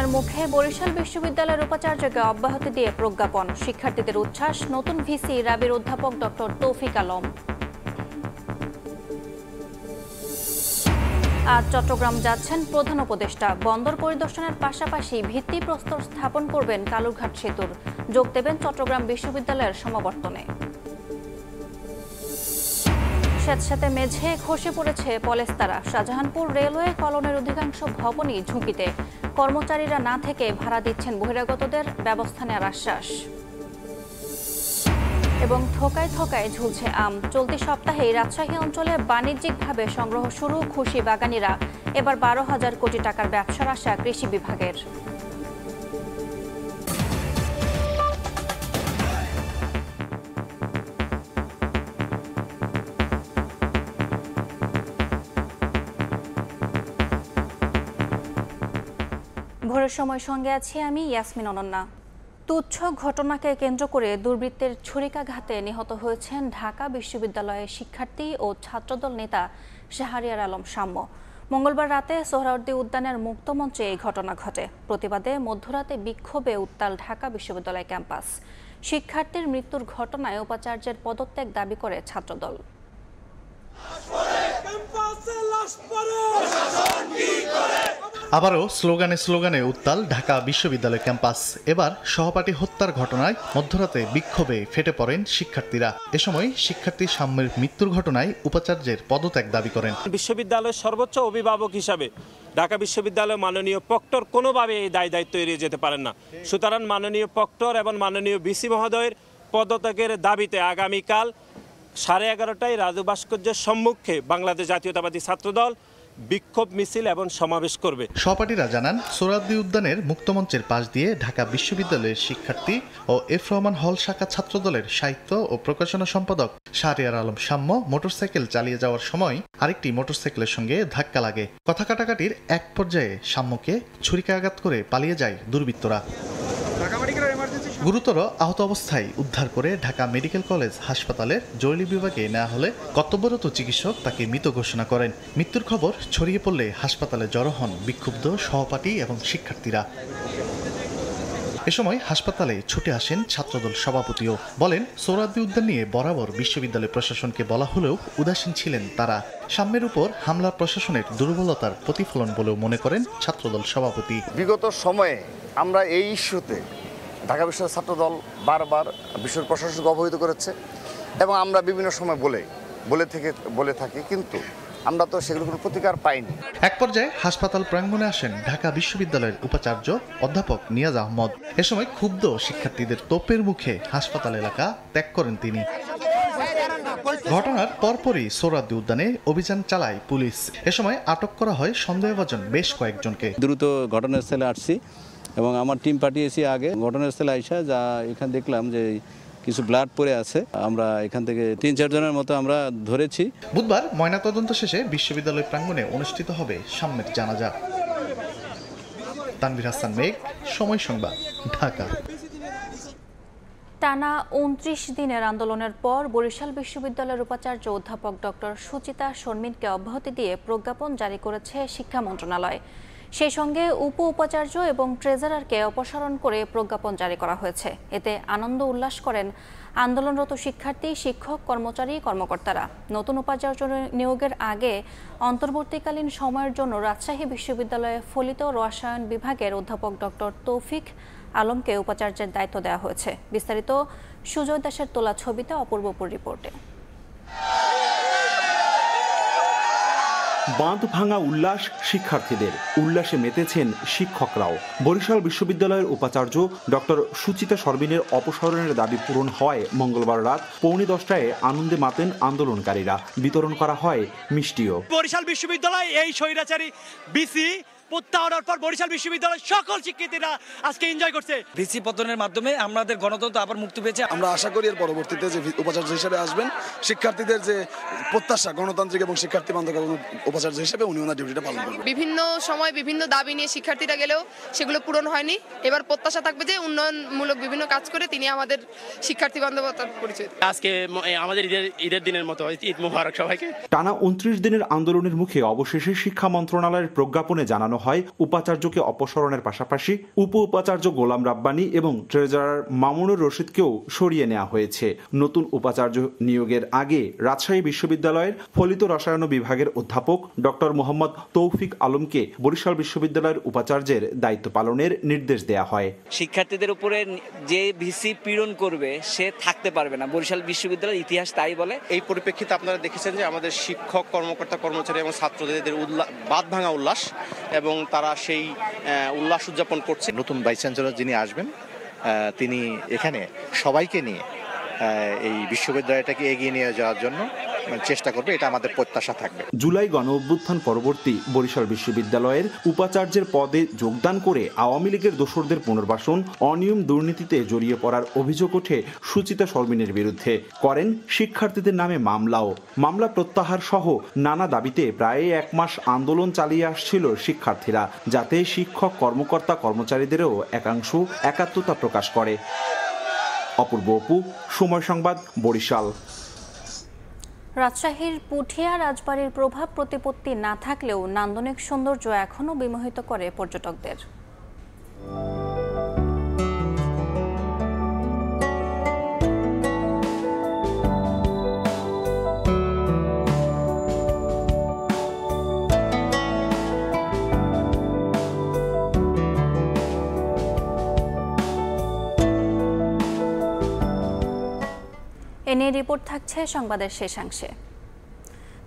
আন্দোলনের মুখে বরিশাল বিশ্ববিদ্যালয়ের উপাচার্যকে অব্যাহতি দিয়ে প্রজ্ঞাপন। শিক্ষার্থীদের উচ্ছ্বাস, নতুন ভিসি রাবির অধ্যাপক ডক্টর তৌফিক আলম। আজ চট্টগ্রাম যাচ্ছেন প্রধান উপদেষ্টা। বন্দর পরিদর্শনের পাশাপাশি ভিত্তিপ্রস্তর স্থাপন করবেন কালুরঘাট সেতুর। যোগ দেবেন চট্টগ্রাম বিশ্ববিদ্যালয়ের সমাবর্তনে। স্যাঁতস্যাঁতে মেঝে খসে পড়েছে পলেস্তারা। শাহজাহানপুর রেলওয়ে কলোনির অধিকাংশ ভবনই ঝুঁকিতে। কর্মচারীরা না থেকে ভাড়া দিচ্ছেন বহিরাগতদের, ব্যবস্থা নেওয়ার আশ্বাস। এবং থোকায় থোকায় ঝুলছে আম। চলতি সপ্তাহেই রাজশাহী অঞ্চলে বাণিজ্যিকভাবে সংগ্রহ শুরু, খুশি বাগানীরা। এবার 12,000 কোটি টাকার ব্যবসার আশা কৃষি বিভাগের। ভোরের সময় সঙ্গে আছি আমি ইয়াসমিন অনন্যা। তুচ্ছ ঘটনাকে কেন্দ্র করে দুর্বৃত্তের ছুরিকাঘাতে নিহত হয়েছেন ঢাকা বিশ্ববিদ্যালয়ের শিক্ষার্থী ও ছাত্রদল নেতা শাহরিয়ার আলম শাম্য। মঙ্গলবার রাতে সোহরাওয়ার্দী উদ্যানের মুক্তমঞ্চে এই ঘটনা ঘটে। প্রতিবাদে মধ্যরাতে বিক্ষোভে উত্তাল ঢাকা বিশ্ববিদ্যালয় ক্যাম্পাস। শিক্ষার্থীর মৃত্যুর ঘটনায় উপাচার্যের পদত্যাগ দাবি করে ছাত্রদল। আবারও স্লোগানে স্লোগানে উত্তাল ঢাকা বিশ্ববিদ্যালয় ক্যাম্পাস। এবার সহপাঠী হত্যার ঘটনায় মধ্যরাতে বিক্ষোভে ফেটে পড়েন শিক্ষার্থীরা। এ সময় শিক্ষার্থী শাম্যের মৃত্যুর ঘটনায় উপাচার্যের পদত্যাগ দাবি করেন। বিশ্ববিদ্যালয়ের সর্বোচ্চ অভিভাবক হিসাবে ঢাকা বিশ্ববিদ্যালয়ের মাননীয় প্রক্টর কোনোভাবে এই দায়িত্ব এড়িয়ে যেতে পারেন না। সুতরাং মাননীয় প্রক্টর এবং মাননীয় ভিসি মহোদয়ের পদত্যাগের দাবিতে আগামীকাল 11:30টায় রাজু ভাস্কর্যের সম্মুখে বাংলাদেশ জাতীয়তাবাদী ছাত্রদল বিক্ষোভ মিছিল এবং সমাবেশ করবে। সহপাঠীরা জানান, সোহরাওয়ার্দী উদ্যানের মুক্তমঞ্চের পাশ দিয়ে ঢাকা বিশ্ববিদ্যালয়ের শিক্ষার্থী ও এফ রহমান হল শাখা ছাত্রদলের সাহিত্য ও প্রকাশনা সম্পাদক শাহরিয়ার আলম শাম্য মোটরসাইকেল চালিয়ে যাওয়ার সময় আরেকটি মোটরসাইকেলের সঙ্গে ধাক্কা লাগে। কথা কাটাকাটির এক পর্যায়ে শাম্যকে ছুরিকাঘাত করে পালিয়ে যায় দুর্বৃত্তরা। গুরুতর আহত অবস্থায় উদ্ধার করে ঢাকা মেডিকেল কলেজ হাসপাতালের জরুরি বিভাগে নেওয়া হলে কর্তব্যরত চিকিৎসক তাকে মৃত ঘোষণা করেন। মৃত্যুর খবর ছড়িয়ে পড়লে হাসপাতালে জড়ো হন বিক্ষুব্ধ সহপাঠী এবং শিক্ষার্থীরা। এ সময় হাসপাতালে ছুটে আসেন ছাত্রদল সভাপতিও। বলেন, সোহরাওয়ার্দী উদ্যান নিয়ে বরাবর বিশ্ববিদ্যালয় প্রশাসনকে বলা হলেও উদাসীন ছিলেন তারা। শাম্যের উপর হামলা প্রশাসনের দুর্বলতার প্রতিফলন বলেও মনে করেন ছাত্রদল সভাপতি। বিগত সময়ে আমরা এই ইস্যুতে ঢাকা বিশ্ববিদ্যালয় ছাত্রদল বারবার বিশ্ব প্রশাসনকে অবহিত করেছে এবং আমরা বিভিন্ন সময় বলে থাকি, কিন্তু আমরা তো সেগুলো কোনো প্রতিকার পাইনি। এক পর্যায়ে হাসপাতাল প্রাঙ্গণে আসেন ঢাকা বিশ্ববিদ্যালয়ের উপাচার্য অধ্যাপক নিয়াজ আহমদ। এ সময় ক্ষুব্ধ শিক্ষার্থীদের তোপের মুখে হাসপাতাল এলাকা ত্যাগ করেন তিনি। ঘটনার পরপরই সোহরাওয়ার্দী উদ্যানে অভিযান চালায় পুলিশ। এ সময় আটক করা হয় সন্দেহভাজন বেশ কয়েকজনকে। দ্রুত ঘটনাস্থলে আসছি এবং আমার টিম পাঠিয়েছি আগে। ঘটনাস্থলে আইসা যা এখানে দেখলাম যে কিছু ব্লাড পড়ে আছে। আমরা এখান থেকে 3-4 জনের মতো আমরা ধরেছি। বুধবার ময়নাতদন্ত শেষে বিশ্ববিদ্যালয় প্রাঙ্গণে অনুষ্ঠিত হবে শাম্যের জানাজা। তানভীর হাসান মেঘ, সময় সংবাদ, ঢাকা। টানা 29 দিনের আন্দোলনের পর বরিশাল বিশ্ববিদ্যালয়ের উপাচার্য অধ্যাপক ডক্টর সুচিতা শর্মিনকে অব্যাহতি দিয়ে প্রজ্ঞাপন জারি করেছে শিক্ষা মন্ত্রণালয়। সেই সঙ্গে উপ উপাচার্য এবং ট্রেজারারকে অপসারণ করে প্রজ্ঞাপন জারি করা হয়েছে। এতে আনন্দ উল্লাস করেন আন্দোলনরত শিক্ষার্থী, শিক্ষক, কর্মচারী, কর্মকর্তারা। নতুন উপাচার্য নিয়োগের আগে অন্তর্বর্তীকালীন সময়ের জন্য রাজশাহী বিশ্ববিদ্যালয়ে ফলিত রসায়ন বিভাগের অধ্যাপক ডক্টর তৌফিক আলমকে উপাচার্যের দায়িত্ব দেওয়া হয়েছে। বিস্তারিত সুজয় দাসের তোলা ছবিতে অপূর্বপুর রিপোর্টে। বাঁধ ভাঙা উল্লাস শিক্ষার্থীদের, উল্লাসে মেতেছেন শিক্ষকরাও। বরিশাল বিশ্ববিদ্যালয়ের উপাচার্য ডক্টর সুচিতা শর্মিনের অপসারণের দাবি পূরণ হয় মঙ্গলবার রাত 9:45টায় আনন্দে মাতেন আন্দোলনকারীরা। বিতরণ করা হয় মিষ্টিও। বরিশাল বিশ্ববিদ্যালয় এই স্বৈরাচারী ভিসি প্রত্যাহারের পর বরিশাল বিশ্ববিদ্যালয়ের সকল শিক্ষার্থীরা আজকে এনজয় করছে। ভিসি পতনের মাধ্যমে আমাদের গণতন্ত্র আবার মুক্তি পেয়েছে। আমরা আশা করি এর পরবর্তীতে যে উপাচার্য হিসেবে আসবেন, শিক্ষার্থীদের যে প্রত্যাশা গণতান্ত্রিক এবং শিক্ষার্থী বান্ধব উপাচার্য হিসেবে উনি ওনার ডিউটিটা পালন করবেন। বিভিন্ন সময় বিভিন্ন দাবি নিয়ে শিক্ষার্থীরা গেলেও সেগুলো পূরণ হয়নি। এবার প্রত্যাশা থাকবে যে উন্নয়নমূলক বিভিন্ন কাজ করে তিনি আমাদের শিক্ষার্থী বান্ধবতার পরিচয়। আজকে আমাদের ঈদের দিনের মতো ঈদ মোবারক সবাইকে। টানা 29 দিনের আন্দোলনের মুখে অবশেষে শিক্ষা মন্ত্রণালয়ের প্রজ্ঞাপনে জানানো জানানো হয় উপাচার্যকে অপসারণের পাশাপাশি উপ উপাচার্য গোলাম রাব্বানী এবং ট্রেজারার মামুনুর রশিদকেও সরিয়ে নেওয়া হয়েছে। নতুন উপাচার্য নিয়োগের আগে রাজশাহী বিশ্ববিদ্যালয়ের ফলিত রসায়ন বিভাগের অধ্যাপক ডক্টর মোহাম্মদ তৌফিক আলমকে বরিশাল বিশ্ববিদ্যালয়ের উপাচার্যের দায়িত্ব পালনের নির্দেশ দেয়া হয়। শিক্ষার্থীদের উপরে যে ভিসি পীড়ন করবে সে থাকতে পারবে না, বরিশাল বিশ্ববিদ্যালয়ের ইতিহাস তাই বলে। এই পরিপ্রেক্ষিতে আপনারা দেখেছেন যে আমাদের শিক্ষক, কর্মকর্তা, কর্মচারী এবং ছাত্রদের বাদ ভাঙা উল্লাস, এবং তারা সেই উল্লাস উদযাপন করছে। নতুন ভাইস চ্যান্সেলর যিনি আসবেন তিনি এখানে সবাইকে নিয়ে এই বিশ্ববিদ্যালয়টাকে এগিয়ে নিয়ে যাওয়ার জন্য চেষ্টা করবে, এটা আমাদের প্রত্যাশা থাকবে। জুলাই গণ অভ্যুত্থান পরবর্তী বরিশাল বিশ্ববিদ্যালয়ের উপাচার্যের পদে যোগদান করে আওয়ামী লীগের দোসরদের পুনর্বাসন, অনিয়ম, দুর্নীতিতে জড়িয়ে পড়ার অভিযোগ ওঠে সুচিতা শর্মিনের বিরুদ্ধে। করেন শিক্ষার্থীদের নামে মামলা প্রত্যাহার সহ নানা দাবিতে প্রায় 1 মাস আন্দোলন চালিয়ে আসছিল শিক্ষার্থীরা, যাতে শিক্ষক, কর্মকর্তা, কর্মচারীদেরও একাংশ একাত্মতা প্রকাশ করে। অপূর্ব অপু, সময় সংবাদ, বরিশাল। রাজশাহীর পুঠিয়া রাজবাড়ির প্রভাব প্রতিপত্তি না থাকলেও নান্দনিক সৌন্দর্য এখনও বিমোহিত করে পর্যটকদের। এ নিয়ে রিপোর্ট থাকছে সংবাদের শেষাংশে।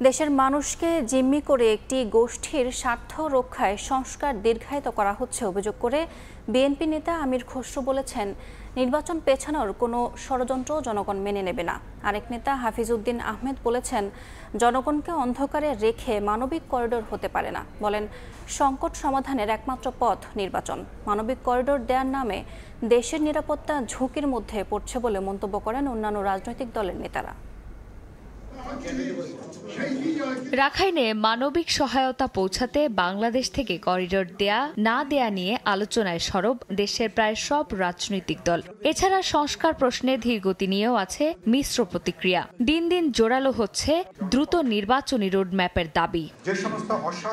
দেশের মানুষকে জিম্মি করে একটি গোষ্ঠীর স্বার্থ রক্ষায় সংস্কার দীর্ঘায়িত করা হচ্ছে অভিযোগ করে বিএনপি নেতা আমির খসরু বলেছেন, নির্বাচন পেছানোর কোনো ষড়যন্ত্র জনগণ মেনে নেবে না। আরেক নেতা হাফিজ উদ্দিন আহমেদ বলেছেন, জনগণকে অন্ধকারে রেখে মানবিক করিডোর হতে পারে না। বলেন, সংকট সমাধানের একমাত্র পথ নির্বাচন। মানবিক করিডোর দেওয়ার নামে দেশের নিরাপত্তা ঝুঁকির মধ্যে পড়ছে বলে মন্তব্য করেন অন্যান্য রাজনৈতিক দলের নেতারা। রাখাইনে মানবিক সহায়তা পৌঁছাতে বাংলাদেশ থেকে করিডোর দেয়া না দেয়া নিয়ে আলোচনায় সরব দেশের প্রায় সব রাজনৈতিক দল। এছাড়া সংস্কার প্রশ্নে ধীরগতি নিয়েও আছে মিশ্র প্রতিক্রিয়া। দিন দিন জোরালো হচ্ছে দ্রুত নির্বাচনী রোডম্যাপের দাবি।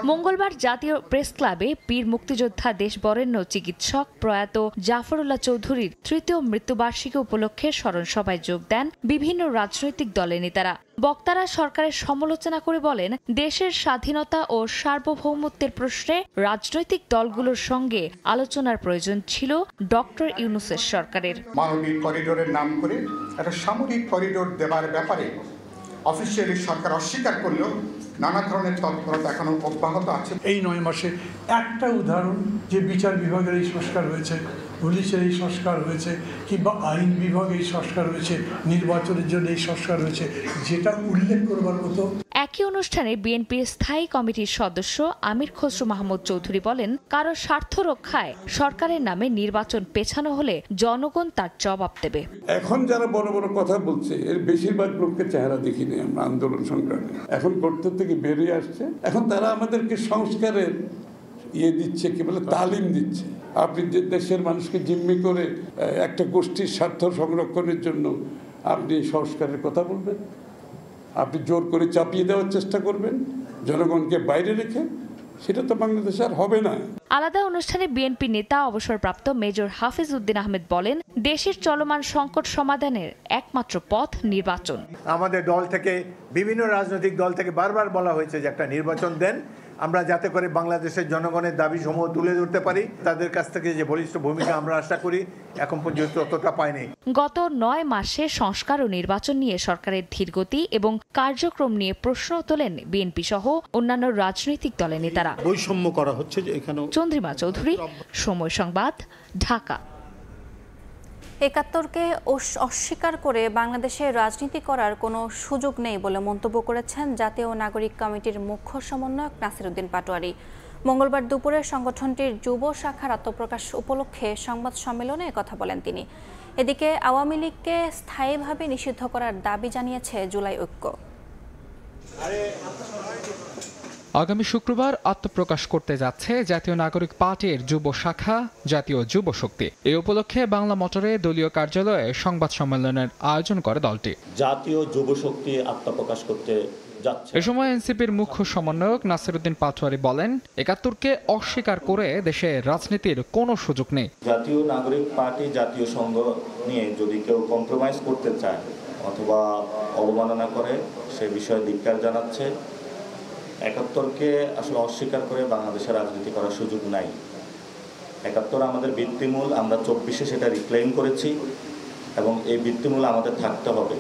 মঙ্গলবার জাতীয় প্রেস ক্লাবে বীর মুক্তিযোদ্ধা দেশবরেণ্য চিকিৎসক প্রয়াত জাফরুল্লাহ চৌধুরীর ৩য় মৃত্যুবার্ষিকী উপলক্ষে স্মরণ সভায় যোগ দেন বিভিন্ন রাজনৈতিক দলের নেতারা। বক্তারা সরকারের সমালোচনা করে বলেন, দেশের স্বাধীনতা ও সার্বভৌমত্বের প্রশ্নে রাজনৈতিক দলগুলোর সঙ্গে আলোচনার প্রয়োজন ছিল ডক্টর ইউনূসের সরকারের। মানবিক করিডোরের নাম করে একটা সামরিক করিডোর দেওয়ার ব্যাপারে অফিসিয়ালি সরকার অস্বীকার করলেও নানা ধরনের তৎপরতা এখনো অব্যাহত আছে। এই 9 মাসে একটা উদাহরণ যে বিচার বিভাগের এই সংস্কার হয়েছে, পুলিশের এই সংস্কার হয়েছে, কিংবা আইন বিভাগে এই সংস্কার হয়েছে, নির্বাচনের জন্য এই সংস্কার হয়েছে, যেটা উল্লেখ করবার মতো। একই অনুষ্ঠানে বিএনপির স্থায়ী কমিটির সদস্য আমির খসরু মাহমুদ চৌধুরী বলেন, কারো স্বার্থ রক্ষায় সরকারের নামে নির্বাচন পেছানো হলে জনগণ তার জবাব দেবে। এখন যারা বড় বড় কথা বলছে এর বেশিরভাগ লোককে চেহারা দেখিনি আমরা আন্দোলন সংগ্রামে। এখন করতে থেকে বেরিয়ে আসছে, এখন তারা আমাদেরকে সংস্কারের দিচ্ছে, কি বলে, তালিম দিচ্ছে। আপনি যে দেশের মানুষকে জিম্মি করে একটা গোষ্ঠীর স্বার্থ সংরক্ষণের জন্য আপনি সংস্কারের কথা বলবেন, আপনি জোর করে চাপিয়ে দেওয়ার চেষ্টা করবেন জনগণকে বাইরে রেখে, সেটা তো বাংলাদেশে আর হবে না। আলাদা অনুষ্ঠানে বিএনপি নেতা অবসরপ্রাপ্ত মেজর হাফিজ উদ্দিন আহমেদ বলেন, দেশের চলমান সংকট সমাধানের একমাত্র পথ নির্বাচন। আমাদের দল থেকে, বিভিন্ন রাজনৈতিক দল থেকে বারবার বলা হয়েছে যে একটা নির্বাচন দেন, আমরা যাতে করে বাংলাদেশের জনগণের দাবি সমূহ তুলে ধরতে পারি। তাদের কাছ থেকে যে বলিষ্ঠ ভূমিকা আমরা আশা করি, এখন পর্যন্ত অতটা পাইনি। গত 9 মাসে সংস্কার ও নির্বাচন নিয়ে সরকারের ধীরগতি এবং কার্যক্রম নিয়ে প্রশ্ন তোলেন বিএনপি সহ অন্যান্য রাজনৈতিক দলের নেতারা। বৈষম্য করা হচ্ছে যে এখানে। চন্দ্রিমা চৌধুরী, সময় সংবাদ, ঢাকা। ৭১কে অস্বীকার করে বাংলাদেশে রাজনীতি করার কোনো সুযোগ নেই বলে মন্তব্য করেছেন জাতীয় নাগরিক কমিটির মুখ্য সমন্বয়ক নাসির উদ্দিন পাটোয়ারি। মঙ্গলবার দুপুরে সংগঠনটির যুব শাখার আত্মপ্রকাশ উপলক্ষে সংবাদ সম্মেলনে একথা বলেন তিনি। এদিকে আওয়ামী লীগকে স্থায়ীভাবে নিষিদ্ধ করার দাবি জানিয়েছে জুলাই ঐক্য। আগামী শুক্রবার আত্মপ্রকাশ করতে যাচ্ছে জাতীয় নাগরিক পার্টির যুব শাখা জাতীয় যুব শক্তি। এই উপলক্ষে বাংলা মোটরে দলীয় কার্যালয়ে সংবাদ সম্মেলনের আয়োজন করে দলটি। জাতীয় যুব শক্তি আত্মপ্রকাশ করতে যাচ্ছে। এ সময় এনসিপির মুখ্য সমন্বয়ক নাসিরউদ্দিন পাটোয়ারি বলেন, ৭১কে অস্বীকার করে দেশে রাজনীতির কোনো সুযোগ নেই। জাতীয় নাগরিক পার্টি জাতীয় সংঘ নিয়ে যদি কেউ কম্প্রোমাইজ করতে চায় অথবা অবমাননা করে সে বিষয়ে ধিক্কার জানাচ্ছে। ৭১কে আসলে অস্বীকার করে বাংলাদেশের রাজনীতি করার সুযোগ নাই। ৭১ আমাদের ভিত্তিমূল, আমরা ২৪-এ সেটা রিক্লেইম করেছি এবং এই ভিত্তিমূল আমাদের থাকতে হবে।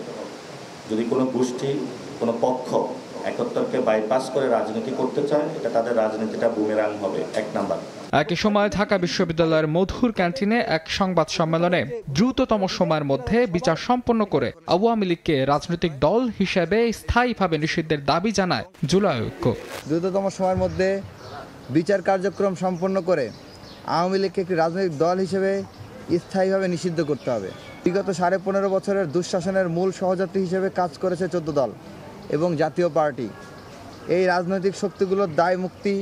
যদি কোনো গোষ্ঠী, কোনো পক্ষ ৭১কে বাইপাস করে রাজনীতি করতে চায়, এটা তাদের রাজনীতিটা বুমেরাং হবে। ১ নাম্বার। একই সময় ঢাকা বিশ্ববিদ্যালয়ের মধুর ক্যান্টিনে এক সংবাদ সম্মেলনে দ্রুততম সময়ের মধ্যে বিচার সম্পন্ন করে আওয়ামী লীগকে রাজনৈতিক দল হিসেবে স্থায়ীভাবে নিষিদ্ধের দাবি জানায় জুলাই ঐক্য। দ্রুততম সময়ের মধ্যে বিচার কার্যক্রম সম্পন্ন করে আওয়ামী লীগকে একটি রাজনৈতিক দল হিসেবে স্থায়ীভাবে নিষিদ্ধ করতে হবে। বিগত ১৫.৫ বছরের দুঃশাসনের মূল সহযাত্রী হিসেবে কাজ করেছে ১৪ দল এবং জাতীয় পার্টি। এই রাজনৈতিক শক্তিগুলোর দায় মুক্তি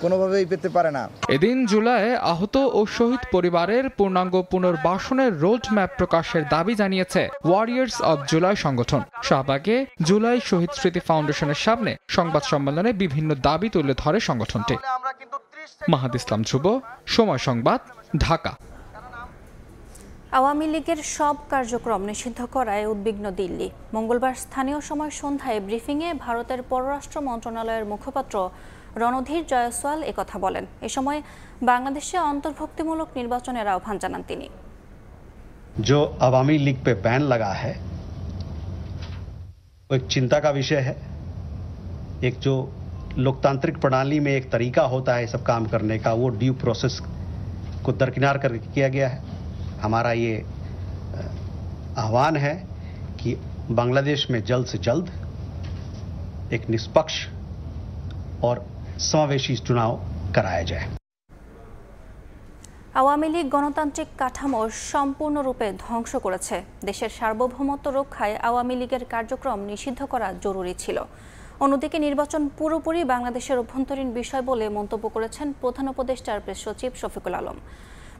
কোনোভাবেই পেতে পারে না। এদিন জুলাইয়ে আহত ও শহীদ পরিবারের পূর্ণাঙ্গ পুনর্বাসনের রোড ম্যাপ প্রকাশের দাবি জানিয়েছে ওয়ারিয়ার্স অব জুলাই সংগঠন। শাহবাগে জুলাই শহীদ স্মৃতি ফাউন্ডেশনের সামনে সংবাদ সম্মেলনে বিভিন্ন দাবি তুলে ধরে সংগঠনটি। মাহাদ ইসলাম ধ্রুব, সময় সংবাদ, ঢাকা। আওয়ামী লীগের সব কার্যক্রম নিষিদ্ধ করায় উদ্বিগ্ন দিল্লি। মঙ্গলবার স্থানীয় সময় সন্ধ্যায় ব্রিফিংয়ে ভারতের পররাষ্ট্র মন্ত্রণালয়ের মুখপাত্র রণধীর জয়সওয়াল একথা বলেন। এ সময় বাংলাদেশে অন্তর্ভুক্তিমূলক নির্বাচনের আহ্বান জানান তিনি। जो अवामी लीग पे बैन लगा है वो एक चिंता का विषय है। एक जो लोकतांत्रिक प्रणाली में एक तरीका होता है सब काम करने का, वो ड्यू प्रोसेस को दरकिनार करके किया गया है। हमारा ये आह्वान है कि बांग्लादेश में जल्द से जल्द एक निष्पक्ष और समावेशी चुनाव कराया जाए। আওয়ামী লীগ গণতান্ত্রিক কাঠামো সম্পূর্ণরূপে ধ্বংস করেছে। দেশের সার্বভৌমত্ব রক্ষায় আওয়ামী লীগের কার্যক্রম নিষিদ্ধ করা জরুরি ছিল। অন্যদিকে নির্বাচন পুরোপুরি বাংলাদেশের অভ্যন্তরীণ বিষয় বলে মন্তব্য করেছেন প্রধান উপদেষ্টার প্রেস সচিব শফিকুল আলম।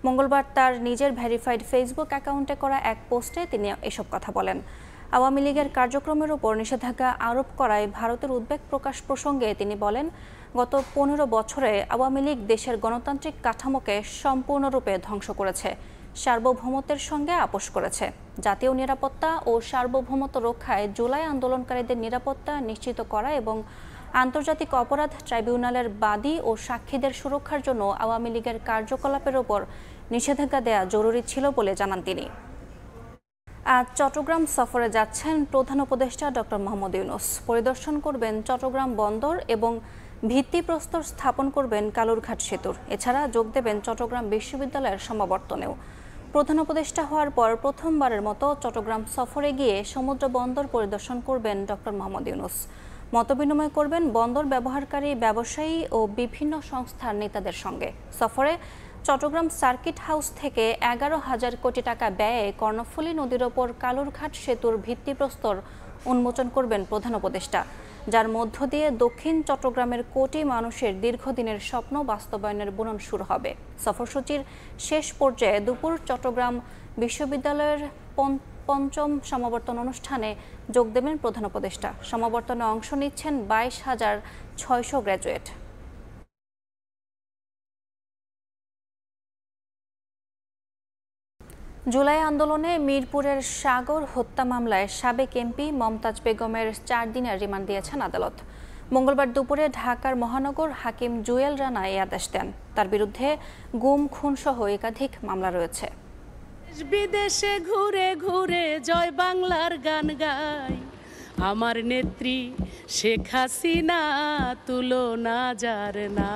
মঙ্গলবার তার নিজের ভেরিফাইড ফেসবুক অ্যাকাউন্টে করা এক পোস্টে তিনি এসব কথা বলেন। আওয়ামী লীগের কার্যক্রমের উপর নিষেধাজ্ঞা আরোপ করায় ভারতের উদ্বেগ প্রকাশ প্রসঙ্গে তিনি বলেন, গত ১৫ বছরে আওয়ামী লীগ দেশের গণতান্ত্রিক কাঠামোকে সম্পূর্ণরূপে ধ্বংস করেছে, সার্বভৌমত্বের সঙ্গে আপোষ করেছে। জাতীয় নিরাপত্তা ও সার্বভৌমত্ব রক্ষায় জুলাই আন্দোলনকারীদের নিরাপত্তা নিশ্চিত করা এবং আন্তর্জাতিক অপরাধ ট্রাইব্যুনালের বাদী ও সাক্ষীদের সুরক্ষার জন্য আওয়ামী লীগের কার্যকলাপের ওপর নিষেধাজ্ঞা দেয়া জরুরি ছিল বলে জানান তিনি। আজ চট্টগ্রাম সফরে যাচ্ছেন প্রধান উপদেষ্টা ডক্টর মোহাম্মদ ইউনূস। পরিদর্শন করবেন চট্টগ্রাম বন্দর এবং ভিত্তিপ্রস্তর স্থাপন করবেন কালুরঘাট সেতুর। এছাড়া যোগ দেবেন চট্টগ্রাম বিশ্ববিদ্যালয়ের সমাবর্তনেও। প্রধান উপদেষ্টা হওয়ার পর প্রথমবারের মতো চট্টগ্রাম সফরে গিয়ে সমুদ্র বন্দর পরিদর্শন করবেন ডক্টর মোহাম্মদ ইউনূস। মতবিনিময় করবেন বন্দর ব্যবহারকারী ব্যবসায়ী ও বিভিন্ন সংস্থার নেতাদের সঙ্গে। সফরে চট্টগ্রাম সার্কিট হাউস থেকে ১১,০০০ কোটি টাকা ব্যয়ে কর্ণফুলী নদীর ওপর কালুরঘাট সেতুর ভিত্তিপ্রস্তর উন্মোচন করবেন প্রধান উপদেষ্টা, যার মধ্য দিয়ে দক্ষিণ চট্টগ্রামের কোটি মানুষের দীর্ঘদিনের স্বপ্ন বাস্তবায়নের বুনন শুরু হবে। সফরসূচির শেষ পর্যায়ে দুপুর চট্টগ্রাম বিশ্ববিদ্যালয়ের পঞ্চম সমাবর্তন অনুষ্ঠানে যোগ দেবেন প্রধান উপদেষ্টা। সমাবর্তনে অংশ নিচ্ছেন ২২,৬০০ গ্র্যাজুয়েট। জুলাই আন্দোলনে মিরপুরের সাগর হত্যা মামলায় সাবেক এমপি মমতাজ বেগমের ৪ দিনের রিমান্ড দিয়েছেন আদালত। মঙ্গলবার দুপুরে ঢাকার মহানগর হাকিম জুয়েল রানা এই আদেশ দেন। তার বিরুদ্ধে গুম, খুন সহ একাধিক মামলা রয়েছে। বিদেশে ঘুরে ঘুরে জয় বাংলার গান গাই, আমার নেত্রী শেখ হাসিনা তুলনা যার না।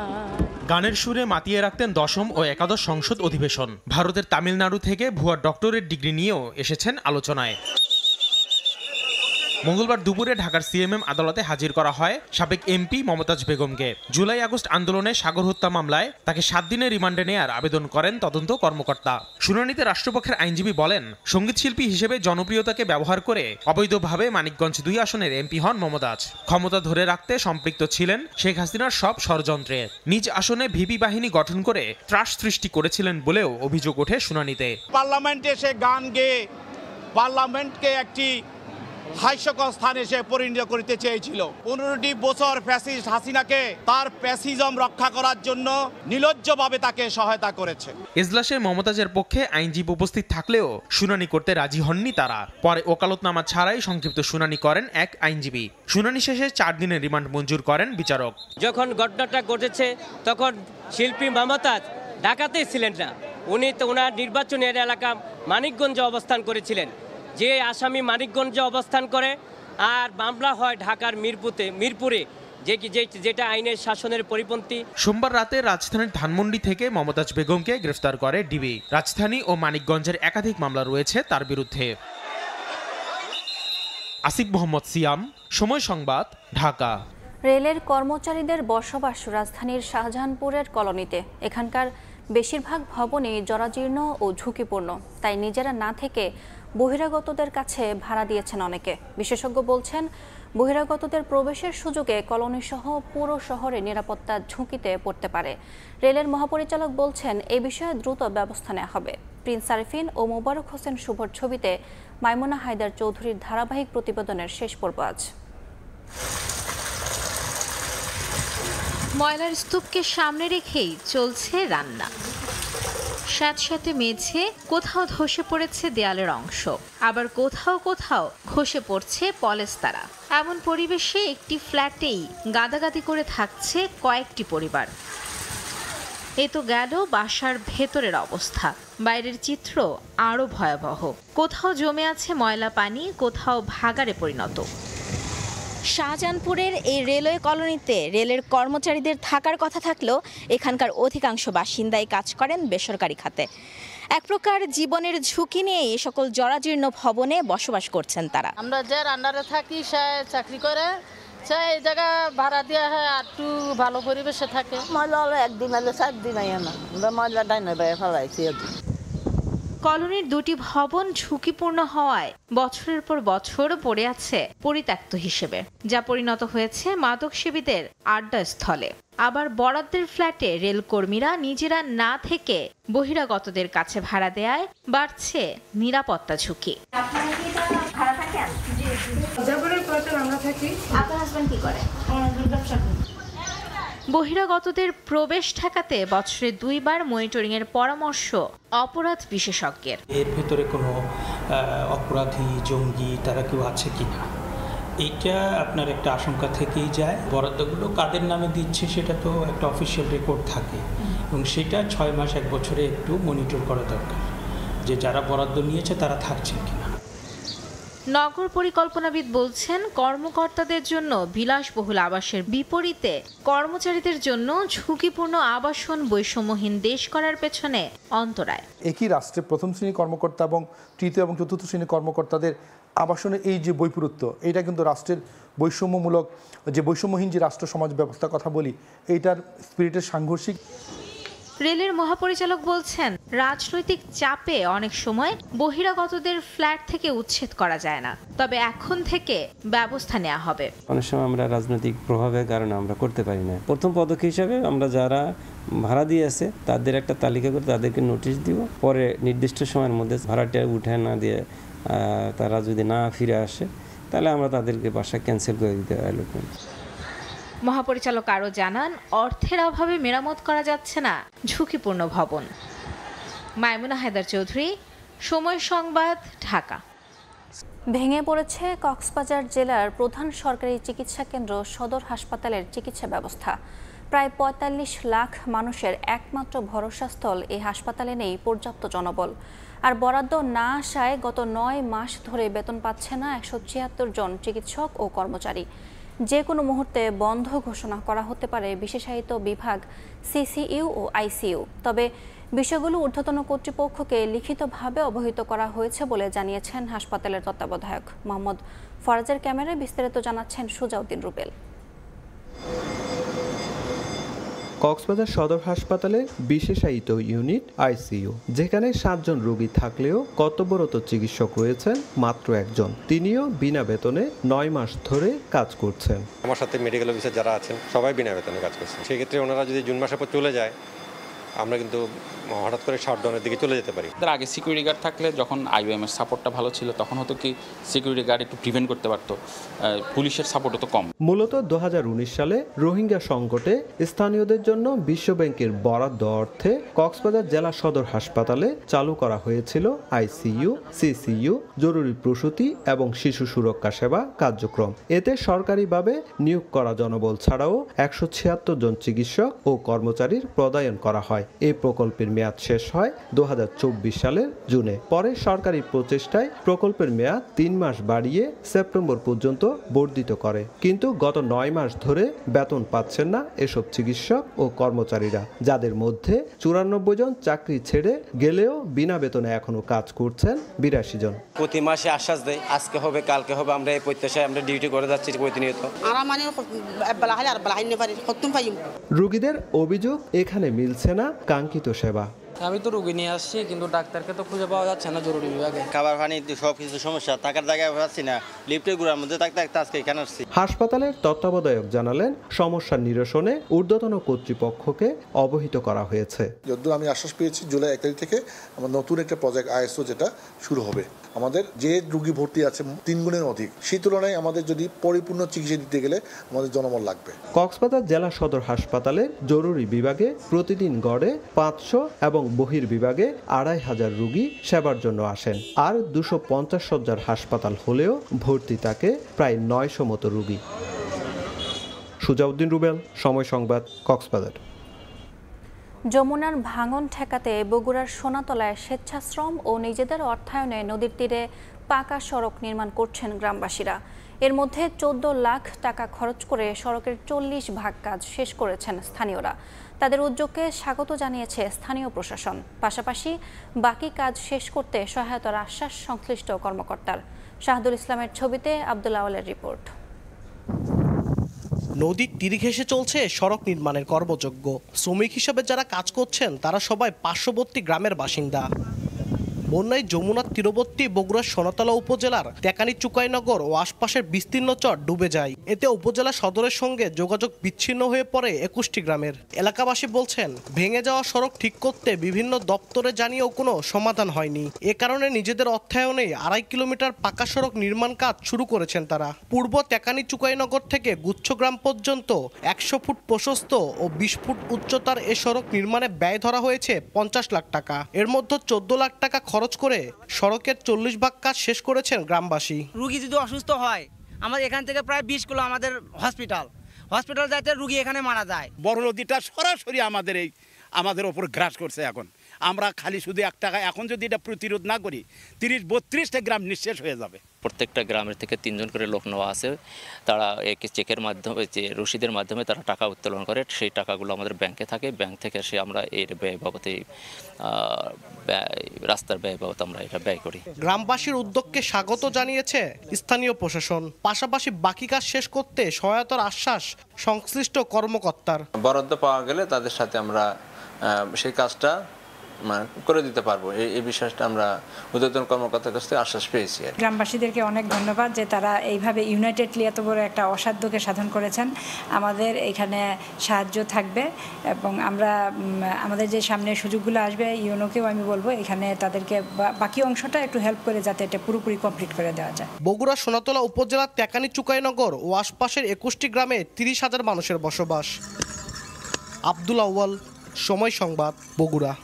গানের সুরে মাতিয়ে রাখতেন দশম ও একাদশ সংসদ অধিবেশন। ভারতের তামিলনাড়ু থেকে ভুয়া ডক্টরেট ডিগ্রি নিয়েও এসেছেন আলোচনায়। মঙ্গলবার দুপুরে ঢাকার সিএমএম আদালতে হাজির করা হয় সাবেক এমপি মমতাজ বেগমকে। জুলাই আগস্ট আন্দোলনে সাগর হত্যা মামলায় তাকে ৭ দিনের রিমান্ডে নেয়ার আবেদন করেন তদন্ত কর্মকর্তা। শুনানিতে রাষ্ট্রপক্ষের আইনজীবী বলেন, সঙ্গীতশিল্পী হিসেবে জনপ্রিয়তাকে ব্যবহার করে অবৈধভাবে মানিকগঞ্জ ২ আসনের এমপি হন মমতাজ। ক্ষমতা ধরে রাখতে সম্পৃক্ত ছিলেন শেখ হাসিনার সব ষড়যন্ত্রে। নিজ আসনে ভিপি বাহিনী গঠন করে ত্রাস সৃষ্টি করেছিলেন বলেও অভিযোগ ওঠে শুনানিতে। পার্লামেন্টে এসে গান গেয়ে পার্লামেন্টকে একটি হাস্যকর স্থানে সে পরিণত করতে চেয়েছিল। 15টি বছর ফ্যাসিস্ট হাসিনাকে তার ফ্যাসিজম রক্ষা করার জন্য নির্লজ্জভাবে তাকে সহায়তা করেছে। এজলাসে মমতাজের পক্ষে আইনজীবী উপস্থিত থাকলেও শুনানি করতে রাজি হননি তারা। পরে ওকালতনামা ছাড়াই সংক্ষিপ্ত শুনানি করেন এক আইনজীবী। শুনানি শেষে 4 দিনের রিমান্ড মঞ্জুর করেন বিচারক। যখন ঘটনাটা ঘটেছে তখন শিল্পী মমতাজ ঢাকাতেই ছিলেন না, উনি তো ওনার নির্বাচনের এলাকা মানিকগঞ্জে অবস্থান করেছিলেন। যে আসামি মানিকগঞ্জে অবস্থান করে আর মামলা হয় ঢাকার মিরপুরে, যেটা আইনের শাসনের পরিপন্থী। সোমবার রাতে রাজধানীর ধানমন্ডি থেকে মমতাজ বেগমকে গ্রেফতার করে ডিবি। রাজধানী ও মানিকগঞ্জের একাধিক মামলা রয়েছে তার বিরুদ্ধে। আসিফ মোহাম্মদ সিয়াম, সময় সংবাদ, ঢাকা। রেলের কর্মচারীদের বসবাস রাজধানীর শাহজাহানপুরের কলোনিতে। এখানকার বেশিরভাগ ভবনই জরাজীর্ণ ও ঝুঁকিপূর্ণ, তাই নিজেরা না থেকে বহিরাগতদের কাছে ভাড়া দিয়েছেন অনেকে। বিশেষজ্ঞ বলছেন, বহিরাগতদের প্রবেশের সুযোগে কলোনিসহ পুরো শহরে নিরাপত্তা ঝুঁকিতে পড়তে পারে। রেলের মহাপরিচালক বলছেন, এ বিষয়ে দ্রুত ব্যবস্থা নেওয়া হবে। প্রিন্স আরিফিন ও মোবারক হোসেন শুভর ছবিতে মাইমুনা হায়দার চৌধুরীর ধারাবাহিক প্রতিবেদনের শেষ পর্ব আজ। ময়লার স্তূপকে সামনে রেখেই চলছে রান্না। স্যাঁতস্যাঁতে মেঝে, কোথাও ধসে পড়েছে দেয়ালের অংশ, আবার কোথাও কোথাও খসে পড়ছে পলেস্তারা। এমন পরিবেশে একটি ফ্ল্যাটেই গাদাগাদি করে থাকছে কয়েকটি পরিবার। এ তো গেল বাসার ভেতরের অবস্থা, বাইরের চিত্র আরও ভয়াবহ। কোথাও জমে আছে ময়লা পানি, কোথাও ভাগাড়ে পরিণত। শাহজাহানপুরের এই রেলওয়ে কলোনিতে রেলের কর্মচারীদের থাকার কথা থাকলেও এখানকার অধিকাংশ বাসিন্দাই কাজ করেন বেসরকারি খাতে। এক প্রকার জীবনের ঝুঁকি নিয়ে এই সকল জরাজীর্ণ ভবনে বসবাস করছেন তারা। আমরা যার আন্ডারে থাকি সে চাকরি করে, সে এই জায়গা ভাড়া দেওয়া হয় আর একটু ভালো পরিবেশে থাকে। ময়লা হলো একদিন হলে 4 দিন আইয়া না, আমরা ময়লা ডাইনে বাইরে ফেলাইছি। কলোনির 2টি ভবন ঝুঁকিপূর্ণ হওয়ায় বছরের পর বছর পড়ে আছে পরিত্যক্ত হিসেবে, যা পরিণত হয়েছে মাদকসেবীদের আড্ডাস্থলে। আবার বরাদ্দের ফ্ল্যাটে রেলকর্মীরা নিজেরা না থেকে বহিরাগতদের কাছে ভাড়া দেয়ায় বাড়ছে নিরাপত্তা ঝুঁকি। বহিরাগতদের প্রবেশ ঠেকাতে বছরে 2 বার মনিটরিংয়ের পরামর্শ অপরাধ বিশেষজ্ঞের। এর ভেতরে কোনো অপরাধী, জঙ্গি তারা কেউ আছে কিনা, এইটা আপনার একটা আশঙ্কা থেকেই যায়। বরাদ্দগুলো কাদের নামে দিচ্ছে সেটা তো একটা অফিসিয়াল রেকর্ড থাকে, এবং সেটা 6 মাস 1 বছরে একটু মনিটর করা দরকার যে যারা বরাদ্দ নিয়েছে তারা থাকছে কিনা। নগর পরিকল্পনাবিদ বলছেন, কর্মকর্তাদের জন্য বিলাসবহুল আবাসের বিপরীতে কর্মচারীদের জন্য ঝুঁকিপূর্ণ আবাসন বৈষম্যহীন দেশ করার পেছনে অন্তরায়। একই রাষ্ট্রের প্রথম শ্রেণী কর্মকর্তা এবং তৃতীয় এবং চতুর্থ শ্রেণী কর্মকর্তাদের আবাসনের এই যে বৈপরীত্য, এটা কিন্তু রাষ্ট্রের বৈষম্যমূলক যে বৈষম্যহীন যে রাষ্ট্র সমাজ ব্যবস্থার কথা বলি, এইটার স্পিরিটের সাংঘর্ষিক। রেলের মহাপরিচালক বলছেন, রাজনৈতিক চাপে অনেক সময় বহিরাগতদের ফ্ল্যাট থেকে উচ্ছেদ করা যায় না, তবে এখন থেকে ব্যবস্থা নেওয়া হবে। অনেক সময় আমরা রাজনৈতিক প্রভাবের কারণে আমরা করতে পারি না। প্রথম পদক্ষেপ হিসাবে আমরা যারা ভাড়া দিয়ে আছে তাদের একটা তালিকা করে তাদেরকে নোটিশ দিব, পরে নির্দিষ্ট সময়ের মধ্যে ভাড়াটা উঠে না দিয়ে তারা যদি না ফিরে আসে তাহলে আমরা তাদেরকে বাসা ক্যান্সেল করে দিতে পারি। মহাপরিচালক আরও জানান, অর্থের অভাবে মেরামত করা যাচ্ছে না ঝুঁকিপূর্ণ ভবন। মাইমুনা হায়দার চৌধুরী, সময় সংবাদ, ঢাকা। ভেঙে পড়েছে কক্সবাজার জেলার প্রধান সরকারি চিকিৎসা কেন্দ্র সদর হাসপাতালের চিকিৎসা ব্যবস্থা। প্রায় 45 লাখ মানুষের একমাত্র ভরসাস্থল এই হাসপাতালে নেই পর্যাপ্ত জনবল। আর বরাদ্দ না আসায় গত 9 মাস ধরে বেতন পাচ্ছে না 176 জন চিকিৎসক ও কর্মচারী। যে কোনো মুহূর্তে বন্ধ ঘোষণা করা হতে পারে বিশেষায়িত বিভাগ, সিসিইউ ও আইসিইউ। তবে বিষয়গুলো ঊর্ধ্বতন কর্তৃপক্ষকে লিখিতভাবে অবহিত করা হয়েছে বলে জানিয়েছেন হাসপাতালের তত্ত্বাবধায়ক মোহাম্মদ ফরাজের ক্যামেরায় বিস্তারিত জানাচ্ছেন সুজাউদ্দিন রুবেল। কক্সবাজার সদর হাসপাতালে বিশেষায়িত ইউনিট আইসিইউ, যেখানে 7 জন রোগী থাকলেও কর্তব্যরত চিকিৎসক রয়েছেন মাত্র 1 জন। তিনিও বিনা বেতনে 9 মাস ধরে কাজ করছেন। আমার সাথে মেডিকেল অফিসার যারা আছেন সবাই বিনা বেতনে কাজ করছেন। সেক্ষেত্রে ওনারা যদি জুন মাসের পর চলে যায় আমরা কিন্তু হঠাৎ করে শাটডাউনের দিকে চলে যেতে পারি। তার আগে সিকিউরিটি গার্ড থাকলে যখন আইওএম এর সাপোর্টটা ভালো ছিল তখন হতো কি সিকিউরিটি গার্ড একটু প্রিভেন্ট করতে পারতো, পুলিশের সাপোর্ট হতো কম। মূলত 2019 সালে রোহিঙ্গা সংকটে স্থানীয়দের জন্য বিশ্বব্যাংকের বরাদ্দ অর্থে কক্সবাজার জেলা সদর হাসপাতালে চালু করা হয়েছিল আইসিইউ, সিসিইউ, জরুরি প্রসূতি এবং শিশু সুরক্ষা সেবা কার্যক্রম। এতে সরকারিভাবে নিয়োগ করা জনবল ছাড়াও 176 জন চিকিৎসক ও কর্মচারীর পদায়ন করা হয়। এই প্রকল্পের মেয়াদ শেষ হয় 2024 সালের জুনে। পরে সরকারি প্রচেষ্টায় প্রকল্পের মেয়াদ 3 মাস বাড়িয়ে সেপ্টেম্বর পর্যন্ত বর্ধিত করে। কিন্তু গত 9 মাস ধরে বেতন পাচ্ছেন না এসব চিকিৎসক ও কর্মচারীরা, যাদের মধ্যে 94 জন চাকরি ছেড়ে গেলেও বিনা বেতনে এখনো কাজ করছেন 82 জন। প্রতি মাসে আশ্বাস দেয় আজকে হবে কালকে হবে, আমরা এই প্রত্যাশায় আমরা ডিউটি করে যাচ্ছি প্রতিনিয়ত। রোগীদের অভিযোগ এখানে মিলছে না কাঙ্ক্ষিত সেবা। আমি তো রোগী নিয়ে আসছি কিন্তু ডাক্তারকে তো খুঁজে পাওয়া যাচ্ছে না জরুরি বিভাগে। খাবার পানি সব কিছু সমস্যা, থাকার জায়গায় পাচ্ছি না, লিফটের গুড়ার মধ্যে থাকতে আজকে এখানে আসছি। হাসপাতালের তত্ত্বাবধায়ক জানালেন সমস্যা নিরসনে ঊর্ধ্বতন কর্তৃপক্ষকে অবহিত করা হয়েছে। যদিও আমি আশ্বাস পেয়েছি জুলাই 1 তারিখ থেকে আমার নতুন একটা প্রজেক্ট আইএসও যেটা শুরু হবে। আমাদের যে রোগী ভর্তি আছে 3 গুণের অধিক, সেই তুলনায় আমাদের যদি পরিপূর্ণ চিকিৎসা দিতে গেলে আমাদের জনবল লাগবে। কক্সবাজার জেলা সদর হাসপাতালের জরুরি বিভাগে প্রতিদিন গড়ে 500 এবং বহির্বিভাগে 2500 রোগী সেবার জন্য আসেন। আর 250 শয্যার হাসপাতাল হলেও ভর্তি থাকে প্রায় 900 মতো রোগী। সুজাউদ্দিন রুবেল, সময় সংবাদ, কক্সবাজার। যমুনার ভাঙন ঠেকাতে বগুড়ার সোনাতলায় স্বেচ্ছাশ্রম ও নিজেদের অর্থায়নে নদীর তীরে পাকা সড়ক নির্মাণ করছেন গ্রামবাসীরা। এর মধ্যে 14 লাখ টাকা খরচ করে সড়কের 40 ভাগ কাজ শেষ করেছেন স্থানীয়রা। তাদের উদ্যোগকে স্বাগত জানিয়েছে স্থানীয় প্রশাসন। পাশাপাশি বাকি কাজ শেষ করতে সহায়তার আশ্বাস সংশ্লিষ্ট কর্মকর্তার। শাহাদুল ইসলামের ছবিতে আব্দুল আওয়ালের রিপোর্ট। নদীর তীর ঘেঁষে চলছে সড়ক নির্মাণের কর্মযজ্ঞ। শ্রমিক হিসেবে যারা কাজ করছেন তারা সবাই পার্শ্ববর্তী গ্রামের বাসিন্দা। বন্যায় যমুনার তীরবর্তী বগুড়ার সোনাতলা উপজেলার তেকানি চুকাইনগর ও আশপাশের বিস্তীর্ণ চর ডুবে যায়। এতে উপজেলা সদরের সঙ্গে যোগাযোগ বিচ্ছিন্ন হয়ে পড়ে 21টি গ্রামের। এলাকাবাসী বলছেন ভেঙে যাওয়া সড়ক ঠিক করতে বিভিন্ন দপ্তরে জানিয়েও কোনো সমাধান হয়নি। এ কারণে নিজেদের অর্থায়নে 2.5 কিলোমিটার পাকা সড়ক নির্মাণ কাজ শুরু করেছেন তারা। পূর্ব তেকানি চুকাইনগর থেকে গুচ্ছগ্রাম পর্যন্ত 100 ফুট প্রশস্ত ও 20 ফুট উচ্চতার এ সড়ক নির্মাণে ব্যয় ধরা হয়েছে 50 লাখ টাকা। এর মধ্যে 14 লাখ টাকা খরচ করে সড়কের 40 ভাগ কাজ শেষ করেছেন গ্রামবাসী। রোগী যদি অসুস্থ হয় আমাদের এখান থেকে প্রায় 20 কিলো আমাদের হসপিটাল যাইতে রোগী এখানে মারা যায়। বড় নদীটা সরাসরি আমাদের ওপর গ্রাস করছে। এখন আমরা খালি শুধু 1 টাকা, এখন যদি এটা প্রতিরোধ না করি 30-32টা গ্রাম নিঃশেষ হয়ে যাবে। প্রত্যেকটা গ্রামের থেকে 3 জন করে লোক নেওয়া আছে। তারা চেকের মাধ্যমে, যে রসিদের মাধ্যমে তারা টাকা উত্তোলন করে। সেই টাকাগুলো আমাদের ব্যাংকে থাকে। ব্যাংক থেকে আমরা এর ব্যয় বাবদে রাস্তার ব্যয় বাবদ আমরা এটা ব্যয় করি। গ্রামবাসীর উদ্যোগকে স্বাগত জানিয়েছে স্থানীয় প্রশাসন। পাশাপাশি বাকি কাজ শেষ করতে সহায়তার আশ্বাস সংশ্লিষ্ট কর্মকর্তার। বরাদ্দ পাওয়া গেলে তাদের সাথে আমরা সেই কাজটা করে দিতে পারবো, এই বিষয়টা আমরা ঊর্ধ্বতন কর্মকর্তার কাছ থেকে আশ্বাস পেয়েছি। গ্রামবাসীদেরকে অনেক ধন্যবাদ যে তারা এইভাবে ইউনাইটেডলি এত বড় একটা অসাধ্যকে সাধন করেছেন। আমাদের এখানে সাহায্য থাকবে এবং আমরা আমাদের যে সামনে সুযোগগুলো আসবে ইউনোকেও আমি বলবো এখানে তাদেরকে বাকি অংশটা একটু হেল্প করে যাতে এটা পুরোপুরি কমপ্লিট করে দেওয়া যায়। বগুড়া সোনাতলা উপজেলার তেকানি চুকাইনগর ও আশপাশের 21টি গ্রামে 30,000 মানুষের বসবাস। আব্দুল আউয়াল, সময় সংবাদ, বগুড়া।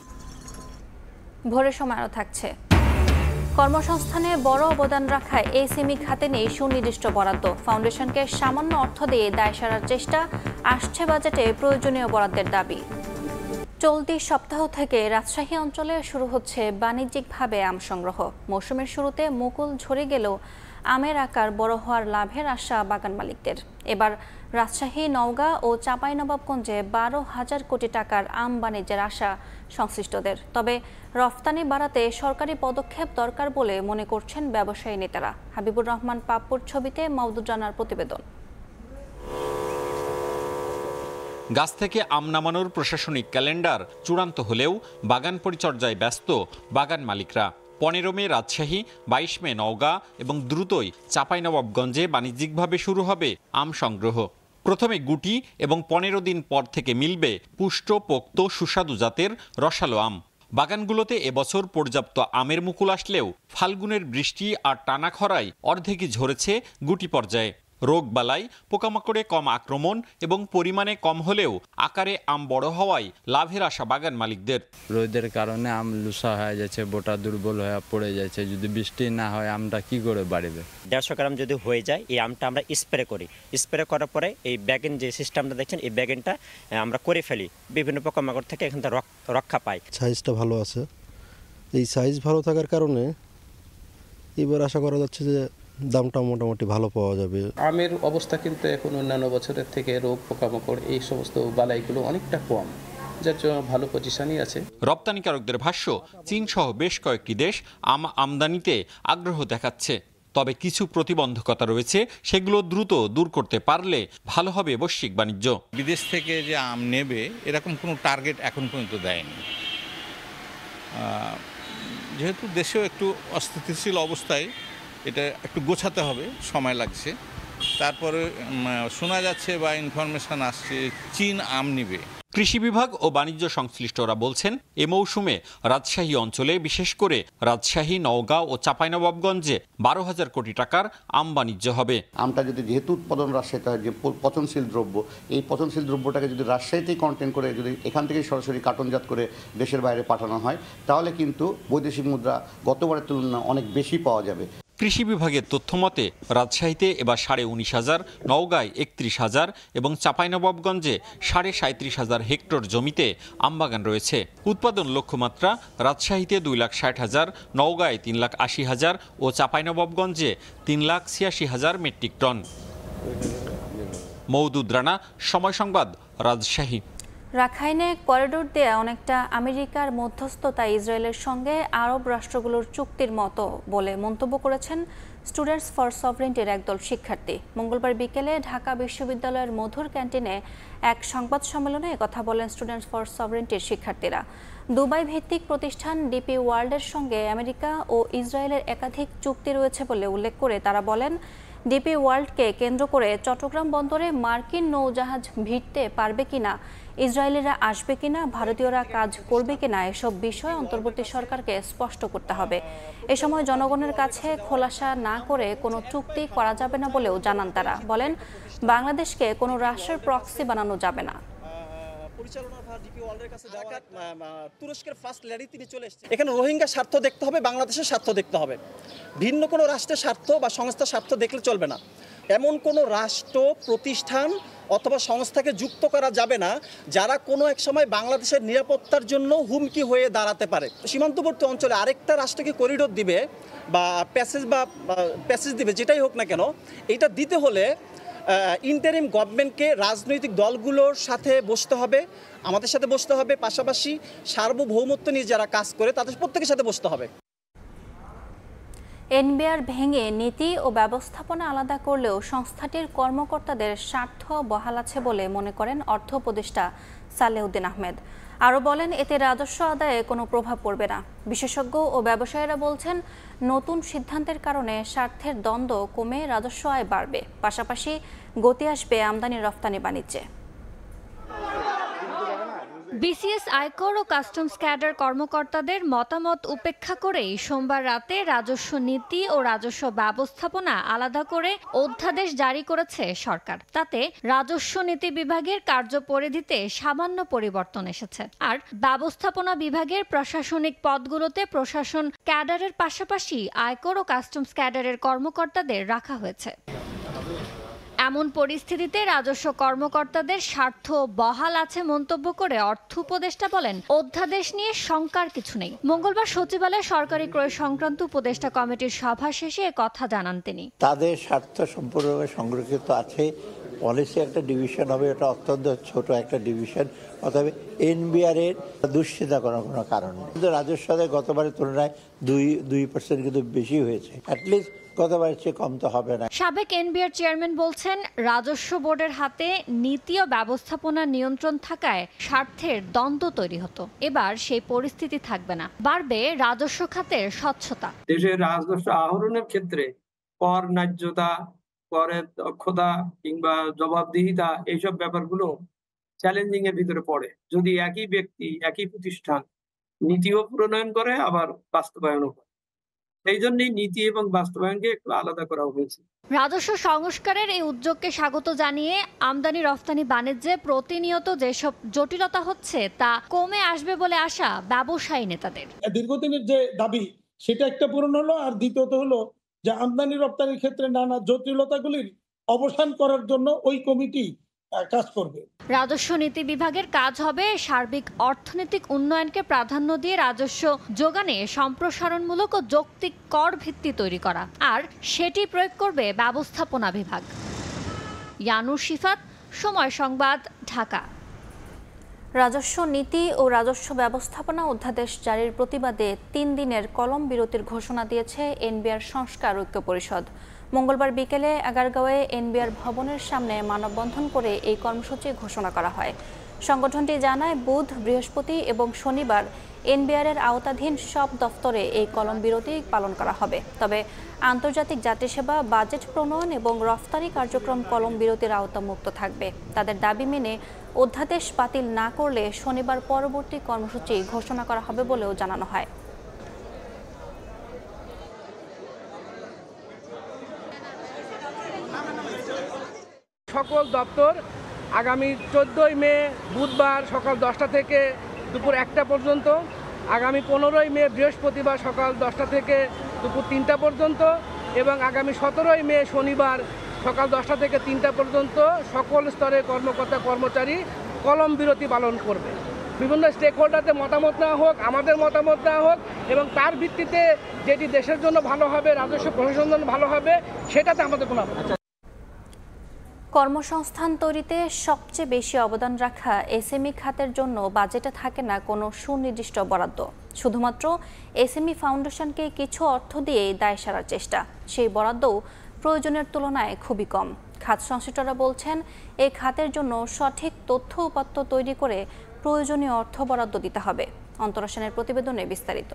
ভোরের সময় আরও থাকছে। কর্মসংস্থানে বড় অবদান রাখায় এসএমই খাতে নেই সুনির্দিষ্ট বরাদ্দ। ফাউন্ডেশনকে সামান্য অর্থ দিয়ে দায় সারার চেষ্টা, আসছে বাজেটে প্রয়োজনীয় বরাদ্দের দাবি। চলতি সপ্তাহ থেকে রাজশাহী অঞ্চলে শুরু হচ্ছে বাণিজ্যিকভাবে আম সংগ্রহ। মৌসুমের শুরুতে মুকুল ঝরে গেলেও আমের আকার বড় হওয়ার লাভের আশা বাগান মালিকদের। এবার রাজশাহী, নওগাঁ ও চাঁপাইনবাবগঞ্জে 12,000 কোটি টাকার আম বাণিজ্যের আশা সংশ্লিষ্টদের। তবে রফতানি বাড়াতে সরকারি পদক্ষেপ দরকার বলে মনে করছেন ব্যবসায়ী নেতারা। হাবিবুর রহমান পাপ্পুর ছবিতে মাওদুদ রানার প্রতিবেদন। গাছ থেকে আম নামানোর প্রশাসনিক ক্যালেন্ডার চূড়ান্ত হলেও বাগান পরিচর্যায় ব্যস্ত বাগান মালিকরা। 15 মে রাজশাহী, 22 মে নওগাঁ এবং দ্রুতই চাঁপাইনবাবগঞ্জে বাণিজ্যিকভাবে শুরু হবে আম সংগ্রহ। প্রথমে গুটি এবং 15 দিন পর থেকে মিলবে পুষ্ট, পোক্ত, সুস্বাদু জাতের রসালো আম। বাগানগুলোতে এবছর পর্যাপ্ত আমের মুকুল আসলেও ফাল্গুনের বৃষ্টি আর টানা খরায় অর্ধেকই ঝরেছে গুটি পর্যায়ে। রোগবালাই, পোকামাকড়ে কম আক্রমণ এবং পরিমাণে কম হলেও আকারে আম বড় হওয়ায় লাভের আশা বাগান মালিকদের। রোদের কারণে আম লুসা হয়ে যাচ্ছে, বোটা দুর্বল হয়ে পড়ে যাচ্ছে। যদি বৃষ্টি না হয় আমটা কি করে বাড়বে? 150 গ্রাম যদি হয়ে যায়, এই আমটা আমরা স্প্রে করি। স্প্রে করার পরে এই ব্যাগেন যে সিস্টেমটা দেখছেন, এই ব্যাগেনটা আমরা করে ফেলি। বিভিন্ন পোকামাকড় থেকে এখান থেকে রক্ষা পাই। সাইজটা ভালো আছে। এই সাইজ ভালো থাকার কারণে এবার আশা করা যাচ্ছে যে দামটা মোটামুটি ভালো পাওয়া যাবে। আমের অবস্থা কিন্তু এখন অন্যান্য বছরের থেকে রোগ, পোকামাকড় এই সমস্ত বালাইগুলো অনেকটা কম, যার জন্য ভালো পজিশনই আছে। রপ্তানিকারকদের ভাষ্য, চীন সহ বেশ কয়েকটি দেশ আম আমদানিতে আগ্রহ দেখাচ্ছে। তবে কিছু প্রতিবন্ধকতা রয়েছে, সেগুলো দ্রুত দূর করতে পারলে ভালো হবে বৈশ্বিক বাণিজ্য। বিদেশ থেকে যে আম নেবে এরকম কোনো টার্গেট এখন পর্যন্ত দেয়নি। যেহেতু দেশেও একটু অস্থিতিশীল অবস্থায়, এটা একটু গোছাতে হবে, সময় লাগছে। তারপরে শোনা যাচ্ছে বা ইনফরমেশন আসছে চীন আম নিবে। কৃষি বিভাগ ও বাণিজ্য সংশ্লিষ্টরা বলছেন, এ মৌসুমে রাজশাহী অঞ্চলে, বিশেষ করে রাজশাহী, নওগাঁ ও চাঁপাইনবাবগঞ্জে 12,000 কোটি টাকার আম বাণিজ্য হবে। আমটা যেহেতু উৎপাদন রাজশাহীতে হয়, যে পচনশীল দ্রব্য, এই পচনশীল দ্রব্যটাকে যদি রাজশাহীতেই কন্টেন করে, যদি এখান থেকেই সরাসরি কার্টনজাত করে দেশের বাইরে পাঠানো হয়, তাহলে কিন্তু বৈদেশিক মুদ্রা গতবারের তুলনায় অনেক বেশি পাওয়া যাবে। কৃষি বিভাগের তথ্য মতে রাজশাহীতে এবার 19,500, নওগাঁয় 31,000 এবং চাঁপাইনবাবগঞ্জে 37,500 হেক্টর জমিতে আমবাগান রয়েছে। উৎপাদন লক্ষ্যমাত্রা রাজশাহীতে 2,60,000, নওগাঁয় 3,80,000 ও চাঁপাইনবাবগঞ্জে 3,86,000 মেট্রিক টন। মওদুদ রানা, সময় সংবাদ, রাজশাহী। রাখাইনে করিডোর দেয়া অনেকটা আমেরিকার মধ্যস্থতায় ইসরায়েলের সঙ্গে আরব রাষ্ট্রগুলোর চুক্তির মতো বলে মন্তব্য করেছেন স্টুডেন্টস ফর সভরেন্টির একদল শিক্ষার্থী। মঙ্গলবার বিকেলে ঢাকা বিশ্ববিদ্যালয়ের মধুর ক্যান্টিনে এক সংবাদ সম্মেলনে একথা বলেন স্টুডেন্টস ফর সভরেন্টির শিক্ষার্থীরা। দুবাই ভিত্তিক প্রতিষ্ঠান ডিপি ওয়ার্ল্ডের সঙ্গে আমেরিকা ও ইসরায়েলের একাধিক চুক্তি রয়েছে বলে উল্লেখ করে তারা বলেন, ডিপি ওয়ার্ল্ডকে কেন্দ্র করে চট্টগ্রাম বন্দরে মার্কিন নৌজাহাজ ভিড়তে পারবে কিনা, ইসরায়েলিরা আসবে কিনা, ভারতীয়রা কাজ করবে কিনা, এসব বিষয় অন্তর্বর্তী সরকারকে স্পষ্ট করতে হবে। এ সময় জনগণের কাছে খোলাসা না করে কোনো চুক্তি করা যাবে না বলেও জানান তারা। বলেন, বাংলাদেশকে কোনো রাষ্ট্রের প্রক্সি বানানো যাবে না। তুরস্কের ফার্স্ট লেডি তিনি চলে এসেছেন। এখানে রোহিঙ্গা স্বার্থ দেখতে হবে, বাংলাদেশের স্বার্থ দেখতে হবে। ভিন্ন কোনো রাষ্ট্রের স্বার্থ বা সংস্থার স্বার্থ দেখলে চলবে না। এমন কোনো রাষ্ট্র, প্রতিষ্ঠান অথবা সংস্থাকে যুক্ত করা যাবে না যারা কোনো এক সময় বাংলাদেশের নিরাপত্তার জন্য হুমকি হয়ে দাঁড়াতে পারে। সীমান্তবর্তী অঞ্চলে আরেকটা রাষ্ট্রকে করিডোর দিবে বা প্যাসেজ দিবে, যেটাই হোক না কেন, এটা দিতে হলে ইন্টারিম গভর্নমেন্টকে রাজনৈতিক দলগুলোর সাথে বসতে হবে, আমাদের সাথে বসতে হবে, পাশাপাশি সার্বভৌমত্ব নিয়ে যারা কাজ করে তাদের প্রত্যেকের সাথে বসতে হবে। এনবিআর ভেঙে নীতি ও ব্যবস্থাপনা আলাদা করলেও সংস্থাটির কর্মকর্তাদের স্বার্থ বহাল আছে বলে মনে করেন অর্থ উপদেষ্টা সালেউদ্দিন আহমেদ। আরও বলেন, এতে রাজস্ব আদায়ে কোনো প্রভাব পড়বে না। বিশেষজ্ঞ ও ব্যবসায়ীরা বলছেন, নতুন সিদ্ধান্তের কারণে স্বার্থের দ্বন্দ্ব কমে রাজস্ব আয় বাড়বে, পাশাপাশি গতি আসবে আমদানি রফতানি বাণিজ্যে। বিসিএস আয়কর ও কাস্টমস ক্যাডার কর্মকর্তাদের মতামত উপেক্ষা করেই সোমবার রাতে রাজস্ব নীতি ও রাজস্ব ব্যবস্থাপনা আলাদা করে অধ্যাদেশ জারি করেছে সরকার। তাতে রাজস্ব নীতি বিভাগের কার্যপরিধিতে সামান্য পরিবর্তন এসেছে, আর ব্যবস্থাপনা বিভাগের প্রশাসনিক পদগুলোতে প্রশাসন ক্যাডারের পাশাপাশি আয়কর ও কাস্টমস ক্যাডারের কর্মকর্তাদের রাখা হয়েছে। এমন পরিস্থিতিতে রাজস্ব কর্মকর্তাদের স্বার্থ বহাল আছে মন্তব্য করে অর্থ উপদেষ্টা বলেন, অধ্যাদেশ নিয়ে শঙ্কার কিছু নেই। মঙ্গলবার সচিবালয়ে সরকারি ক্রয় সংক্রান্ত উপদেষ্টা কমিটির সভা শেষে কথা জানান তিনি। তাদের স্বার্থ সম্পূর্ণভাবে সংরক্ষিত আছে। পলিসি একটা ডিভিশন হবে, এটা অত্যন্ত ছোট একটা ডিভিশন, অথবা এনবিআর এর দুশ্চিন্তা করার কোনো কারণ নেই। কিন্তু রাজস্ব আদায় গতবারের তুলনায় 2% কিন্তু বেশি হয়েছে, অ্যাটলিস্ট গতবারের চেয়ে কম তো হবে না। সাবেক এনবিআর চেয়ারম্যান বলছেন, রাজস্ব বোর্ডের হাতে নীতি ও ব্যবস্থাপনা নিয়ন্ত্রণ থাকায় স্বার্থের দ্বন্দ্ব তৈরি হতো। এবার সেই পরিস্থিতি থাকবে না, বাড়বে রাজস্ব খাতের স্বচ্ছতা। দেশের রাজস্ব আহরণের ক্ষেত্রে কর ন্যায্যতা, করের দক্ষতা কিংবা জবাবদিহিতা এইসব ব্যাপারগুলো চ্যালেঞ্জিং এর ভিতরে পড়ে। যদি একই ব্যক্তি একই প্রতিষ্ঠান নীতিও প্রণয়ন করে আবার বাস্তবায়নও করে, সেই জন্যই নীতি এবং বাস্তবায়নকে একটু আলাদা করা হয়েছে। রাজস্ব সংস্কারের এই উদ্যোগকে স্বাগত জানিয়ে আমদানি রফতানি বাণিজ্যে প্রতিনিয়ত যেসব জটিলতা হচ্ছে তা কমে আসবে বলে আশা ব্যবসায়ী নেতাদের। দীর্ঘদিনের যে দাবি সেটা একটা পূরণ হলো, আর দ্বিতীয়ত হলো যে আমদানি রপ্তানির ক্ষেত্রে নানা জটিলতাগুলির অবসান করার জন্য ওই কমিটি কাজ করবে। রাজস্ব নীতি বিভাগের কাজ হবে সার্বিক অর্থনৈতিক উন্নয়নকে প্রাধান্য দিয়ে রাজস্ব যোগানে সম্প্রসারণমূলক ও যৌক্তিক কর ভিত্তি তৈরি করা, আর সেটি প্রয়োগ করবে ব্যবস্থাপনা বিভাগ। ইয়ানুর শিফাত, সময় সংবাদ, ঢাকা। রাজস্ব নীতি ও রাজস্ব ব্যবস্থাপনা অধ্যাদেশ জারির প্রতিবাদে 3 দিনের কলম বিরতির ঘোষণা দিয়েছে এনবিআর সংস্কার ঐক্য পরিষদ। মঙ্গলবার বিকেলে আগারগাঁওয়ে এনবিআর ভবনের সামনে মানববন্ধন করে এই কর্মসূচি ঘোষণা করা হয়। সংগঠনটি জানায়, বুধ, বৃহস্পতি এবং শনিবার এনবিআরের আওতাধীন সব দফতরে এই কলম বিরতি পালন করা হবে। তবে আন্তর্জাতিক যাত্রী সেবা, বাজেট প্রণয়ন এবং রফতানি কার্যক্রম কলম বিরতির আওতামুক্ত থাকবে। তাদের দাবি মেনে অধ্যাদেশ বাতিল না করলে শনিবার পরবর্তী কর্মসূচি ঘোষণা করা হবে বলেও জানানো হয়। সকল দপ্তর আগামী 14ই মে বুধবার সকাল 10টা থেকে দুপুর 1টা পর্যন্ত, আগামী 15ই মে বৃহস্পতিবার সকাল 10টা থেকে দুপুর 3টা পর্যন্ত এবং আগামী 17ই মে শনিবার সকাল 10টা থেকে 3টা পর্যন্ত সকল স্তরের কর্মকর্তা কর্মচারী কলম বিরতি পালন করবে। বিভিন্ন স্টেক হোল্ডারদের মতামত নেওয়া হোক, আমাদের মতামত নেওয়া হোক এবং তার ভিত্তিতে যেটি দেশের জন্য ভালো হবে, রাজস্ব প্রশাসনের জন্য ভালো হবে, সেটাতে আমাদের কোনো কর্মসংস্থান তৈরিতে সবচেয়ে বেশি অবদান রাখা এসএমই খাতের জন্য বাজেটে থাকে না কোনো সুনির্দিষ্ট বরাদ্দ। শুধুমাত্র এসএমই ফাউন্ডেশনকে কিছু অর্থ দিয়েই দায় সারার চেষ্টা। সেই বরাদ্দও প্রয়োজনের তুলনায় খুবই কম। খাত সংশ্লিষ্টরা বলছেন, এই খাতের জন্য সঠিক তথ্য উপাত্ত তৈরি করে প্রয়োজনীয় অর্থ বরাদ্দ দিতে হবে। অন্তরা সেনের প্রতিবেদনে বিস্তারিত।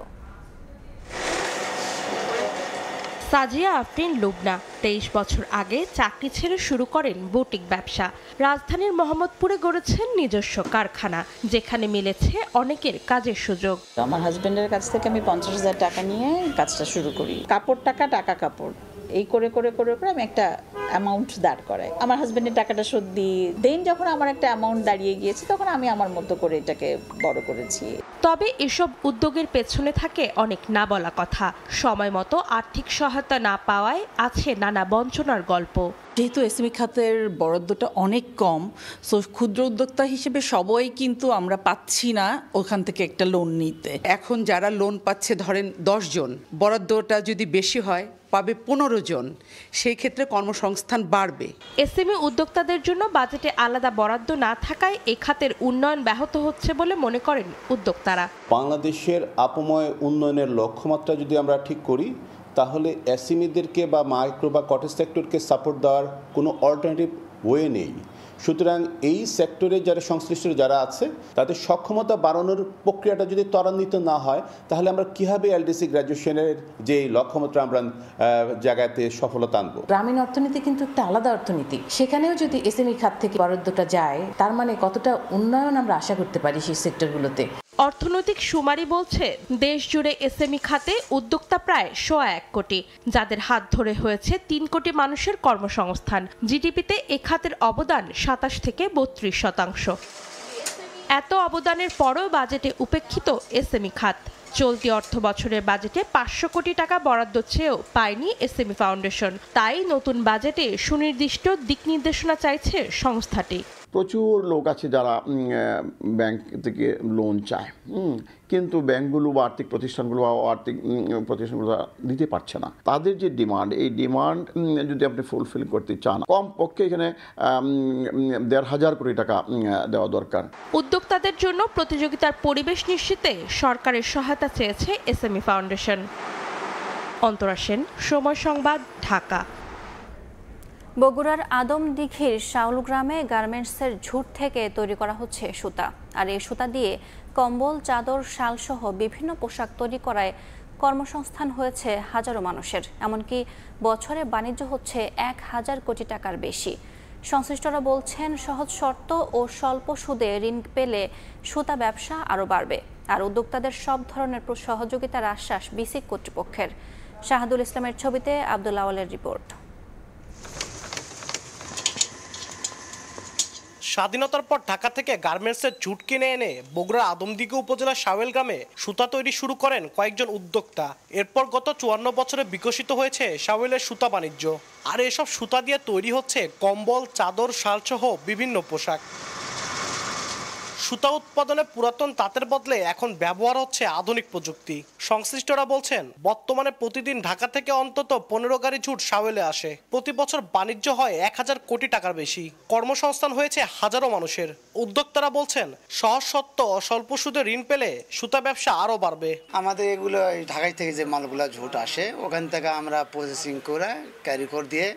সাজিয়া আফরিন লুবনা 23 বছর আগে চাকরি ছেড়ে শুরু করেন বুটিক ব্যবসা। রাজধানীর মোহাম্মদপুরে গড়েছেন নিজস্ব কারখানা, যেখানে মিলেছে অনেকের কাজের সুযোগ। আমার হাজবেন্ডের কাছ থেকে আমি 50,000 টাকা নিয়ে কাজটা শুরু করি। কাপড় টাকা কাপড় এই করে করে করে করে আমি একটা অ্যামাউন্ট দাঁড় করাই। আমার হাজবেন্ডের টাকাটা শোধ দিই। দেন যখন আমার একটা অ্যামাউন্ট দাঁড়িয়ে গিয়েছে তখন আমি আমার মতো করে এটাকে বড় করেছি। তবে এসব উদ্যোগের পেছনে থাকে অনেক না বলা কথা। সময় মতো আর্থিক সহায়তা না পাওয়ায় আছে নানা বঞ্চনার গল্প। যেহেতু এসএমই খাতের বরাদ্দটা অনেক কম, সো ক্ষুদ্র উদ্যোক্তা হিসেবে সবাই কিন্তু আমরা পাচ্ছি না ওখান থেকে একটা লোন নিতে। এখন যারা লোন পাচ্ছে ধরেন 10 জন, বরাদ্দটা যদি বেশি হয় পাবে 15 জন, সেই ক্ষেত্রে কর্মসংস্থান বাড়বে। এসএমই উদ্যোক্তাদের জন্য বাজেটে আলাদা বরাদ্দ না থাকায় এ খাতের উন্নয়ন ব্যাহত হচ্ছে বলে মনে করেন উদ্যোক্তারা। বাংলাদেশের আপময় উন্নয়নের লক্ষ্যমাত্রা যদি আমরা ঠিক করি, তাহলে এসএমইদেরকে বা মাইক্রো বা কটেজ সেক্টরকে সাপোর্ট দেওয়ার কোনো অল্টারনেটিভ ওয়ে নেই। সুতরাং এই সেক্টরে যারা সংশ্লিষ্ট যারা আছে তাদের সক্ষমতা বাড়ানোর প্রক্রিয়াটা যদি ত্বরান্বিত না হয়, তাহলে আমরা কীভাবে এলডিসি গ্র্যাজুয়েশনের যে লক্ষ্যমাত্রা আমরা জায়গাতে সফলতা আনবো। গ্রামীণ অর্থনীতি কিন্তু একটা আলাদা অর্থনীতি, সেখানেও যদি এসএমই খাত থেকে বরাদ্দটা যায়, তার মানে কতটা উন্নয়ন আমরা আশা করতে পারি সেই সেক্টরগুলোতে। অর্থনৈতিক সুমারি বলছে, দেশ জুড়ে এসএমই খাতে উদ্যোক্তা প্রায় 101 কোটি, যাদের হাত ধরে হয়েছে 3 কোটি মানুষের কর্মসংস্থান। জিডিপিতে এ খাতের অবদান 27 থেকে 32%। এত অবদানের পরও বাজেটে উপেক্ষিত এসএমই খাত। চলতি অর্থ বছরের বাজেটে 500 কোটি টাকা বরাদ্দ চেয়েও পায়নি এসএমই ফাউন্ডেশন। তাই নতুন বাজেটে সুনির্দিষ্ট দিক নির্দেশনা চাইছে সংস্থাটি। প্রচুর লোক আছে যারা ব্যাংক থেকে লোন চায়, কিন্তু ব্যাংকগুলো বা আর্থিক প্রতিষ্ঠানগুলো দিতে পারছে না। তাদের যে ডিমান্ড, এই ডিমান্ড যদি আপনি ফুলফিল করতে চান, কমপক্ষে এখানে 1,500 কোটি টাকা দেওয়া দরকার। উদ্যোক্তাদের জন্য প্রতিযোগিতার পরিবেশ নিশ্চিতে সরকারের সহায়তা চেয়েছে এসএমই ফাউন্ডেশন। অন্তরা সেন, সময় সংবাদ, ঢাকা। বগুড়ার আদমদীঘির শাউল গ্রামে গার্মেন্টসের ঝুট থেকে তৈরি করা হচ্ছে সুতা। আর এই সুতা দিয়ে কম্বল, চাদর, শাল সহ বিভিন্ন পোশাক তৈরি করায় কর্মসংস্থান হয়েছে হাজারো মানুষের, এমনকি বছরে বাণিজ্য হচ্ছে 1,000 কোটি টাকার বেশি। সংশ্লিষ্টরা বলছেন, সহজ শর্ত ও স্বল্প সুদে ঋণ পেলে সুতা ব্যবসা আরও বাড়বে। আর উদ্যোক্তাদের সব ধরনের সহযোগিতার আশ্বাস বিসিক কর্তৃপক্ষের। শাহাদুল ইসলামের ছবিতে আব্দুল আওয়ালের রিপোর্ট। স্বাধীনতার পর ঢাকা থেকে গার্মেন্টসের জুট কিনে এনে বগুড়ার আদমদীঘি উপজেলার শাওয়েল গ্রামে সুতা তৈরি শুরু করেন কয়েকজন উদ্যোক্তা। এরপর গত 54 বছরে বিকশিত হয়েছে শাওয়েলের সুতা বাণিজ্য। আর এসব সুতা দিয়ে তৈরি হচ্ছে কম্বল, চাদর, শালসহ বিভিন্ন পোশাক। সুতা উৎপাদনে পুরাতন তাঁতের বদলে এখন ব্যবহার হচ্ছে আধুনিক প্রযুক্তি। সংশ্লিষ্টরা বলছেন, বর্তমানে প্রতিদিন ঢাকা থেকে অন্তত 15 গাড়ি জুট শাওয়েলে আসে। প্রতি বছর বাণিজ্য হয় 1,000 কোটি টাকার বেশি। কর্মসংস্থান হয়েছে হাজারো মানুষের। উদ্যোক্তারা বলছেন, সহজ শর্ত ও স্বল্প সুদে ঋণ পেলে সুতা ব্যবসা আরও বাড়বে। আমাদের এগুলো ঢাকায় থেকে যে মালগুলো ঝুট আসে, ওখান থেকে আমরা প্রসেসিং করে ক্যারিকর দিয়ে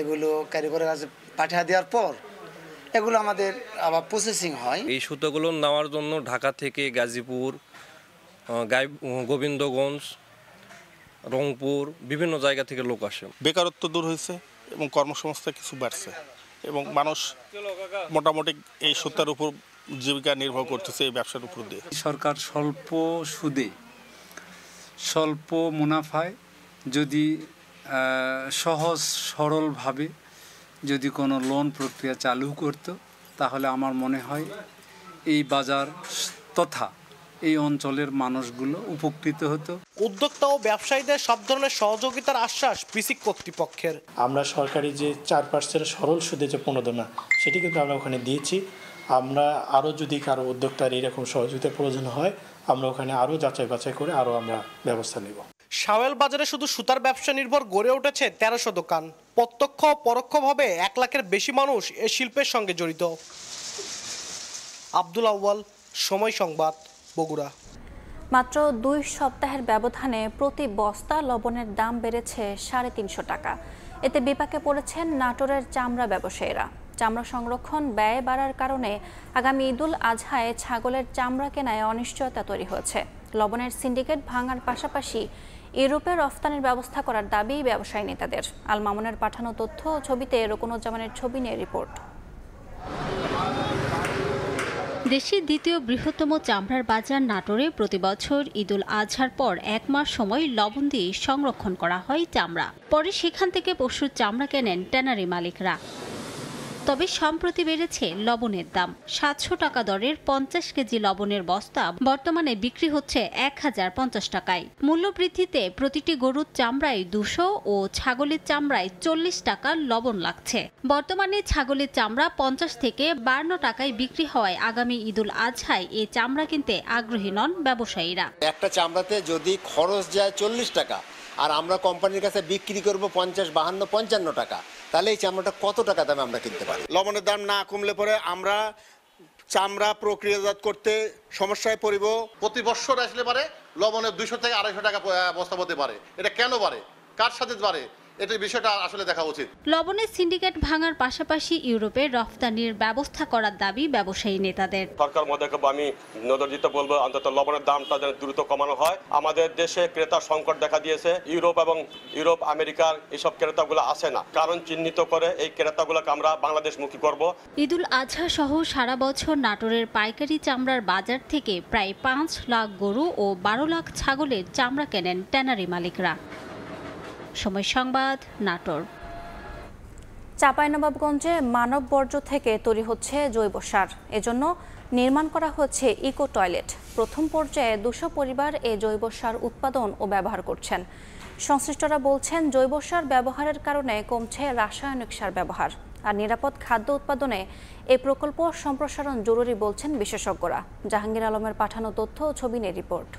এগুলো ক্যারিকরের কাছে পাঠিয়ে দেওয়ার পর এগুলো আমাদের আবার প্রসেসিং হয়। এই সুতোগুলো নেওয়ার জন্য ঢাকা থেকে গাজীপুর, গোবিন্দগঞ্জ, রংপুর বিভিন্ন জায়গা থেকে লোক আসে। বেকারত্ব দূর হয়েছে এবং কর্মসংস্থান কিছু বাড়ছে এবং মানুষ মোটামুটি এই সুতার উপর জীবিকা নির্ভর করতেছে, এই ব্যবসার উপর দিয়ে। সরকার স্বল্প সুদে স্বল্প মুনাফায় যদি সহজ সরলভাবে যদি কোনো লোন প্রক্রিয়া চালু করত, তাহলে আমার মনে হয় এই বাজার তথা এই অঞ্চলের মানুষগুলো উপকৃত হতো। উদ্যোক্তা ও ব্যবসায়ীদের সব ধরনের সহযোগিতার আশ্বাস বিসিক কর্তৃপক্ষের। আমরা সরকারি যে 4% সরল সুদে যে প্রণোদনা, সেটি কিন্তু আমরা ওখানে দিয়েছি। আমরা আরও যদি কারো উদ্যোক্তার এরকম সহযোগিতার প্রয়োজন হয়, আমরা ওখানে আরও যাচাই বাছাই করে আরও আমরা ব্যবস্থা নেব। শাওয়েল বাজারে শুধু সুতার ব্যবসা নির্ভর গড়ে উঠেছে 1300 দোকান। প্রত্যক্ষ ও পরোক্ষভাবে 1 লাখের বেশি মানুষ এই শিল্পের সঙ্গে জড়িত। আব্দুল আউয়াল, সময় সংবাদ, বগুড়া। মাত্র 2 সপ্তাহের ব্যবধানে প্রতি বস্তা লবণের দাম বেড়েছে 350 টাকা। এতে বিপাকে পড়েছেন নাটোরের চামড়া ব্যবসায়ীরা। চামড়া সংরক্ষণ ব্যয় বাড়ার কারণে আগামী ঈদুল আজহায় ছাগলের চামড়া কেনায় অনিশ্চয়তা তৈরি হয়েছে। লবণের সিন্ডিকেট ভাঙার পাশাপাশি ইউরোপে রফতানির ব্যবস্থা করার দাবি ব্যবসায়ী নেতাদের। আল মামুনের পাঠানো তথ্য ছবিতে রুকনুজ্জামানের ছবি নিয়ে রিপোর্ট। দেশের দ্বিতীয় বৃহত্তম চামড়ার বাজার নাটোরে প্রতি বছর ঈদুল আজহার পর 1 মাস সময় লবণ দিয়ে সংরক্ষণ করা হয় চামড়া। পরে সেখান থেকে পশুর চামড়া কেনেন ট্যানারি মালিকরা। তবে সম্প্রতি বেড়েছে লবণের দাম। 700 টাকা দরের 50 কেজি লবণের বস্তা বর্তমানে বিক্রি হচ্ছে 1050 টাকায়। মূল্য বৃদ্ধিতে প্রতিটি গরুর চামড়ায় 200 ও ছাগলের চামড়ায় 40 টাকা লবণ লাগছে। বর্তমানে ছাগলের চামড়া 50 থেকে 52 টাকায় বিক্রি হওয়ায় আগামী ঈদুল আজহায় এই চামড়া কিনতে আগ্রহী নন ব্যবসায়ীরা। একটা চামড়াতে যদি খরচ যায় 40 টাকা আর আমরা কোম্পানির কাছে বিক্রি করব 50, 52, 55 টাকা, তাহলে এই চামড়াটা কত টাকা দামে আমরা কিনতে পারি? লবণের দাম না কমলে পরে আমরা চামড়া প্রক্রিয়াজাত করতে সমস্যায় পড়ব। প্রতি বছর আসলে পারে লবণের 200 থেকে 250 টাকা বস্তা হতে পারে। এটা কেন বাড়ে, কার সাথে বাড়ে, এটার বিষয়টা আসলে দেখা উচিত। লবণের সিন্ডিকেট ভাঙার পাশাপাশি ইউরোপে রফতানির ব্যবস্থা করার দাবি ব্যবসায়ী নেতাদের। সরকার পদক্ষেপ আমি নজর দিতে বলবো, অন্তত লবণের দামটা যেন দ্রুত কমানো হয়। আমাদের দেশে ক্রেতার সংকট দেখা দিয়েছে। ইউরোপ আমেরিকার এইসব ক্রেতাগুলো আসে না, কারণ চিহ্নিত করে এই ক্রেতাগুলোকে আমরা বাংলাদেশমুখী করব। ঈদুল আজহা সহ সারা বছর নাটোরের পাইকারি চামড়ার বাজার থেকে প্রায় 5 লাখ গরু ও 12 লাখ ছাগলের চামড়া কেনেন ট্যানারি মালিকরা। সময় সংবাদ, নাটোর। চাঁপাইনবাবগঞ্জে মানব বর্জ্য থেকে তৈরি হচ্ছে জৈব সার। এজন্য নির্মাণ করা হচ্ছে ইকো টয়লেট। প্রথম পর্যায়ে 200 পরিবার এই জৈব সার উৎপাদন ও ব্যবহার করছেন। সংশ্লিষ্টরা বলছেন, জৈব সার ব্যবহারের কারণে কমছে রাসায়নিক সার ব্যবহার। আর নিরাপদ খাদ্য উৎপাদনে এই প্রকল্প সম্প্রসারণ জরুরি বলছেন বিশেষজ্ঞরা। জাহাঙ্গীর আলমের পাঠানো তথ্য ও ছবি নিয়ে রিপোর্ট।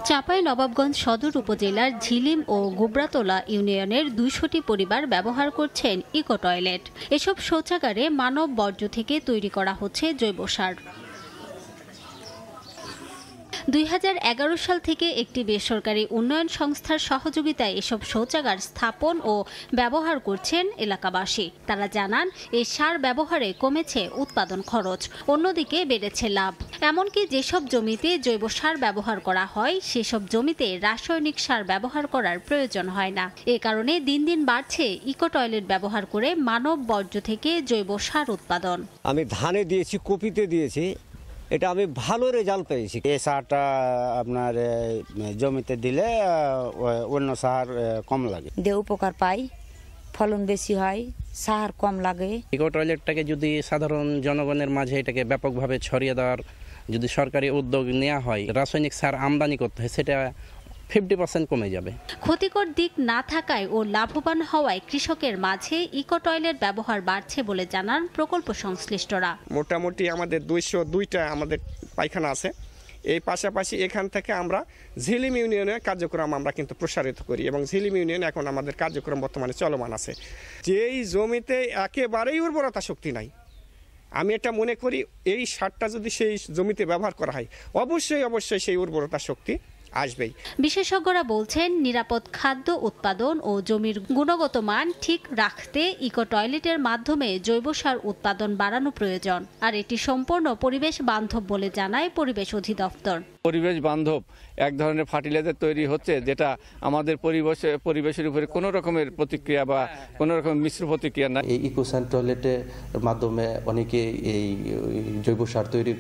চাঁপাইনবাবগঞ্জ সদর উপজেলার ঝিলিম ও গুবরাতলা ইউনিয়নের 200টি পরিবার ব্যবহার করছেন ইকো টয়লেট। এসব শৌচাগারে মানব বর্জ্য থেকে তৈরি করা হচ্ছে জৈব সার। 2011 সাল থেকে একটি বেসরকারি উন্নয়ন সংস্থার সহযোগিতায় এসব শৌচাগার স্থাপন ও ব্যবহার করছেন এলাকাবাসী। তারা জানান এই সার ব্যবহারে কমেছে উৎপাদন খরচ, অন্যদিকে বেড়েছে লাভ। এমনকি যেসব জমিতে জৈব সার ব্যবহার করা হয় সেসব জমিতে রাসায়নিক সার ব্যবহার করার প্রয়োজন হয় না। এ কারণে দিন দিন বাড়ছে ইকো টয়লেট ব্যবহার করে মানব বর্জ্য থেকে জৈব সার উৎপাদন। আমি ধানে দিয়েছি, কপিতে দিয়েছি, এটা আমি ভালো রেজাল্ট পেয়েছি। এই সারটা আপনার জমিতে দিলে অন্য সার কম লাগে, উপকার পাই, ফলন বেশি হয়, সার কম লাগে। ইকো টয়লেটটাকে যদি সাধারণ জনগণের মাঝে এটাকে ব্যাপকভাবে ছড়িয়ে দেওয়ার যদি সরকারি উদ্যোগ নেওয়া হয়, রাসায়নিক সার আমদানি করতে হয়, সেটা 50% কমে যাবে। ক্ষতিকর দিক না থাকায় ও লাভবান হওয়ায় কৃষকের মাঝে ইকো টয়লেট ব্যবহার বাড়ছে বলে জানান প্রকল্প সংশ্লিষ্টরা। মোটামুটি আমাদের 202টা আমাদের পায়খানা আছে। এই পাশাপাশি এখান থেকে আমরা ঝিলিম ইউনিয়নের কার্যক্রম আমরা কিন্তু প্রসারিত করি এবং ঝিলিম ইউনিয়ন এখন আমাদের কার্যক্রম বর্তমানে চলমান আছে। যেই জমিতে একেবারেই উর্বরতা শক্তি নাই, আমি এটা মনে করি এই সারটা যদি সেই জমিতে ব্যবহার করা হয় অবশ্যই সেই উর্বরতা শক্তি আসবেই। বিশেষজ্ঞরা বলছেন নিরাপদ খাদ্য উৎপাদন ও জমির গুণগত মান ঠিক রাখতে ইকো টয়লেটের মাধ্যমে জৈব সার উৎপাদন বাড়ানো প্রয়োজন, আর এটি সম্পূর্ণ পরিবেশ বান্ধব বলে জানায় পরিবেশ অধিদপ্তর। পরিবেশ বান্ধব এক ধরনের ফার্টিলাইজার তৈরি হচ্ছে, যেটা আমাদের পরিবেশের উপরে কোনো রকমের প্রতিক্রিয়া বা কোনো রকম মিশ্র প্রতিক্রিয়া না। এই ইকোসান টয়লেটের মাধ্যমে অনেকে এই জৈব সার তৈরি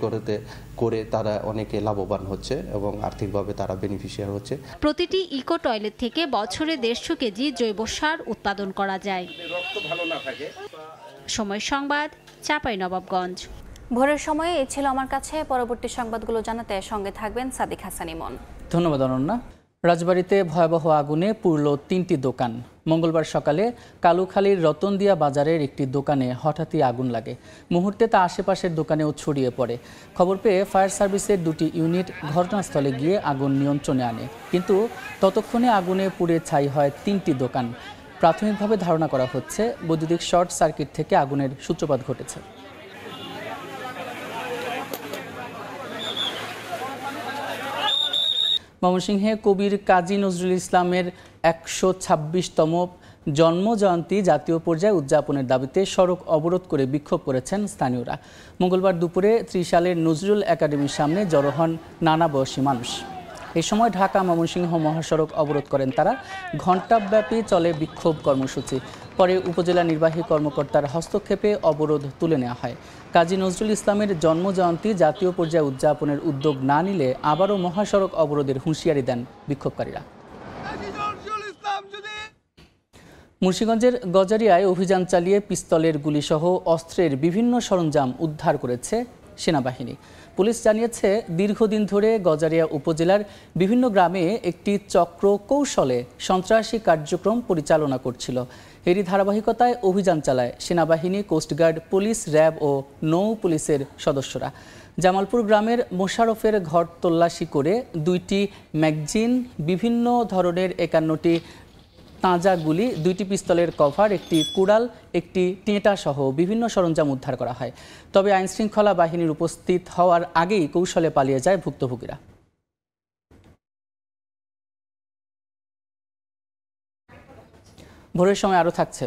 করে তারা অনেকে লাভবান হচ্ছে এবং আর্থিকভাবে তারা বেনিফিশিয়ার হচ্ছে। প্রতিটি ইকো টয়লেট থেকে বছরে 150 কেজি জৈব সার উৎপাদন করা যায়। সময় সংবাদ, চাঁপাইনবাবগঞ্জ। ভোরের সময়ে এই ছিল আমার কাছে। পরবর্তী সংবাদগুলো জানাতে সঙ্গে থাকবেন সাদিক হাসান ইমন। ধন্যবাদ অনন্যা। রাজবাড়ীতে ভয়াবহ আগুনে পুড়ল 3টি দোকান। মঙ্গলবার সকালে কালুখালীর রতনদিয়া বাজারের একটি দোকানে হঠাৎই আগুন লাগে। মুহূর্তে তা আশেপাশের দোকানেও ছড়িয়ে পড়ে। খবর পেয়ে ফায়ার সার্ভিসের 2টি ইউনিট ঘটনাস্থলে গিয়ে আগুন নিয়ন্ত্রণে আনে, কিন্তু ততক্ষণে আগুনে পুড়ে ছাই হয় 3টি দোকান। প্রাথমিকভাবে ধারণা করা হচ্ছে বৈদ্যুতিক শর্ট সার্কিট থেকে আগুনের সূত্রপাত ঘটেছে। ময়মনসিংহে কবির কাজী নজরুল ইসলামের 126তম জন্মজয়ন্তী জাতীয় পর্যায়ে উদযাপনের দাবিতে সড়ক অবরোধ করে বিক্ষোভ করেছেন স্থানীয়রা। মঙ্গলবার দুপুরে ত্রিশালের নজরুল একাডেমির সামনে জড়ো হন নানা বয়সী মানুষ। এই সময় ঢাকা ময়মনসিংহ মহাসড়ক অবরোধ করেন তারা। ঘণ্টাব্যাপী চলে বিক্ষোভ কর্মসূচি। পরে উপজেলা নির্বাহী কর্মকর্তার হস্তক্ষেপে অবরোধ তুলে নেওয়া হয়। কাজী নজরুল ইসলামের জন্মজয়ন্তী জাতীয় পর্যায়ে উদযাপনের উদ্যোগ না নিলে আবারও মহাসড়ক অবরোধের হুঁশিয়ারি দেন বিক্ষোভকারীরা। মুন্সিগঞ্জের গজারিয়ায় অভিযান চালিয়ে পিস্তলের গুলিসহ অস্ত্রের বিভিন্ন সরঞ্জাম উদ্ধার করেছে সেনাবাহিনী। পুলিশ জানিয়েছে, দীর্ঘদিন ধরে গজারিয়া উপজেলার বিভিন্ন গ্রামে একটি চক্র কৌশলে সন্ত্রাসী কার্যক্রম পরিচালনা করছিল। এরই ধারাবাহিকতায় অভিযান চালায় সেনাবাহিনী, কোস্টগার্ড, পুলিশ, র্যাব ও নৌ পুলিশের সদস্যরা। জামালপুর গ্রামের মোশারফের ঘর তল্লাশি করে 2টি ম্যাগজিন, বিভিন্ন ধরনের 51টি তাজা গুলি, 2টি পিস্তলের কভার, একটি কুড়াল, একটি টেঁটা সহ বিভিন্ন সরঞ্জাম উদ্ধার করা হয়। তবে আইনশৃঙ্খলা বাহিনীর উপস্থিত হওয়ার আগেই কৌশলে পালিয়ে যায় ভুক্তভোগীরা। ভোরের সময় আরও থাকছে,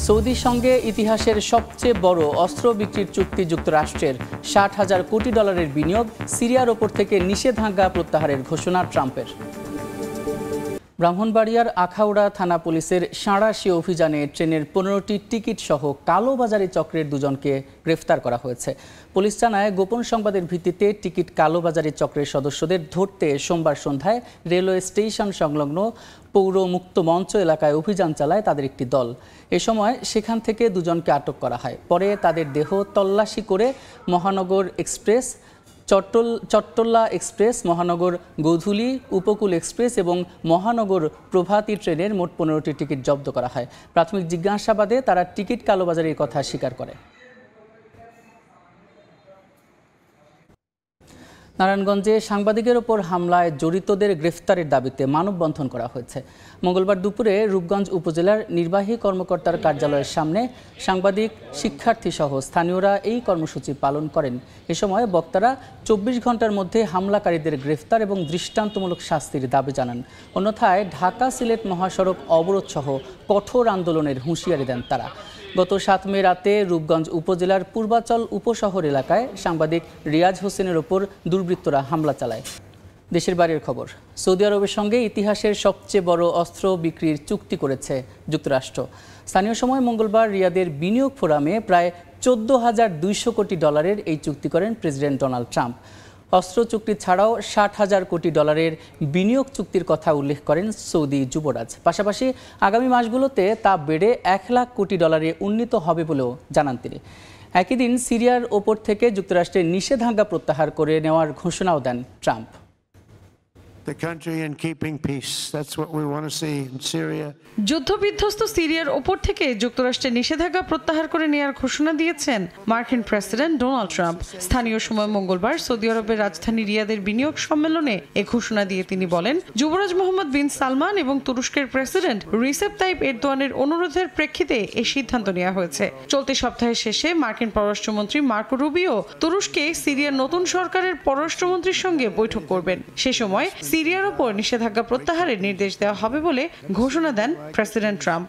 সৌদির সঙ্গে ইতিহাসের সবচেয়ে বড় অস্ত্র বিক্রির চুক্তি যুক্তরাষ্ট্রের। $60,000 কোটি বিনিয়োগ। সিরিয়ার ওপর থেকে নিষেধাজ্ঞা প্রত্যাহারের ঘোষণা ট্রাম্পের। ব্রাহ্মণবাড়িয়ার আখাউড়া থানা পুলিশের সাঁড়াশি অভিযানে ট্রেনের 15টি টিকিট সহ কালোবাজারি চক্রের 2জনকে গ্রেফতার করা হয়েছে। পুলিশ জানায়, গোপন সংবাদের ভিত্তিতে টিকিট কালোবাজারি চক্রের সদস্যদের ধরতে সোমবার সন্ধ্যায় রেলওয়ে স্টেশন সংলগ্ন পৌর মুক্ত মঞ্চ এলাকায় অভিযান চালায় তাদের একটি দল। এ সময় সেখান থেকে 2জনকে আটক করা হয়। পরে তাদের দেহ তল্লাশি করে মহানগর এক্সপ্রেস, চট্টলা এক্সপ্রেস, মহানগর গোধূলি, উপকূল এক্সপ্রেস এবং মহানগর প্রভাতী ট্রেনের মোট 15টি টিকিট জব্দ করা হয়। প্রাথমিক জিজ্ঞাসাবাদে তারা টিকিট কালোবাজারির কথা স্বীকার করে। নারায়ণগঞ্জে সাংবাদিকের ওপর হামলায় জড়িতদের গ্রেফতারের দাবিতে মানববন্ধন করা হয়েছে। মঙ্গলবার দুপুরে রূপগঞ্জ উপজেলার নির্বাহী কর্মকর্তার কার্যালয়ের সামনে সাংবাদিক, শিক্ষার্থী সহ স্থানীয়রা এই কর্মসূচি পালন করেন। এ সময় বক্তারা 24 ঘন্টার মধ্যে হামলাকারীদের গ্রেফতার এবং দৃষ্টান্তমূলক শাস্তির দাবি জানান। অন্যথায় ঢাকা-সিলেট মহাসড়ক অবরোধ সহ কঠোর আন্দোলনের হুঁশিয়ারি দেন তারা। গত 7 মে রাতে রূপগঞ্জ উপজেলার পূর্বাচল উপশহর এলাকায় সাংবাদিক রিয়াজ হোসেনের ওপর দুর্বৃত্তরা হামলা চালায়। দেশের বাইরের খবর, সৌদি আরবের সঙ্গে ইতিহাসের সবচেয়ে বড় অস্ত্র বিক্রির চুক্তি করেছে যুক্তরাষ্ট্র। স্থানীয় সময় মঙ্গলবার রিয়াদের বিনিয়োগ ফোরামে প্রায় 14,200 কোটি ডলারের এই চুক্তি করেন প্রেসিডেন্ট ডোনাল্ড ট্রাম্প। অস্ত্র চুক্তি ছাড়াও 60,000 কোটি ডলারের বিনিয়োগ চুক্তির কথা উল্লেখ করেন সৌদি যুবরাজ। পাশাপাশি আগামী মাসগুলোতে তা বেড়ে 1 লাখ কোটি ডলারে উন্নীত হবে বলেও জানান তিনি। একই দিন সিরিয়ার ওপর থেকে যুক্তরাষ্ট্রের নিষেধাজ্ঞা প্রত্যাহার করে নেওয়ার ঘোষণাও দেন ট্রাম্প। যুদ্ধবিধ্বস্ত সিরিয়ার ওপর থেকে যুক্তরাষ্ট্রের নিষেধাজ্ঞা প্রত্যাহার করে নেওয়ার ঘোষণা দিয়েছেন মার্কিন প্রেসিডেন্ট ডোনাল্ড ট্রাম্প। স্থানীয় সময় মঙ্গলবার সৌদি আরবের রাজধানী রিয়াদের বিনিয়োগ সম্মেলনে এ ঘোষণা দিয়ে তিনি বলেন, যুবরাজ মোহাম্মদ বিন সালমান এবং তুরস্কের প্রেসিডেন্ট রিসেপ তাইপ এরদোয়ানের অনুরোধের প্রেক্ষিতে এই সিদ্ধান্ত নেওয়া হয়েছে। চলতি সপ্তাহের শেষে মার্কিন পররাষ্ট্রমন্ত্রী মার্কো রুবিও তুরস্কে সিরিয়ার নতুন সরকারের পররাষ্ট্রমন্ত্রীর সঙ্গে বৈঠক করবেন। সে সময় সিরিয়ার ওপর নিষেধাজ্ঞা প্রত্যাহারের নির্দেশ দেওয়া হবে বলে ঘোষণা দেন প্রেসিডেন্ট ট্রাম্প।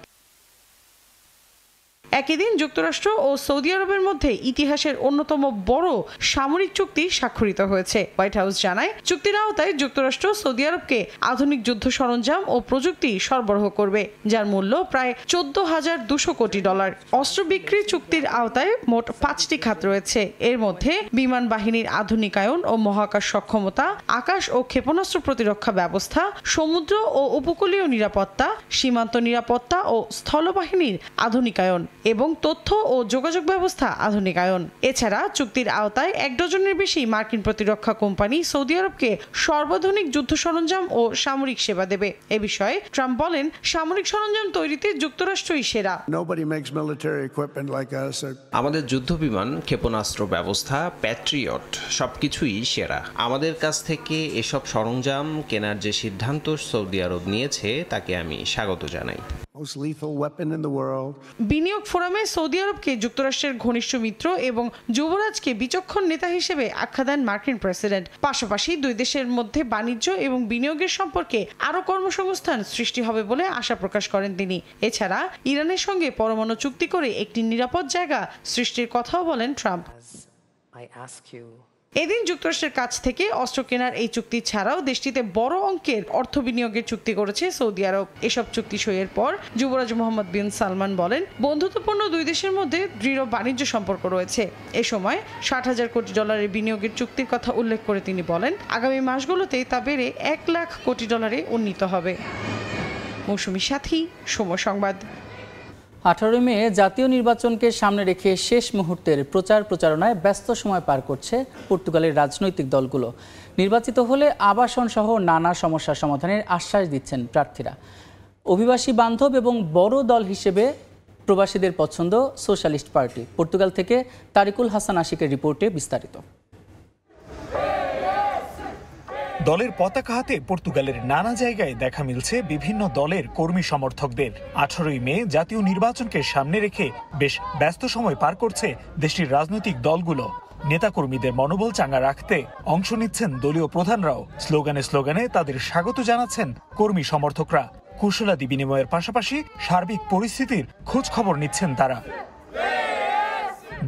একই দিন যুক্তরাষ্ট্র ও সৌদি আরবের মধ্যে ইতিহাসের অন্যতম বড় সামরিক চুক্তি স্বাক্ষরিত হয়েছে। হোয়াইট হাউস জানায়, চুক্তির আওতায় যুক্তরাষ্ট্র সৌদি আরবকে আধুনিক যুদ্ধ সরঞ্জাম ও প্রযুক্তি সরবরাহ করবে, যার মূল্য প্রায় 14,200 কোটি ডলার। অস্ত্র বিক্রি চুক্তির আওতায় মোট 5টি খাত রয়েছে। এর মধ্যে বিমান বাহিনীর আধুনিকায়ন ও মহাকাশ সক্ষমতা, আকাশ ও ক্ষেপণাস্ত্র প্রতিরক্ষা ব্যবস্থা, সমুদ্র ও উপকূলীয় নিরাপত্তা, সীমান্ত নিরাপত্তা ও স্থলবাহিনীর আধুনিকায়ন এবং তথ্য ও যোগাযোগ ব্যবস্থা আধুনিকায়ন। এছাড়া চুক্তির আওতায় 1 ডজনের বেশি মার্কিন প্রতিরক্ষা কোম্পানি সৌদি আরবকে সর্বাধুনিক যুদ্ধ সরঞ্জাম ও সামরিক সেবা দেবে। এ বিষয়ে ট্রাম্প বলেন, সামরিক সরঞ্জাম তৈরিতে যুক্তরাষ্ট্রই সেরা। আমাদের যুদ্ধ বিমান, ক্ষেপণাস্ত্র ব্যবস্থা, প্যাট্রিয়ট সবকিছুই সেরা। আমাদের কাছ থেকে এসব সরঞ্জাম কেনার যে সিদ্ধান্ত সৌদি আরব নিয়েছে তাকে আমি স্বাগত জানাই। বিনিয়োগ ফোরামে সৌদি আরবকে যুক্তরাষ্ট্রের ঘনিষ্ঠ মিত্র এবং যুবরাজকে বিচক্ষণ নেতা হিসেবে আখ্যা দেন মার্কিন প্রেসিডেন্ট। পাশাপাশি দুই দেশের মধ্যে বাণিজ্য এবং বিনিয়োগের সম্পর্কে আরও কর্মসংস্থান সৃষ্টি হবে বলে আশা প্রকাশ করেন তিনি। এছাড়া ইরানের সঙ্গে পরমাণু চুক্তি করে একটি নিরাপদ জায়গা সৃষ্টির কথাও বলেন ট্রাম্প। এদিন যুক্তরাষ্ট্রের কাছ থেকে অস্ত্র কেনার এই চুক্তি ছাড়াও দেশটিতে বড় অঙ্কের অর্থ বিনিয়োগের চুক্তি করেছে সৌদি আরব। এসব চুক্তি সইয়ের পর যুবরাজ মোহাম্মদ বিন সালমান বলেন, বন্ধুত্বপূর্ণ দুই দেশের মধ্যে দৃঢ় বাণিজ্য সম্পর্ক রয়েছে। এ সময় 60,000 কোটি ডলারের বিনিয়োগের চুক্তির কথা উল্লেখ করে তিনি বলেন, আগামী মাসগুলোতে তা বেড়ে 1 লাখ কোটি ডলারে উন্নীত হবে। মৌসুমী সাথী, সময় সংবাদ। 18 মে জাতীয় নির্বাচনকে সামনে রেখে শেষ মুহূর্তের প্রচারণায় ব্যস্ত সময় পার করছে পর্তুগালের রাজনৈতিক দলগুলো। নির্বাচিত হলে আবাসন সহ নানা সমস্যা সমাধানের আশ্বাস দিচ্ছেন প্রার্থীরা। অভিবাসী বান্ধব এবং বড় দল হিসেবে প্রবাসীদের পছন্দ সোশ্যালিস্ট পার্টি। পর্তুগাল থেকে তারিকুল হাসান আশিকের রিপোর্টে বিস্তারিত। দলের পতাকা হাতে পর্তুগালের নানা জায়গায় দেখা মিলছে বিভিন্ন দলের কর্মী সমর্থকদের। 18 মে জাতীয় নির্বাচনকে সামনে রেখে বেশ ব্যস্ত সময় পার করছে দেশটির রাজনৈতিক দলগুলো। নেতাকর্মীদের মনোবল চাঙ্গা রাখতে অংশ নিচ্ছেন দলীয় প্রধানরাও। স্লোগানে তাদের স্বাগত জানাচ্ছেন কর্মী সমর্থকরা। কুশলাদি বিনিময়ের পাশাপাশি সার্বিক পরিস্থিতির খোঁজ খবর নিচ্ছেন তারা।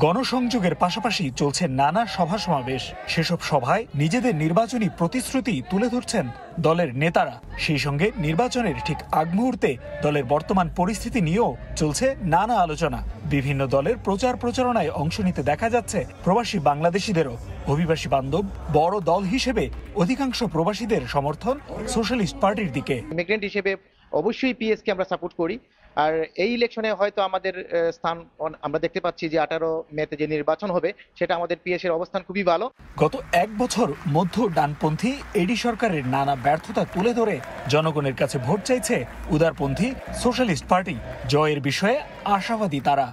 গণসংযোগের পাশাপাশি চলছে নানা সভা সমাবেশ। সেসব সভায় নিজেদের নির্বাচনী প্রতিশ্রুতি তুলে ধরছেন দলের নেতারা। সেই সঙ্গে নির্বাচনের ঠিক আগ মুহূর্তে দলের বর্তমান পরিস্থিতি নিয়েও চলছে নানা আলোচনা। বিভিন্ন দলের প্রচারণায় অংশ নিতে দেখা যাচ্ছে প্রবাসী বাংলাদেশিদেরও। অভিবাসী বান্ধব বড় দল হিসেবে অধিকাংশ প্রবাসীদের সমর্থন সোশ্যালিস্ট পার্টির দিকে। ইমিগ্রেন্ট হিসেবে অবশ্যই পিএসকে আমরা সাপোর্ট করি। আর এই ইলেকশনে হয়তো আমাদের স্থান আমরা দেখতে পাচ্ছি যে 18 মেতে যে নির্বাচন হবে সেটা আমাদের পিএসের অবস্থান খুবই ভালো। গত এক বছর মধ্য ডানপন্থী এডি সরকারের নানা ব্যর্থতা তুলে ধরে জনগণের কাছে ভোট চাইছে উদারপন্থী সোশ্যালিস্ট পার্টি। জয়ের বিষয়ে আশাবাদী তারা।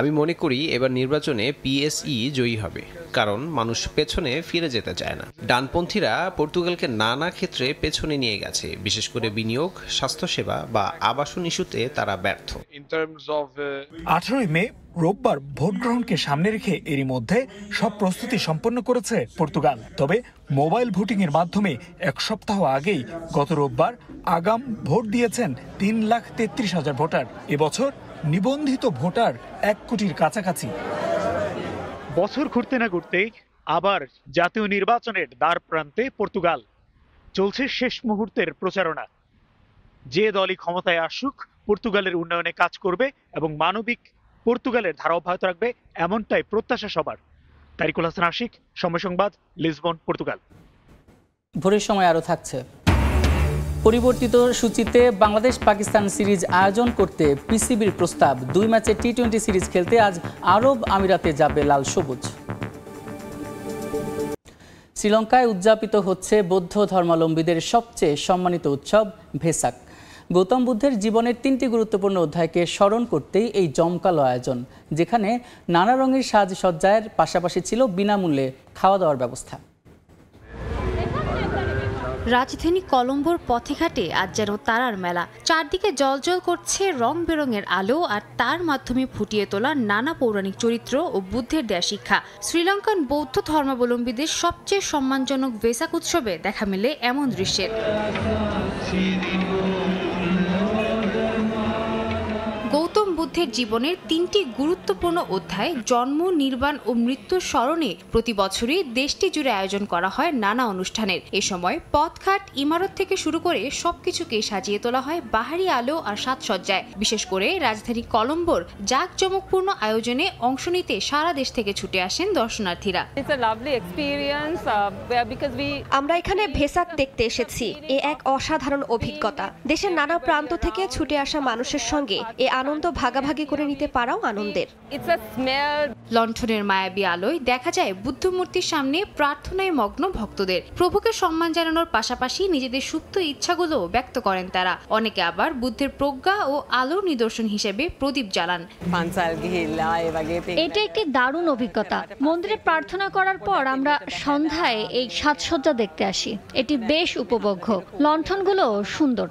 আমি মনে করি এবার নির্বাচনে পিএসই জয়ী হবে, কারণ মানুষ পেছনে ফিরে যেতে চায় না। ডানপন্থীরা পর্তুগালকে নানা ক্ষেত্রে পেছনে নিয়ে গেছে, বিশেষ করে বিনিয়োগ, স্বাস্থ্যসেবা বা আবাসন ইস্যুতে তারা ব্যর্থ। 18 মে রোববার ভোট গ্রহণকে সামনে রেখে এরই মধ্যে সব প্রস্তুতি সম্পন্ন করেছে পর্তুগাল। তবে মোবাইল ভোটিং এর মাধ্যমে এক সপ্তাহ আগেই গত রোববার আগাম ভোট দিয়েছেন 3,33,000 ভোটার। এবছর নিবন্ধিত ভোটার 1 কোটির কাছাকাছি। বছর ঘুরতে না ঘুরতেই আবার জাতীয় নির্বাচনের দ্বার প্রান্তে পর্তুগাল। চলছে শেষ মুহূর্তের প্রচারণা। যে দলই ক্ষমতায় আসুক পর্তুগালের উন্নয়নে কাজ করবে এবং মানবিক পর্তুগালের ধারা অব্যাহত রাখবে, এমনটাই প্রত্যাশা সবার। তারিকুল হাসান আশিক, সময় সংবাদ, লিসবন, পর্তুগাল। ভোরের সময় আরও থাকছে। পরিবর্তিত সূচিতে বাংলাদেশ পাকিস্তান সিরিজ আয়োজন করতে পিসিবির প্রস্তাব। 2 ম্যাচের টি-20 সিরিজ খেলতে আজ আরব আমিরাতে যাবে লাল সবুজ। শ্রীলঙ্কায় উদযাপিত হচ্ছে বৌদ্ধ ধর্মাবলম্বীদের সবচেয়ে সম্মানিত উৎসব ভেসাক। গৌতম বুদ্ধের জীবনের 3টি গুরুত্বপূর্ণ অধ্যায়কে স্মরণ করতেই এই জমকালো আয়োজন, যেখানে নানা রঙের সাজসজ্জার পাশাপাশি ছিল বিনামূল্যে খাওয়া দাওয়ার ব্যবস্থা। রাজধানী কলম্বোর পথে ঘাটে আজ যেন তারার মেলা। চারদিকে জ্বলজ্বল করছে রং বেরঙের আলো, আর তার মাধ্যমে ফুটিয়ে তোলা নানা পৌরাণিক চরিত্র ও বুদ্ধের দেয়া শিক্ষা। শ্রীলঙ্কান বৌদ্ধ ধর্মাবলম্বীদের সবচেয়ে সম্মানজনক ভেসাক উৎসবে দেখা মেলে এমন দৃশ্যের। গৌতম বুদ্ধের জীবনের 3টি গুরুত্বপূর্ণ অধ্যায় জন্ম, নির্বাণ ও মৃত্যুর স্মরণে প্রতি বছরই দেশটি জুড়ে আয়োজন করা হয় নানা অনুষ্ঠানের। এ সময় পথঘাট, ইমারত থেকে শুরু করে সবকিছুকে সাজিয়ে তোলা হয় বাহারি আলো আর সাজসজ্জায়। বিশেষ করে রাজধানী কলম্বোর জাঁকজমকপূর্ণ আয়োজনে অংশ নিতে সারা দেশ থেকে ছুটে আসেন দর্শনার্থীরা। আমরা এখানে ভেসাক দেখতে এসেছি। এ এক অসাধারণ অভিজ্ঞতা। দেশের নানা প্রান্ত থেকে ছুটে আসা মানুষের সঙ্গে এ আনন্দ ভাগাভাগি করে নিতে পারাও আনন্দের। লণ্ঠনের মায়াবী আলোয় দেখা যায় বুদ্ধ মূর্তির সামনে প্রার্থনায় মগ্ন ভক্তদের। প্রভুকে সম্মান জানানোর পাশাপাশি নিজেদের সুপ্ত ইচ্ছাগুলো ব্যক্ত করেন তারা। অনেকে আবার বুদ্ধের প্রজ্ঞা ও আলোর নিদর্শন হিসেবে প্রদীপ জ্বালান। এটা একটি দারুণ অভিজ্ঞতা। মন্দিরে প্রার্থনা করার পর আমরা সন্ধ্যায় এই সাজসজ্জা দেখতে আসি। এটি বেশ উপভোগ্য। লণ্ঠনগুলো সুন্দর।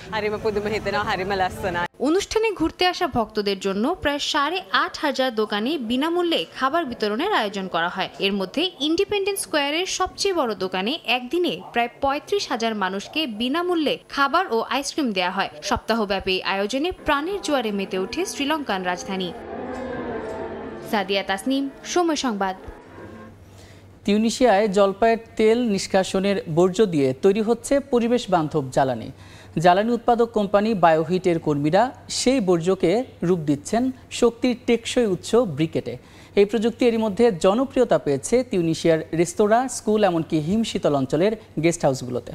অনুষ্ঠানে ঘুরতে আসা ভক্তদের জন্য প্রায় 8,500 দোকানে বিনামূল্যে খাবার বিতরণের আয়োজন করা হয়। এর মধ্যে ইন্ডিপেন্ডেন্স স্কোয়ারের সবচেয়ে বড় দোকানে একদিনে প্রায় 35,000 মানুষকে বিনামূল্যে খাবার ও আইসক্রিম দেওয়া হয়। সপ্তাহব্যাপী আয়োজনে প্রাণের জোয়ারে মেতে ওঠে শ্রীলঙ্কান রাজধানী। সাদিয়া তাসনিম, সময় সংবাদ। তিউনিসিয়ায় জলপাইয়ের তেল নিষ্কাশনের বর্জ্য দিয়ে তৈরি হচ্ছে পরিবেশ বান্ধব জ্বালানি। জ্বালানি উৎপাদক কোম্পানি বায়োহিটের কর্মীরা সেই বর্জ্যকে রূপ দিচ্ছেন শক্তির টেকসই উৎস ব্রিকেটে। এই প্রযুক্তি এরই মধ্যে জনপ্রিয়তা পেয়েছে তিউনিসিয়ার রেস্তোরাঁ, স্কুল, এমনকি হিমশীতল অঞ্চলের গেস্ট হাউসগুলোতে।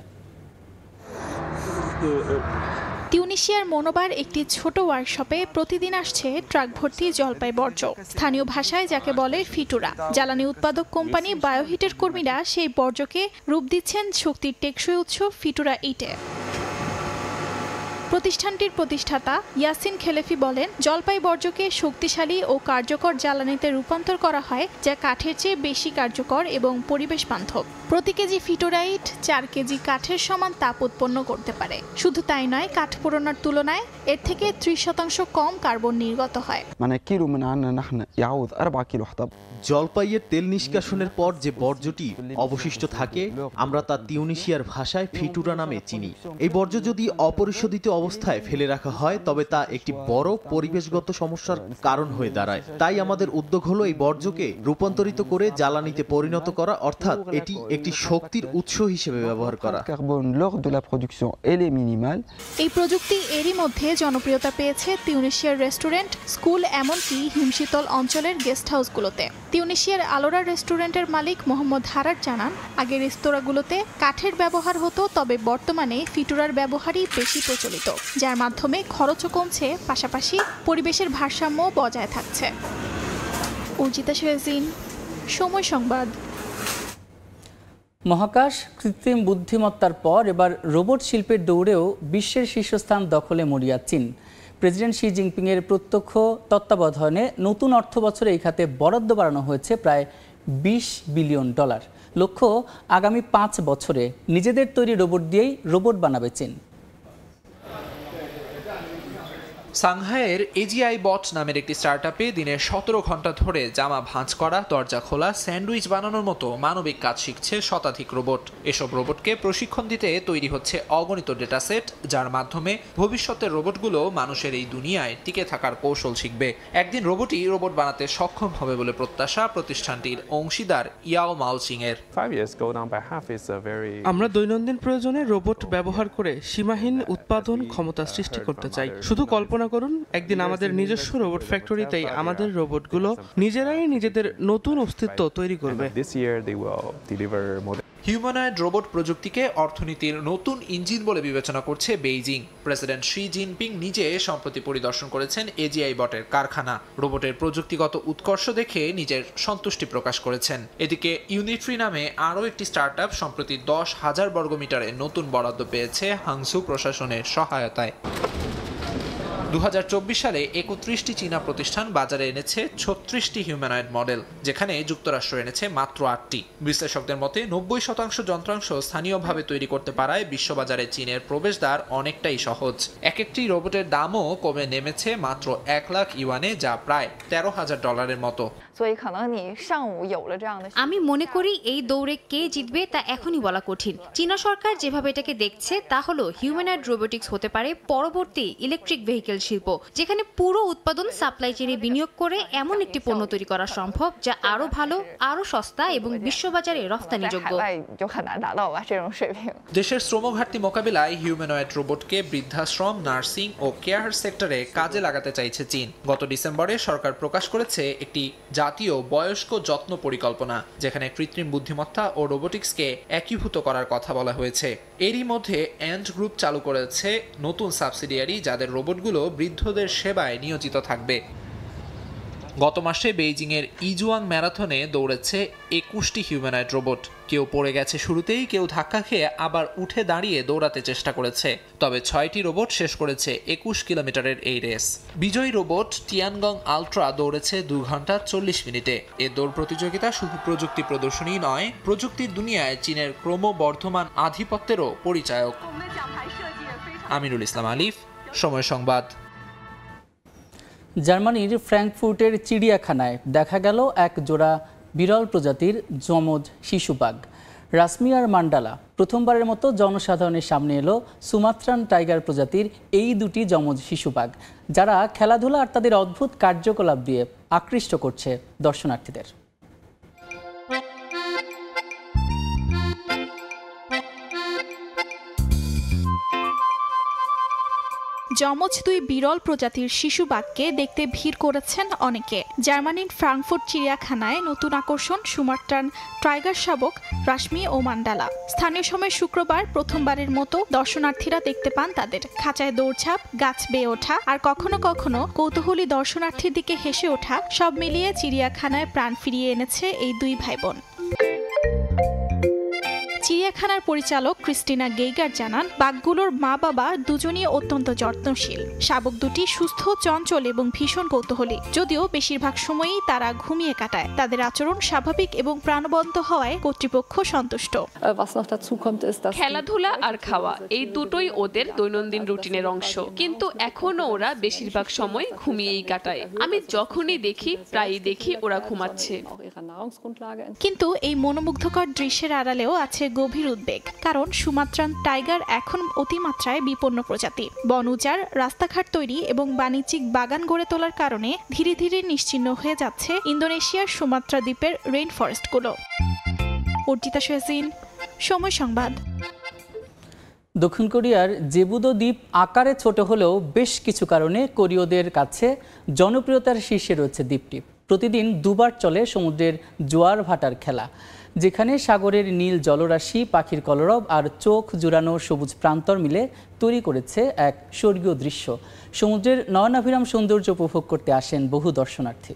তিউনিসিয়ার মোনোবার একটি ছোট ওয়ার্কশপে প্রতিদিন আসছে ট্রাক ভর্তি জলপাই বর্জ্য। স্থানীয় ভাষায় যাকে বলে ফিটুরা। জ্বালানি উৎপাদক কোম্পানি বায়োহিটের কর্মীরা সেই বর্জ্যকে রূপ দিচ্ছেন শক্তির টেকসই উৎস ফিটুরা 8-এ। প্রতিষ্ঠানটির প্রতিষ্ঠাতা ইয়াসিন খেলেফি বলেন, জলপাই বর্জ্যকে শক্তিশালী ও কার্যকর জ্বালানিতে রূপান্তর করা হয়, যা কাঠের চেয়ে বেশি কার্যকর এবং পরিবেশ বান্ধব। প্রতি কেজি ফিটোরাইট 4 কেজি কাঠের সমান তাপ উৎপন্ন করতে পারে। শুধু তাই নয়, কাঠ পোড়ানোর তুলনায় এর থেকে 30% কম কার্বন নির্গত হয়। জলপাইয়ের তেল নিষ্কাশনের পর যে বর্জ্যটি অবশিষ্ট থাকে, আমরা তা তিউনিসিয়ার ভাষায় ফিটুরা নামে চিনি। এই বর্জ্য যদি অপরিশোধিত অবস্থায় ফেলে রাখা হয়, তবে তা একটি বড় পরিবেশগত সমস্যার কারণ হয়ে দাঁড়ায়। তাই আমাদের উদ্যোগ হলো এই বর্জ্যকে রূপান্তরিত করে জ্বালানিতে পরিণত করা, অর্থাৎ এটি একটি শক্তির উৎস হিসেবে ব্যবহার করা। এই প্রযুক্তি এরই মধ্যে জনপ্রিয়তা পেয়েছে তিউনিসিয়ার রেস্টুরেন্ট, স্কুল, এমনকি হিমশীতল অঞ্চলের গেস্ট হাউসগুলোতে। তিউনিসিয়ার আলোরা রেস্টুরেন্টের মালিক মোহাম্মদ হারাট জানান, আগে রেস্তোরাঁগুলোতে কাঠের ব্যবহার হতো, তবে বর্তমানে ফিটুরার ব্যবহারই বেশি প্রচলিত। উন্নীত, যার মাধ্যমে খরচও কমছে, পাশাপাশি পরিবেশের ভারসাম্য বজায় থাকছে। অর্জিতা শেহজিন, সময় সংবাদ। মহাকাশ কৃত্রিম বুদ্ধিমত্তার পর এবার রোবট শিল্পের দৌড়েও বিশ্বের শীর্ষস্থান দখলে মরিয়া চীন। প্রেসিডেন্ট শি জিনপিংয়ের প্রত্যক্ষ তত্ত্বাবধানে নতুন অর্থবছরে এই খাতে বরাদ্দ বাড়ানো হয়েছে প্রায় $20 বিলিয়ন। লক্ষ্য, আগামী 5 বছরে নিজেদের তৈরি রোবট দিয়েই রোবট বানাবে চীন। সাংহাইয়ের এজিআই বট নামের একটি স্টার্টআপে দিনে 17 ঘন্টা ধরে জামা ভাঁজ করা, দরজা খোলা, স্যান্ডউইচ বানানোর মতো মানবিক কাজ শিখছে শতাধিক রোবট। এসব রোবটকে প্রশিক্ষণ দিতে তৈরি হচ্ছে অগণিত ডেটা সেট, যার মাধ্যমে ভবিষ্যতের রোবটগুলো মানুষের এই দুনিয়ায় টিকে থাকার কৌশল শিখবে। একদিন রোবটই রোবট বানাতে সক্ষম হবে বলে প্রত্যাশা প্রতিষ্ঠানটির অংশীদার ইয়াও মাওচিং এর। আমরা দৈনন্দিন প্রয়োজনে রোবট ব্যবহার করে সীমাহীন উৎপাদন ক্ষমতা সৃষ্টি করতে চাই। শুধু কল্পনা করুন, একদিন আমাদের নিজস্ব রোবট ফ্যাক্টরিতেই আমাদের রোবটগুলো নিজেরাই নিজেদের নতুন অস্তিত্ব তৈরি করবে। হিউম্যানয়েড রোবট প্রযুক্তিকে অর্থনীতির নতুন ইঞ্জিন বলে বিবেচনা করছে বেইজিং। প্রেসিডেন্ট শি জিনপিং নিজে সম্প্রতি পরিদর্শন করেছেন এজিআই বটের কারখানা। রোবটের প্রযুক্তিগত উৎকর্ষ দেখে নিজের সন্তুষ্টি প্রকাশ করেছেন। এদিকে ইউনিট্রি নামে আরও একটি স্টার্টআপ সম্প্রতি 10,000 বর্গমিটারে নতুন বরাদ্দ পেয়েছে হাংসু প্রশাসনের সহায়তায়। 2024 সালে 31টি চীনা প্রতিষ্ঠান বাজারে এনেছে 36টি হিউম্যানয়েড মডেল, যেখানে যুক্তরাষ্ট্র এনেছে মাত্র 8টি। বিশ্লেষকদের মতে 90% যন্ত্রাংশ স্থানীয়ভাবে তৈরি করতে পারায় বিশ্ববাজারে চীনের প্রবেশদ্বার অনেকটাই সহজ। এক একটি রোবটের দামও কমে নেমেছে মাত্র 1 লাখ ইউয়ানে, যা প্রায় $13,000 মতো। আমি মনে করি এই দৌড়ে কে জিতবে তা এখনই বলা কঠিন। চীনা সরকার যেভাবে এটাকে দেখছে তা হলো হিউম্যানয়েড রোবোটিক্স হতে পারে পরবর্তী ইলেকট্রিক ভেহিকেল শিল্প, যেখানে পুরো উৎপাদন সাপ্লাই চেইনে বিনিয়োগ করে এমন একটি পণ্য তৈরি করা সম্ভব যা আরো ভালো, আরো সস্তা এবং বিশ্ববাজারে রফতানিযোগ্য। দেশের শ্রম ঘাটতি মোকাবিলায় হিউম্যানয়েড রোবটকে বৃদ্ধাশ্রম, নার্সিং ও কেয়ার সেক্টরে কাজে লাগাতে চাইছে চীন। গত ডিসেম্বরে সরকার প্রকাশ করেছে একটি জাতীয় বয়স্ক যত্ন পরিকল্পনা, যেখানে কৃত্রিম বুদ্ধিমত্তা ও রোবোটিক্সকে একীভূত করার কথা বলা হয়েছে। এরই মধ্যে অ্যান্ড গ্রুপ চালু করেছে নতুন সাবসিডিয়ারি, যাদের রোবটগুলো বৃদ্ধদের সেবায় নিয়োজিত থাকবে। গত মাসে বেইজিংয়ের ইজুয়াং ম্যারাথনে দৌড়েছে 21টি হিউম্যানয়েড রোবট। কেউ পড়ে গেছে শুরুতেই, কেউ ধাক্কা খেয়ে আবার উঠে দাঁড়িয়ে দৌড়াতে চেষ্টা করেছে। তবে 6টি রোবট শেষ করেছে 21 কিলোমিটারের এই রেস। বিজয়ী রোবট টিয়ানগং আলট্রা দৌড়েছে 2 ঘন্টা 40 মিনিটে। এ দৌড় প্রতিযোগিতা শুধু প্রযুক্তি প্রদর্শনী নয়, প্রযুক্তির দুনিয়ায় চীনের ক্রমবর্ধমান আধিপত্যেরও পরিচায়ক। আমিরুল ইসলাম আলিফ, সময় সংবাদ। জার্মানির ফ্র্যাঙ্কফুর্টের চিড়িয়াখানায় দেখা গেল এক জোড়া বিরল প্রজাতির যমজ শিশু বাঘ। রাসমিয়ার মান্ডালা প্রথমবারের মতো জনসাধারণের সামনে এলো সুমাত্রান টাইগার প্রজাতির এই দুটি যমজ শিশু বাঘ, যারা খেলাধুলা আর তাদের অদ্ভুত কার্যকলাপ দিয়ে আকৃষ্ট করছে দর্শনার্থীদের। যমজ দুই বিরল প্রজাতির শিশু বাঘকে দেখতে ভিড় করেছেন অনেকে। জার্মানির ফ্রাঙ্কফুর্ট চিড়িয়াখানায় নতুন আকর্ষণ সুমাত্রান টাইগার শাবক রাশমি ও মান্ডালা। স্থানীয় সময় শুক্রবার প্রথমবারের মতো দর্শনার্থীরা দেখতে পান তাদের। খাঁচায় দৌড়ঝাঁপ, গাছ বেয়ে ওঠা আর কখনো কখনো কৌতূহলী দর্শনার্থীর দিকে হেসে ওঠা, সব মিলিয়ে চিড়িয়াখানায় প্রাণ ফিরিয়ে এনেছে এই দুই ভাই বোন। চিড়িয়াখানার পরিচালক ক্রিস্টিনা গেইগার জানান, বাঘগুলোর মা বাবা দুজনই অত্যন্ত যত্নশীল। শাবক দুটি সুস্থ, চঞ্চল এবং ভীষণ কৌতূহলী, যদিও বেশিরভাগ সময়ই তারা ঘুমিয়ে কাটায়। তাদের আচরণ স্বাভাবিক এবং প্রাণবন্ত হওয়ায় কর্তৃপক্ষ সন্তুষ্ট। খেলাধুলা আর খাওয়া এই দুটোই ওদের দৈনন্দিন রুটিনের অংশ, কিন্তু এখনো ওরা বেশিরভাগ সময় ঘুমিয়েই কাটায়। আমি যখনই দেখি, প্রায়ই দেখি ওরা ঘুমাচ্ছে। কিন্তু এই মনোমুগ্ধকর দৃশ্যের আড়ালেও আছে গভীর উদ্বেগ, কারণ সুমাত্রান টাইগার এখন অতিমাত্রায় বিপন্ন প্রজাতি। বন উজাড়, রাস্তাঘাট তৈরি এবং বাণিজ্যিক বাগান গড়ে তোলার কারণে ধীরে ধীরে নিশ্চিহ্ন হয়ে যাচ্ছে ইন্দোনেশিয়ার সুমাত্রা দ্বীপের রেইন ফরেস্টগুলো। অর্জিতা শেহজিন, সময় সংবাদ। দক্ষিণ কোরিয়ার জেবুদো দ্বীপ আকারে ছোট হলেও বেশ কিছু কারণে কোরীয়দের কাছে জনপ্রিয়তার শীর্ষে রয়েছে দ্বীপটি। প্রতিদিন দুবার চলে সমুদ্রের জোয়ার ভাটার খেলা। যেখানে সাগরের নীল জলরাশি, পাখির কলরব আর চোখ জুড়ানো সবুজ প্রান্তর মিলে তৈরি করেছে এক স্বর্গীয় দৃশ্য। সমুদ্রের নয়নাভিরাম সৌন্দর্য উপভোগ করতে আসেন বহু দর্শনার্থী।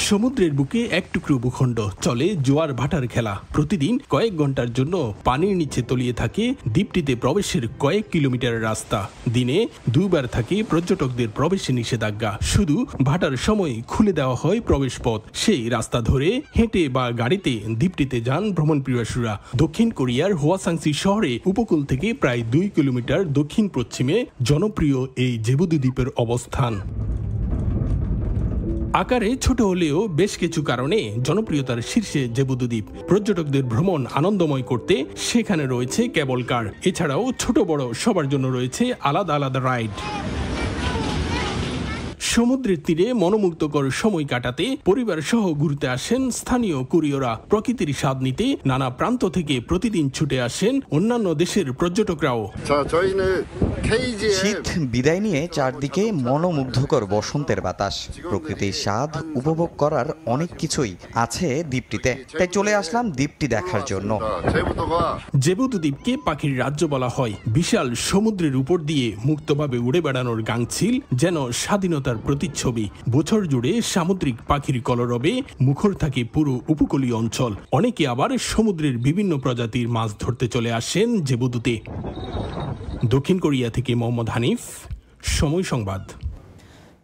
সমুদ্রের বুকে এক টুকরো ভূখণ্ড, চলে জোয়ার ভাটার খেলা। প্রতিদিন কয়েক ঘন্টার জন্য পানির নিচে তলিয়ে থাকে দ্বীপটিতে প্রবেশের কয়েক কিলোমিটার রাস্তা। দিনে দুবার থাকে পর্যটকদের প্রবেশে নিষেধাজ্ঞা। শুধু ভাটার সময় খুলে দেওয়া হয় প্রবেশ পথ। সেই রাস্তা ধরে হেঁটে বা গাড়িতে দ্বীপটিতে যান ভ্রমণ পিপাসুরা। দক্ষিণ কোরিয়ার হোয়াসাংসি শহরে উপকূল থেকে প্রায় 2 কিলোমিটার দক্ষিণ পশ্চিমে জনপ্রিয় এই জেবুদু দ্বীপের অবস্থান। আকারে ছোট হলেও বেশ কিছু কারণে জনপ্রিয়তার শীর্ষে জেবুদু দ্বীপ। পর্যটকদের ভ্রমণ আনন্দময় করতে সেখানে রয়েছে কেবল কার, এছাড়াও ছোট বড় সবার জন্য রয়েছে আলাদা আলাদা রাইড। সমুদ্রের তীরে মনোমুগ্ধকর সময় কাটাতে পরিবার সহ ঘুরতে আসেন স্থানীয় কোরীয়রা। প্রকৃতির স্বাদ নিতে নানা প্রান্ত থেকে প্রতিদিন ছুটে আসেন অন্যান্য দেশের পর্যটকরাও। শীত বিদায় নিয়ে চারদিকে মনোমুগ্ধকর বসন্তের বাতাস, প্রকৃতির স্বাদ উপভোগ করার অনেক কিছুই আছে দ্বীপটিতে, তাই চলে আসলাম দ্বীপটি দেখার জন্য। জেবুদু দ্বীপকে পাখির রাজ্য বলা হয়। বিশাল সমুদ্রের উপর দিয়ে মুক্তভাবে উড়ে বেড়ানোর গাংচিল যেন স্বাধীনতার প্রতিচ্ছবি। বছর জুড়ে সামুদ্রিক পাখির কলরবে মুখর থাকে পুরো উপকূলীয় অঞ্চল। অনেকে আবার সমুদ্রের বিভিন্ন প্রজাতির মাছ ধরতে চলে আসেন জেবুদুতে। দক্ষিণ কোরিয়া থেকে মোহাম্মদ হানিফ, সময় সংবাদ।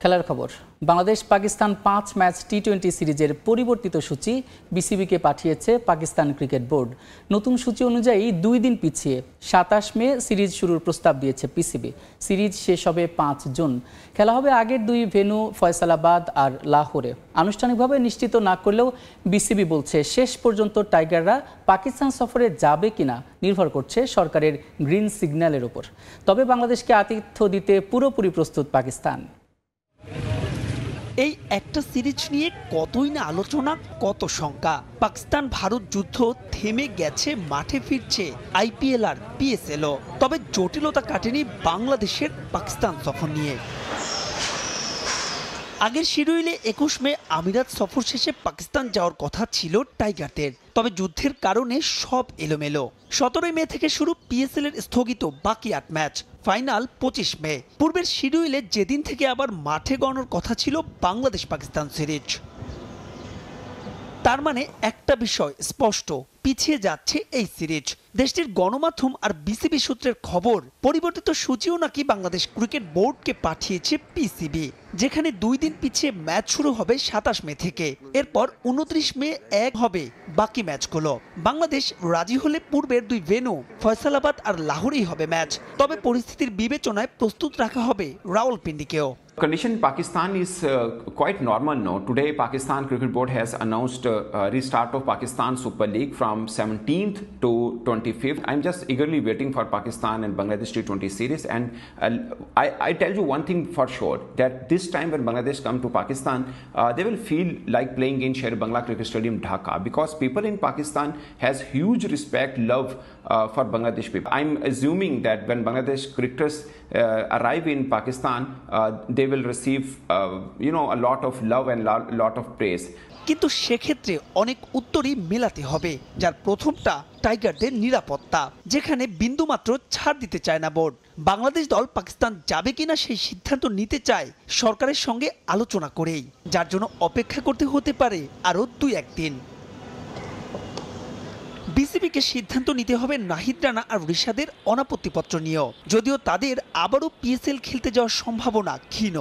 খেলার খবর। বাংলাদেশ পাকিস্তান 5 ম্যাচ টি-20 সিরিজের পরিবর্তিত সূচি বিসিবিকে পাঠিয়েছে পাকিস্তান ক্রিকেট বোর্ড। নতুন সূচি অনুযায়ী 2 দিন পিছিয়ে 27 মে সিরিজ শুরুর প্রস্তাব দিয়েছে পিসিবি। সিরিজ শেষ হবে 5 জুন। খেলা হবে আগের 2 ভেন্যু ফয়সালাবাদ আর লাহোরে। আনুষ্ঠানিকভাবে নিশ্চিত না করলেও বিসিবি বলছে শেষ পর্যন্ত টাইগাররা পাকিস্তান সফরে যাবে কিনা নির্ভর করছে সরকারের গ্রিন সিগন্যালের উপর। তবে বাংলাদেশকে আতিথ্য দিতে পুরোপুরি প্রস্তুত পাকিস্তান। এই একটা সিরিজ নিয়ে কতই না আলোচনা, কত শঙ্কা। পাকিস্তান ভারত যুদ্ধ থেমে গেছে, মাঠে ফিরছে আইপিএল আর পিএসএলও। তবে জটিলতা কাটেনি বাংলাদেশের পাকিস্তান সফর নিয়ে। আগের শিডিউলে 21 মে আমিরাত সফর শেষে পাকিস্তান যাওয়ার কথা ছিল টাইগারদের, তবে যুদ্ধের কারণে সব এলোমেলো। 17 মে থেকে শুরু পিএসএল এর স্থগিত বাকি 8 ম্যাচ, ফাইনাল 25 মে। পূর্বের শিডিউলে যেদিন থেকে আবার মাঠে গড়ানোর কথা ছিল বাংলাদেশ পাকিস্তান সিরিজ। তার মানে একটা বিষয় স্পষ্ট, পিছিয়ে যাচ্ছে এই সিরিজ। দেশটির গণমাধ্যম আর বিসিবি সূত্রের খবর, পরিবর্তিত সূচিও নাকি বাংলাদেশ ক্রিকেট বোর্ডকে পাঠিয়েছে পিসিবি, যেখানে 2 দিন পিছিয়ে ম্যাচ শুরু হবে 27 মে থেকে। এরপর 29 মে হবে বাকি ম্যাচগুলো। বাংলাদেশ রাজি হলে পূর্বের 2 ভেন্যু ফয়সালাবাদ আর লাহোরেই হবে ম্যাচ। তবে পরিস্থিতির বিবেচনায় প্রস্তুত রাখা হবে রাওয়ালপিন্ডিকেও। Condition in Pakistan is quite normal now. Today, Pakistan Cricket Board has announced restart of Pakistan Super League from 17th to 25th. I'm just eagerly waiting for Pakistan and Bangladesh T20 series. And I tell you one thing for sure, that this time when Bangladesh come to Pakistan, they will feel like playing in Sher Bangla Cricket Stadium, Dhaka, because people in Pakistan has huge respect, love for Bangladesh people. I'm assuming that when Bangladesh cricketers arrive in Pakistan, they will receive a lot of love and lot of praise. কিন্তু সেক্ষেত্রে অনেক উত্তরই মেলাতে হবে, যার প্রথমটা টাইগারদের নিরাপত্তা, যেখানে বিন্দুমাত্র ছাড় দিতে চায় না বোর্ড। বাংলাদেশ দল পাকিস্তান যাবে কিনা সেই সিদ্ধান্ত নিতে চায় সরকারের সঙ্গে আলোচনা করেই, যার জন্য অপেক্ষা করতে হতে পারে আরও 2-1 দিন। বিসিবিকে সিদ্ধান্ত নিতে হবে নাহিদ রানা আর রিশাদের অনাপত্তিপত্র নিয়েও, যদিও তাদের আবারও পিএসএল খেলতে যাওয়ার সম্ভাবনা ক্ষীণ।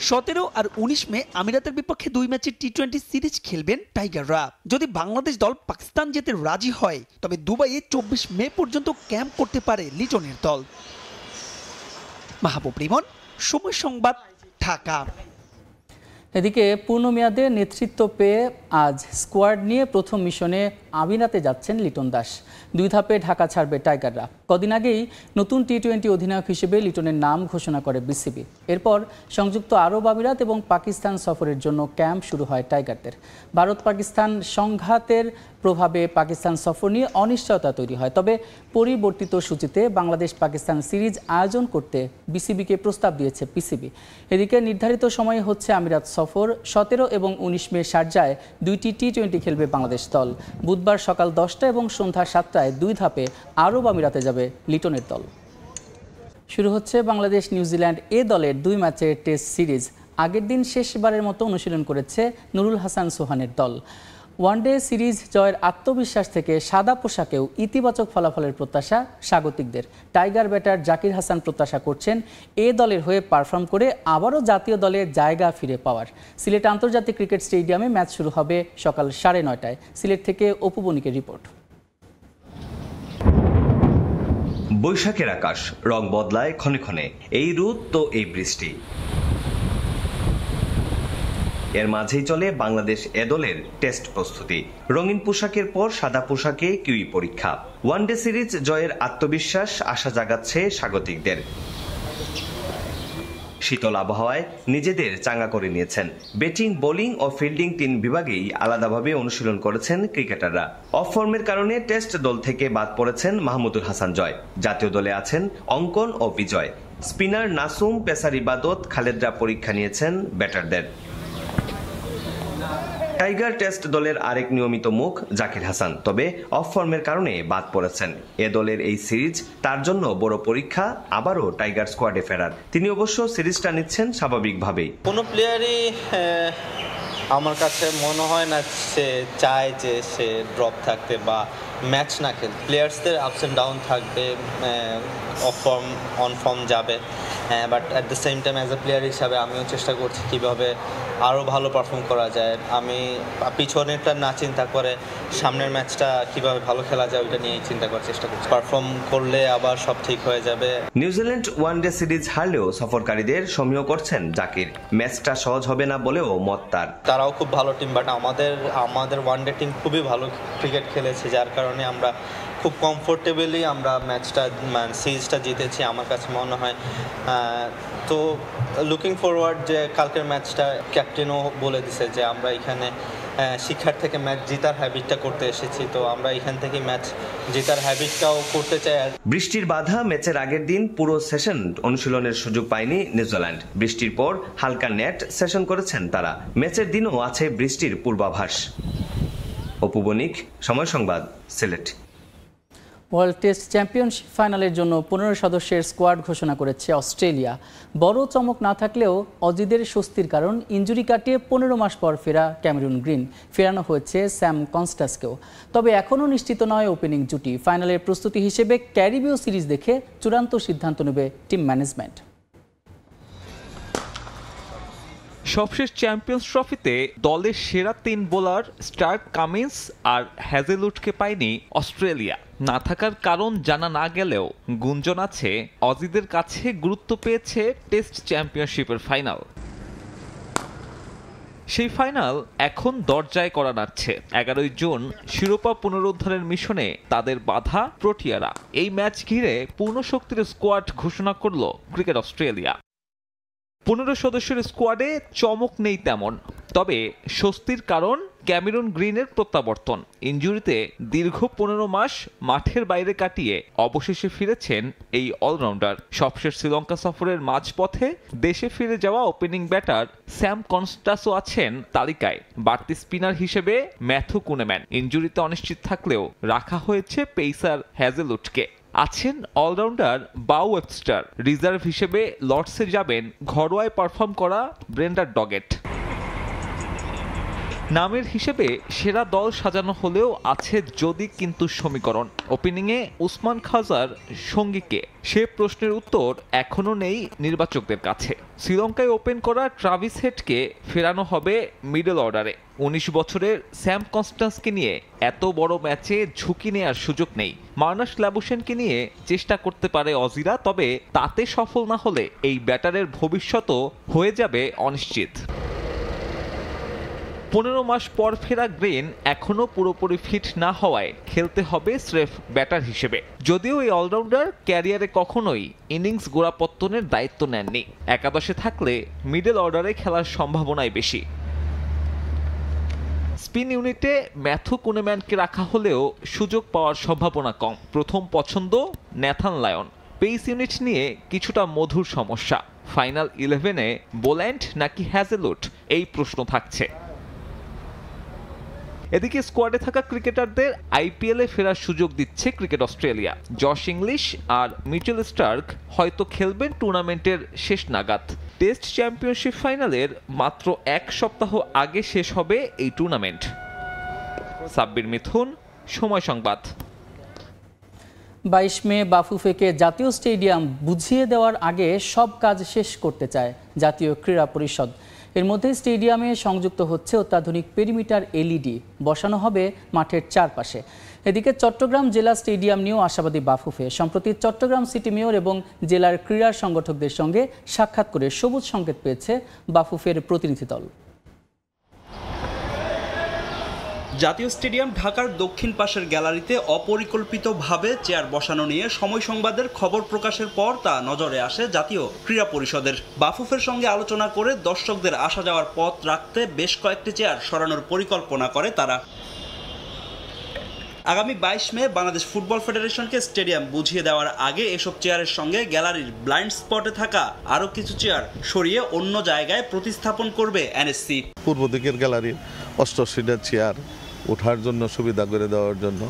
17 আর 19 মে আমিরাতের বিপক্ষে 2 ম্যাচের টি-20 সিরিজ খেলবেন টাইগাররা। যদি বাংলাদেশ দল পাকিস্তান যেতে রাজি হয়, তবে দুবাইয়ে 24 মে পর্যন্ত ক্যাম্প করতে পারে লিটনের দল। মাহবুব রিমন, সময় সংবাদ, ঢাকা। এদিকে পূর্ণমেয়াদে নেতৃত্ব পেয়ে আজ স্কোয়াড নিয়ে প্রথম মিশনে আমিরাতে যাচ্ছেন লিটন দাস। 2 ধাপে ঢাকা ছাড়বে টাইগাররা। কদিন আগেই নতুন টি-20 অধিনায়ক হিসেবে লিটনের নাম ঘোষণা করে বিসিবি। এরপর সংযুক্ত আরব আমিরাত এবং পাকিস্তান সফরের জন্য ক্যাম্প শুরু হয় টাইগারদের। ভারত পাকিস্তান সংঘাতের প্রভাবে পাকিস্তান সফর নিয়ে অনিশ্চয়তা তৈরি হয়। তবে পরিবর্তিত সূচিতে বাংলাদেশ পাকিস্তান সিরিজ আয়োজন করতে বিসিবিকে প্রস্তাব দিয়েছে পিসিবি। এদিকে নির্ধারিত সময়ে হচ্ছে আমিরাত সফর। 17 এবং 19 মে শারজায় 2টি টি-20 খেলবে বাংলাদেশ দল। বুধবার সকাল 10টা এবং সন্ধ্যা 7টায় 2 ধাপে আরব আমিরাতে যাবে লিটনের দল। শুরু হচ্ছে বাংলাদেশ নিউজিল্যান্ড এ দলের 2 ম্যাচের টেস্ট সিরিজ। আগের দিন শেষবারের মতো অনুশীলন করেছে নুরুল হাসান সোহানের দল। ওয়ানডে সিরিজ জয়ের আত্মবিশ্বাস থেকে সাদা পোশাকেও ইতিবাচক ফলাফলের প্রত্যাশা স্বাগতিকদের। টাইগার ব্যাটার জাকির হাসান প্রত্যাশা করছেন এ দলের হয়ে পারফর্ম করে আবারও জাতীয় দলে জায়গা ফিরে পাওয়ার। সিলেট আন্তর্জাতিক ক্রিকেট স্টেডিয়ামে ম্যাচ শুরু হবে সকাল 9:30টায়। সিলেট থেকে অপু বণিকের রিপোর্ট। বৈশাখের আকাশ রং বদলায় ক্ষণে ক্ষণে, এই রোদ তো এই বৃষ্টি। এর মাঝেই চলে বাংলাদেশ এ দলের টেস্ট প্রস্তুতি। রঙিন পোশাকের পর সাদা পোশাকে কিউই পরীক্ষা। ওয়ানডে সিরিজ জয়ের আত্মবিশ্বাস আশা জাগাচ্ছে স্বাগতিকদের। শীতল আবহাওয়ায় নিজেদের চাঙ্গা করে নিয়েছেন। ব্যাটিং, বোলিং ও ফিল্ডিং 3 বিভাগেই আলাদাভাবে অনুশীলন করেছেন ক্রিকেটাররা। অফ ফর্মের কারণে টেস্ট দল থেকে বাদ পড়েছেন মাহমুদুল হাসান জয়। জাতীয় দলে আছেন অঙ্কন ও বিজয়। স্পিনার নাসুম, পেসার ইবাদত, খালেদরা পরীক্ষা নিয়েছেন ব্যাটারদের। টাইগার টেস্ট দলের আরেক নিয়মিত মুখ জাকির হাসান, তবে অফ ফর্মের কারণে বাদ পড়েছেন। এ দলের এই সিরিজ তার জন্য বড় পরীক্ষা, আবারও টাইগার স্কোয়াডে ফেরার। তিনি অবশ্য সিরিজটা নিচ্ছেন স্বাভাবিকভাবেই। কোনো প্লেয়ারই আমার কাছে মনে হয় না সে চায় যে সে ড্রপ থাকতে বা ম্যাচ না খেলতে। প্লেয়ার্সদের আপস অ্যান্ড ডাউন থাকবে, অফ ফর্ম অন ফর্ম যাবে, but at the same time as a player হিসাবে আমিও চেষ্টা করছি কীভাবে আরও ভালো পারফর্ম করা যায়। আমি পিছনেরটা না চিন্তা করে সামনের ম্যাচটা কীভাবে ভালো খেলা যায় ওইটা নিয়েই চিন্তা করার চেষ্টা করছি। পারফর্ম করলে আবার সব ঠিক হয়ে যাবে। নিউজিল্যান্ড ওয়ানডে সিরিজ হারলেও সফরকারীদের সমীহ করছেন জাকির। ম্যাচটা সহজ হবে না বলেও মত তার। তারাও খুব ভালো টিম, বাট আমাদের ওয়ানডে টিম খুবই ভালো ক্রিকেট খেলেছে, যার কারণে আমরা খুব কমফোর্টেবলি আমরা ম্যাচটা সিরিজটা জিতেছি আমার কাছে মনে হয়। তো লুকিং ফরওয়ার্ড যে কালকের ম্যাচটা ক্যাপ্টেনও বলে দিছে যে আমরা এখানে শিক্ষার থেকে ম্যাচ জেতার হ্যাবিটটা করতে এসেছি, তো আমরা এখান থেকে ম্যাচ জেতার হ্যাবিটটাও করতে চাই। বৃষ্টির বাধা ম্যাচের আগের দিন পুরো সেশন অনুশীলনের সুযোগ পায়নি নিউজিল্যান্ড। বৃষ্টির পর হালকা নেট সেশন করেছেন তারা। ম্যাচের দিনও আছে বৃষ্টির পূর্বাভাস। অপু বণিক, সময় সংবাদ, সিলেট। ওয়ার্ল্ড টেস্ট চ্যাম্পিয়নশিপ ফাইনালের জন্য 15 সদস্যের স্কোয়াড ঘোষণা করেছে অস্ট্রেলিয়া। বড় চমক না থাকলেও অজিদের স্বস্তির কারণ ইনজুরি কাটিয়ে 15 মাস পর ফেরা ক্যামেরুন গ্রিন। ফেরানো হয়েছে স্যাম কনস্টাসকেও। তবে এখনও নিশ্চিত নয় ওপেনিং জুটি। ফাইনালের প্রস্তুতি হিসেবে ক্যারিবীয় সিরিজ দেখে চূড়ান্ত সিদ্ধান্ত নেবে টিম ম্যানেজমেন্ট। সবশেষ চ্যাম্পিয়ন্স ট্রফিতে দলের সেরা 3 বোলার স্টার্ক, কামিন্স আর হ্যাজেলউডকে পায়নি অস্ট্রেলিয়া। না থাকার কারণ জানা না গেলেও গুঞ্জন আছে অজিদের কাছে গুরুত্ব পেয়েছে টেস্ট চ্যাম্পিয়নশিপের ফাইনাল। সেই ফাইনাল এখন দরজায় করা নাড়ছে। 11 জুন শিরোপা পুনরুদ্ধারের মিশনে তাদের বাধা প্রোটিয়ারা। এই ম্যাচ ঘিরে পূর্ণ শক্তির স্কোয়াড ঘোষণা করল ক্রিকেট অস্ট্রেলিয়া। 15 সদস্যের স্কোয়াডে চমক নেই তেমন, তবে স্বস্তির কারণ ক্যামেরুন গ্রিনের প্রত্যাবর্তন। ইনজুরিতে দীর্ঘ 15 মাস মাঠের বাইরে কাটিয়ে অবশেষে ফিরেছেন এই অলরাউন্ডার। সবশেষ শ্রীলঙ্কা সফরের মাঝপথে দেশে ফিরে যাওয়া ওপেনিং ব্যাটার স্যাম কনস্টাসও আছেন তালিকায়। বাড়তি স্পিনার হিসেবে ম্যাথু কুনেম্যান। ইনজুরিতে অনিশ্চিত থাকলেও রাখা হয়েছে পেসার হ্যাজেলউডকে। আছেন অলরাউন্ডার বাউ ওয়েবস্টার। রিজার্ভ হিসেবে লর্ডসে যাবেন ঘরোয়ায় পারফর্ম করা ব্রেন্ডান ডগেট। নামের হিসেবে সেরা দল সাজানো হলেও আছে যদি কিন্তু সমীকরণ। ওপেনিংয়ে উসমান খাজার সঙ্গীকে, সে প্রশ্নের উত্তর এখনও নেই নির্বাচকদের কাছে। শ্রীলঙ্কায় ওপেন করা ট্রাভিস হেডকে ফেরানো হবে মিডল অর্ডারে। 19 বছরের স্যাম কনস্টান্সকে নিয়ে এত বড় ম্যাচে ঝুঁকি নেওয়ার সুযোগ নেই। মার্নাস ল্যাবুশেনকে নিয়ে চেষ্টা করতে পারে অজিরা, তবে তাতে সফল না হলে এই ব্যাটারের ভবিষ্যৎও হয়ে যাবে অনিশ্চিত। 15 মাস পর ফেরা গ্রিন এখনো পুরোপুরি ফিট না হওয়ায় খেলতে হবে স্রেফ ব্যাটার হিসেবে। যদিও এই অলরাউন্ডার ক্যারিয়ারে কখনোই ইনিংস গোড়াপত্তনের দায়িত্ব নেননি। একাদশে থাকলে মিডল অর্ডারে খেলার সম্ভাবনাই বেশি। স্পিন ইউনিটে ম্যাথু কুনেম্যানকে রাখা হলেও সুযোগ পাওয়ার সম্ভাবনা কম। প্রথম পছন্দ ন্যাথান লায়ন। পেস ইউনিট নিয়ে কিছুটা মধুর সমস্যা। ফাইনাল 11-এ বোল্যান্ড নাকি হ্যাজেলউড এই প্রশ্ন থাকছে। এদিকে স্কোয়াডে থাকা ক্রিকেটারদের আইপিএলে ফেরার সুযোগ দিচ্ছে ক্রিকেট অস্ট্রেলিয়া। জশ ইংলিশ আর মিচেল স্টার্ক হয়তো খেলবেন টুর্নামেন্টের শেষ নাগাদ। টেস্ট চ্যাম্পিয়নশিপ ফাইনালের মাত্র 1 সপ্তাহ আগে শেষ হবে এই টুর্নামেন্ট। সাব্বির মিথুন, সময় সংবাদ। 22 মে বাফুফেকে জাতীয় স্টেডিয়াম বুঝিয়ে দেওয়ার আগে সব কাজ শেষ করতে চায় জাতীয় ক্রীড়া পরিষদ। এর মধ্যে স্টেডিয়ামে সংযুক্ত হচ্ছে অত্যাধুনিক পেরিমিটার এলইডি, বসানো হবে মাঠের চারপাশে। এদিকে চট্টগ্রাম জেলা স্টেডিয়াম নিয়েও আশাবাদী বাফুফে। সম্প্রতি চট্টগ্রাম সিটি মেয়র এবং জেলার ক্রীড়া সংগঠকদের সঙ্গে সাক্ষাৎ করে সবুজ সংকেত পেয়েছে বাফুফের প্রতিনিধি দল। জাতীয় স্টেডিয়াম ঢাকার দক্ষিণ পাশের গ্যালারিতে অপরিকল্পিতভাবে চেয়ার বসানো নিয়ে সময় সংবাদের খবর প্রকাশের পর তা নজরে আসে জাতীয় ক্রীড়া পরিষদের। বাফুফের সঙ্গে আলোচনা করে দর্শকদের আসা যাওয়ার পথ রাখতে বেশ কয়েকটি চেয়ার সরানোর পরিকল্পনা করে তারা। আগামী 22 মে বাংলাদেশ ফুটবল ফেডারেশনকে স্টেডিয়াম বুঝিয়ে দেওয়ার আগে এসব চেয়ারের সঙ্গে গ্যালারির ব্লাইন্ড স্পটে থাকা আরও কিছু চেয়ার সরিয়ে অন্য জায়গায় প্রতিস্থাপন করবে এনএসসি। পূর্ব দিকের গ্যালারির 88 সিটের চেয়ার ওঠার জন্য সুবিধা করে দেওয়ার জন্য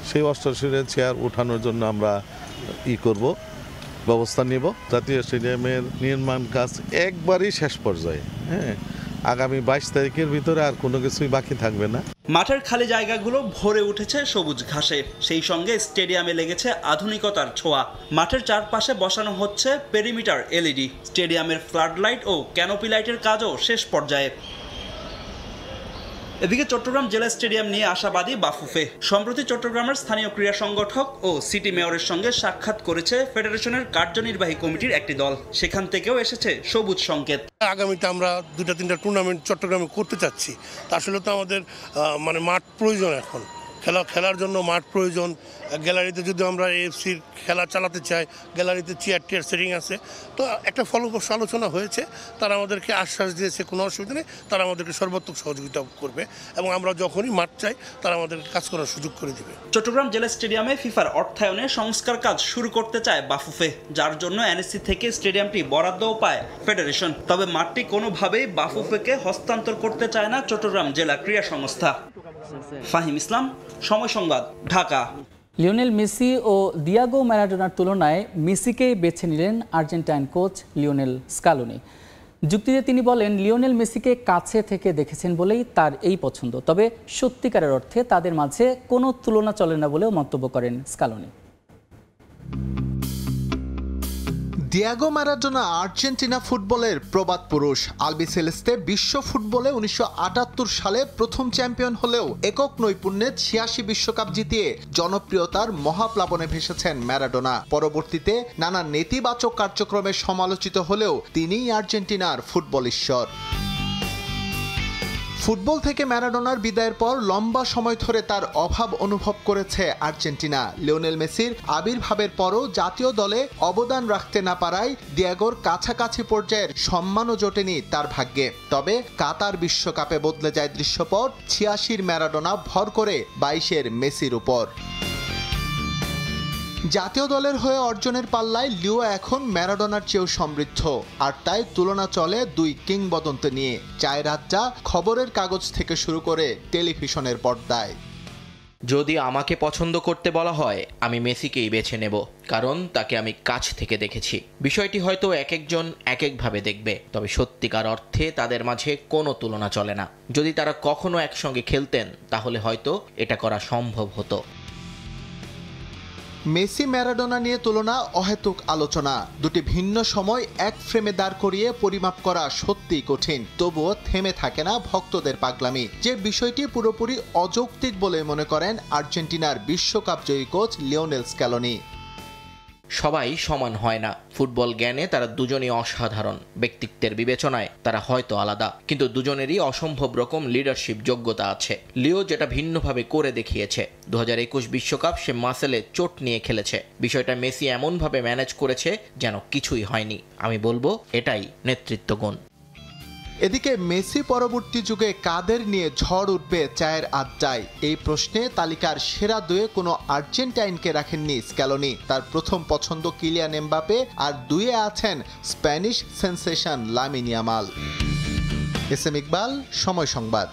সেই 88 সিটের চেয়ার ওঠানোর জন্য আমরা করব, ব্যবস্থা নেব। জাতীয় স্টেডিয়ামের নির্মাণ কাজ একবারই শেষ পর্যায়ে। আগামী 22 তারিখের ভিতরে আর কোনো কিছুই বাকি থাকবে না। মাঠের খালি জায়গাগুলো ভরে উঠেছে সবুজ ঘাসে, সেই সঙ্গে স্টেডিয়ামে লেগেছে আধুনিকতার ছোঁয়া। মাঠের চারপাশে বসানো হচ্ছে পেরিমিটার এলইডি। স্টেডিয়ামের ফ্লাড লাইট ও ক্যানোপি লাইটের কাজও শেষ পর্যায়ে। এদিকে চট্টগ্রাম জেলা স্টেডিয়াম নিয়ে আশাবাদী বাফুফে। সম্প্রতি চট্টগ্রামের স্থানীয় ক্রীড়া সংগঠক ও সিটি মেয়রের সঙ্গে সাক্ষাৎ করেছে ফেডারেশনের কার্যনির্বাহী কমিটির একটি দল। সেখান থেকেও এসেছে সবুজ সংকেত। আগামীতে আমরা 2-3টা টুর্নামেন্ট চট্টগ্রামে করতে চাচ্ছি। আসলে তো আমাদের মাঠ প্রয়োজন, এখন খেলার জন্য মাঠ প্রয়োজন। গ্যালারিতে যদি আমরা এএফসির খেলা চালাতে চাই, গ্যালারিতে চেয়ার টিয়ার সেটিং আছে, তো একটা ফলপ্রসূ আলোচনা হয়েছে। তারা আমাদেরকে আশ্বাস দিয়েছে কোনো অসুবিধা নেই, তারা আমাদেরকে সর্বাত্মক সহযোগিতা করবে এবং আমরা যখনই মাঠ চাই তারা আমাদেরকে কাজ করার সুযোগ করে দেবে। চট্টগ্রাম জেলা স্টেডিয়ামে ফিফার অর্থায়নে সংস্কার কাজ শুরু করতে চায় বাফুফে, যার জন্য এনএসসি থেকে স্টেডিয়ামটি বরাদ্দও পায় ফেডারেশন। তবে মাঠটি কোনোভাবেই বাফুফেকে হস্তান্তর করতে চায় না চট্টগ্রাম জেলা ক্রীড়া সংস্থা। ফাহিম ইসলাম, সময় সংবাদ, ঢাকা। লিওনেল মেসি ও দিয়াগো ম্যারাডোনার তুলনায় মেসিকেই বেছে নিলেন আর্জেন্টাইন কোচ লিওনেল স্কালোনি। যুক্তিতে তিনি বলেন, লিওনেল মেসিকে কাছে থেকে দেখেছেন বলেই তার এই পছন্দ। তবে সত্যিকারের অর্থে তাদের মাঝে কোনো তুলনা চলে না বলেও মন্তব্য করেন স্কালোনি। দিয়াগো ম্যারাডোনা আর্জেন্টিনা ফুটবলের প্রবাদ পুরুষ। আলবিসেলেস্তে বিশ্ব ফুটবলে 1978 সালে প্রথম চ্যাম্পিয়ন হলেও একক নৈপুণ্যে 86 বিশ্বকাপ জিতিয়ে জনপ্রিয়তার মহাপ্লাবনে ভেসেছেন ম্যারাডোনা। পরবর্তীতে নানা নেতিবাচক কার্যক্রমে সমালোচিত হলেও তিনিই আর্জেন্টিনার ফুটবল ঈশ্বর। ফুটবল থেকে ম্যারাডোনার বিদায়ের পর লম্বা সময় ধরে তার অভাব অনুভব করেছে আর্জেন্টিনা। লিওনেল মেসির আবির্ভাবের পরও জাতীয় দলে অবদান রাখতে না পারায় দিয়াগোর কাছাকাছি পর্যায়ের সম্মানও জোটেনি তার ভাগ্যে। তবে কাতার বিশ্বকাপে বদলে যায় দৃশ্যপট। 86-র ম্যারাডোনা ভর করে 22-এর মেসির উপর। জাতীয় দলের হয়ে অর্জনের পাল্লায় লিও এখন ম্যারাডোনার চেয়েও সমৃদ্ধ, আর তাই তুলনা চলে দুই কিংবদন্তি নিয়ে। চায় রাজ্জা খবরের কাগজ থেকে শুরু করে টেলিভিশনের পর্দায়। যদি আমাকে পছন্দ করতে বলা হয়, আমি মেসিকেই বেছে নেব, কারণ তাকে আমি কাছ থেকে দেখেছি। বিষয়টি হয়তো এক একজন এক একভাবে দেখবে, তবে সত্যিকার অর্থে তাদের মাঝে কোনো তুলনা চলে না। যদি তারা কখনো একসঙ্গে খেলতেন তাহলে হয়তো এটা করা সম্ভব হতো। মেসি ম্যারাডোনা নিয়ে তুলনা অহেতুক আলোচনা। দুটি ভিন্ন সময় এক ফ্রেমে দাঁড় করিয়ে পরিমাপ করা সত্যিই কঠিন। তবুও থেমে থাকে না ভক্তদের পাগলামি, যে বিষয়টি পুরোপুরি অযৌক্তিক বলে মনে করেন আর্জেন্টিনার বিশ্বকাপ জয়ী কোচ লিওনেল স্ক্যালোনি। সবাই সমান হয় না। ফুটবল জ্ঞানে তারা দুজনই অসাধারণ, ব্যক্তিত্বের বিবেচনায় তারা হয়তো আলাদা, কিন্তু দুজনেরই অসম্ভব রকম লিডারশিপ যোগ্যতা আছে। লিও যেটা ভিন্নভাবে করে দেখিয়েছে, 2021 বিশ্বকাপ সে মাসেলে চোট নিয়ে খেলেছে। বিষয়টা মেসি এমনভাবে ম্যানেজ করেছে যেন কিছুই হয়নি। আমি বলবো এটাই নেতৃত্ব গুণ। এদিকে মেসি পরবর্তী যুগে কাদের নিয়ে ঝড় উঠবে চায়ের আড্ডায়, এই প্রশ্নে তালিকার সেরা দুয়ে কোনো আর্জেন্টাইনকে রাখেননি স্ক্যালোনি। তার প্রথম পছন্দ কিলিয়ান এমবাপে, আর দুয়ে আছেন Spanish sensation Lamine Yamal. SM Iqbal, সময় সংবাদ।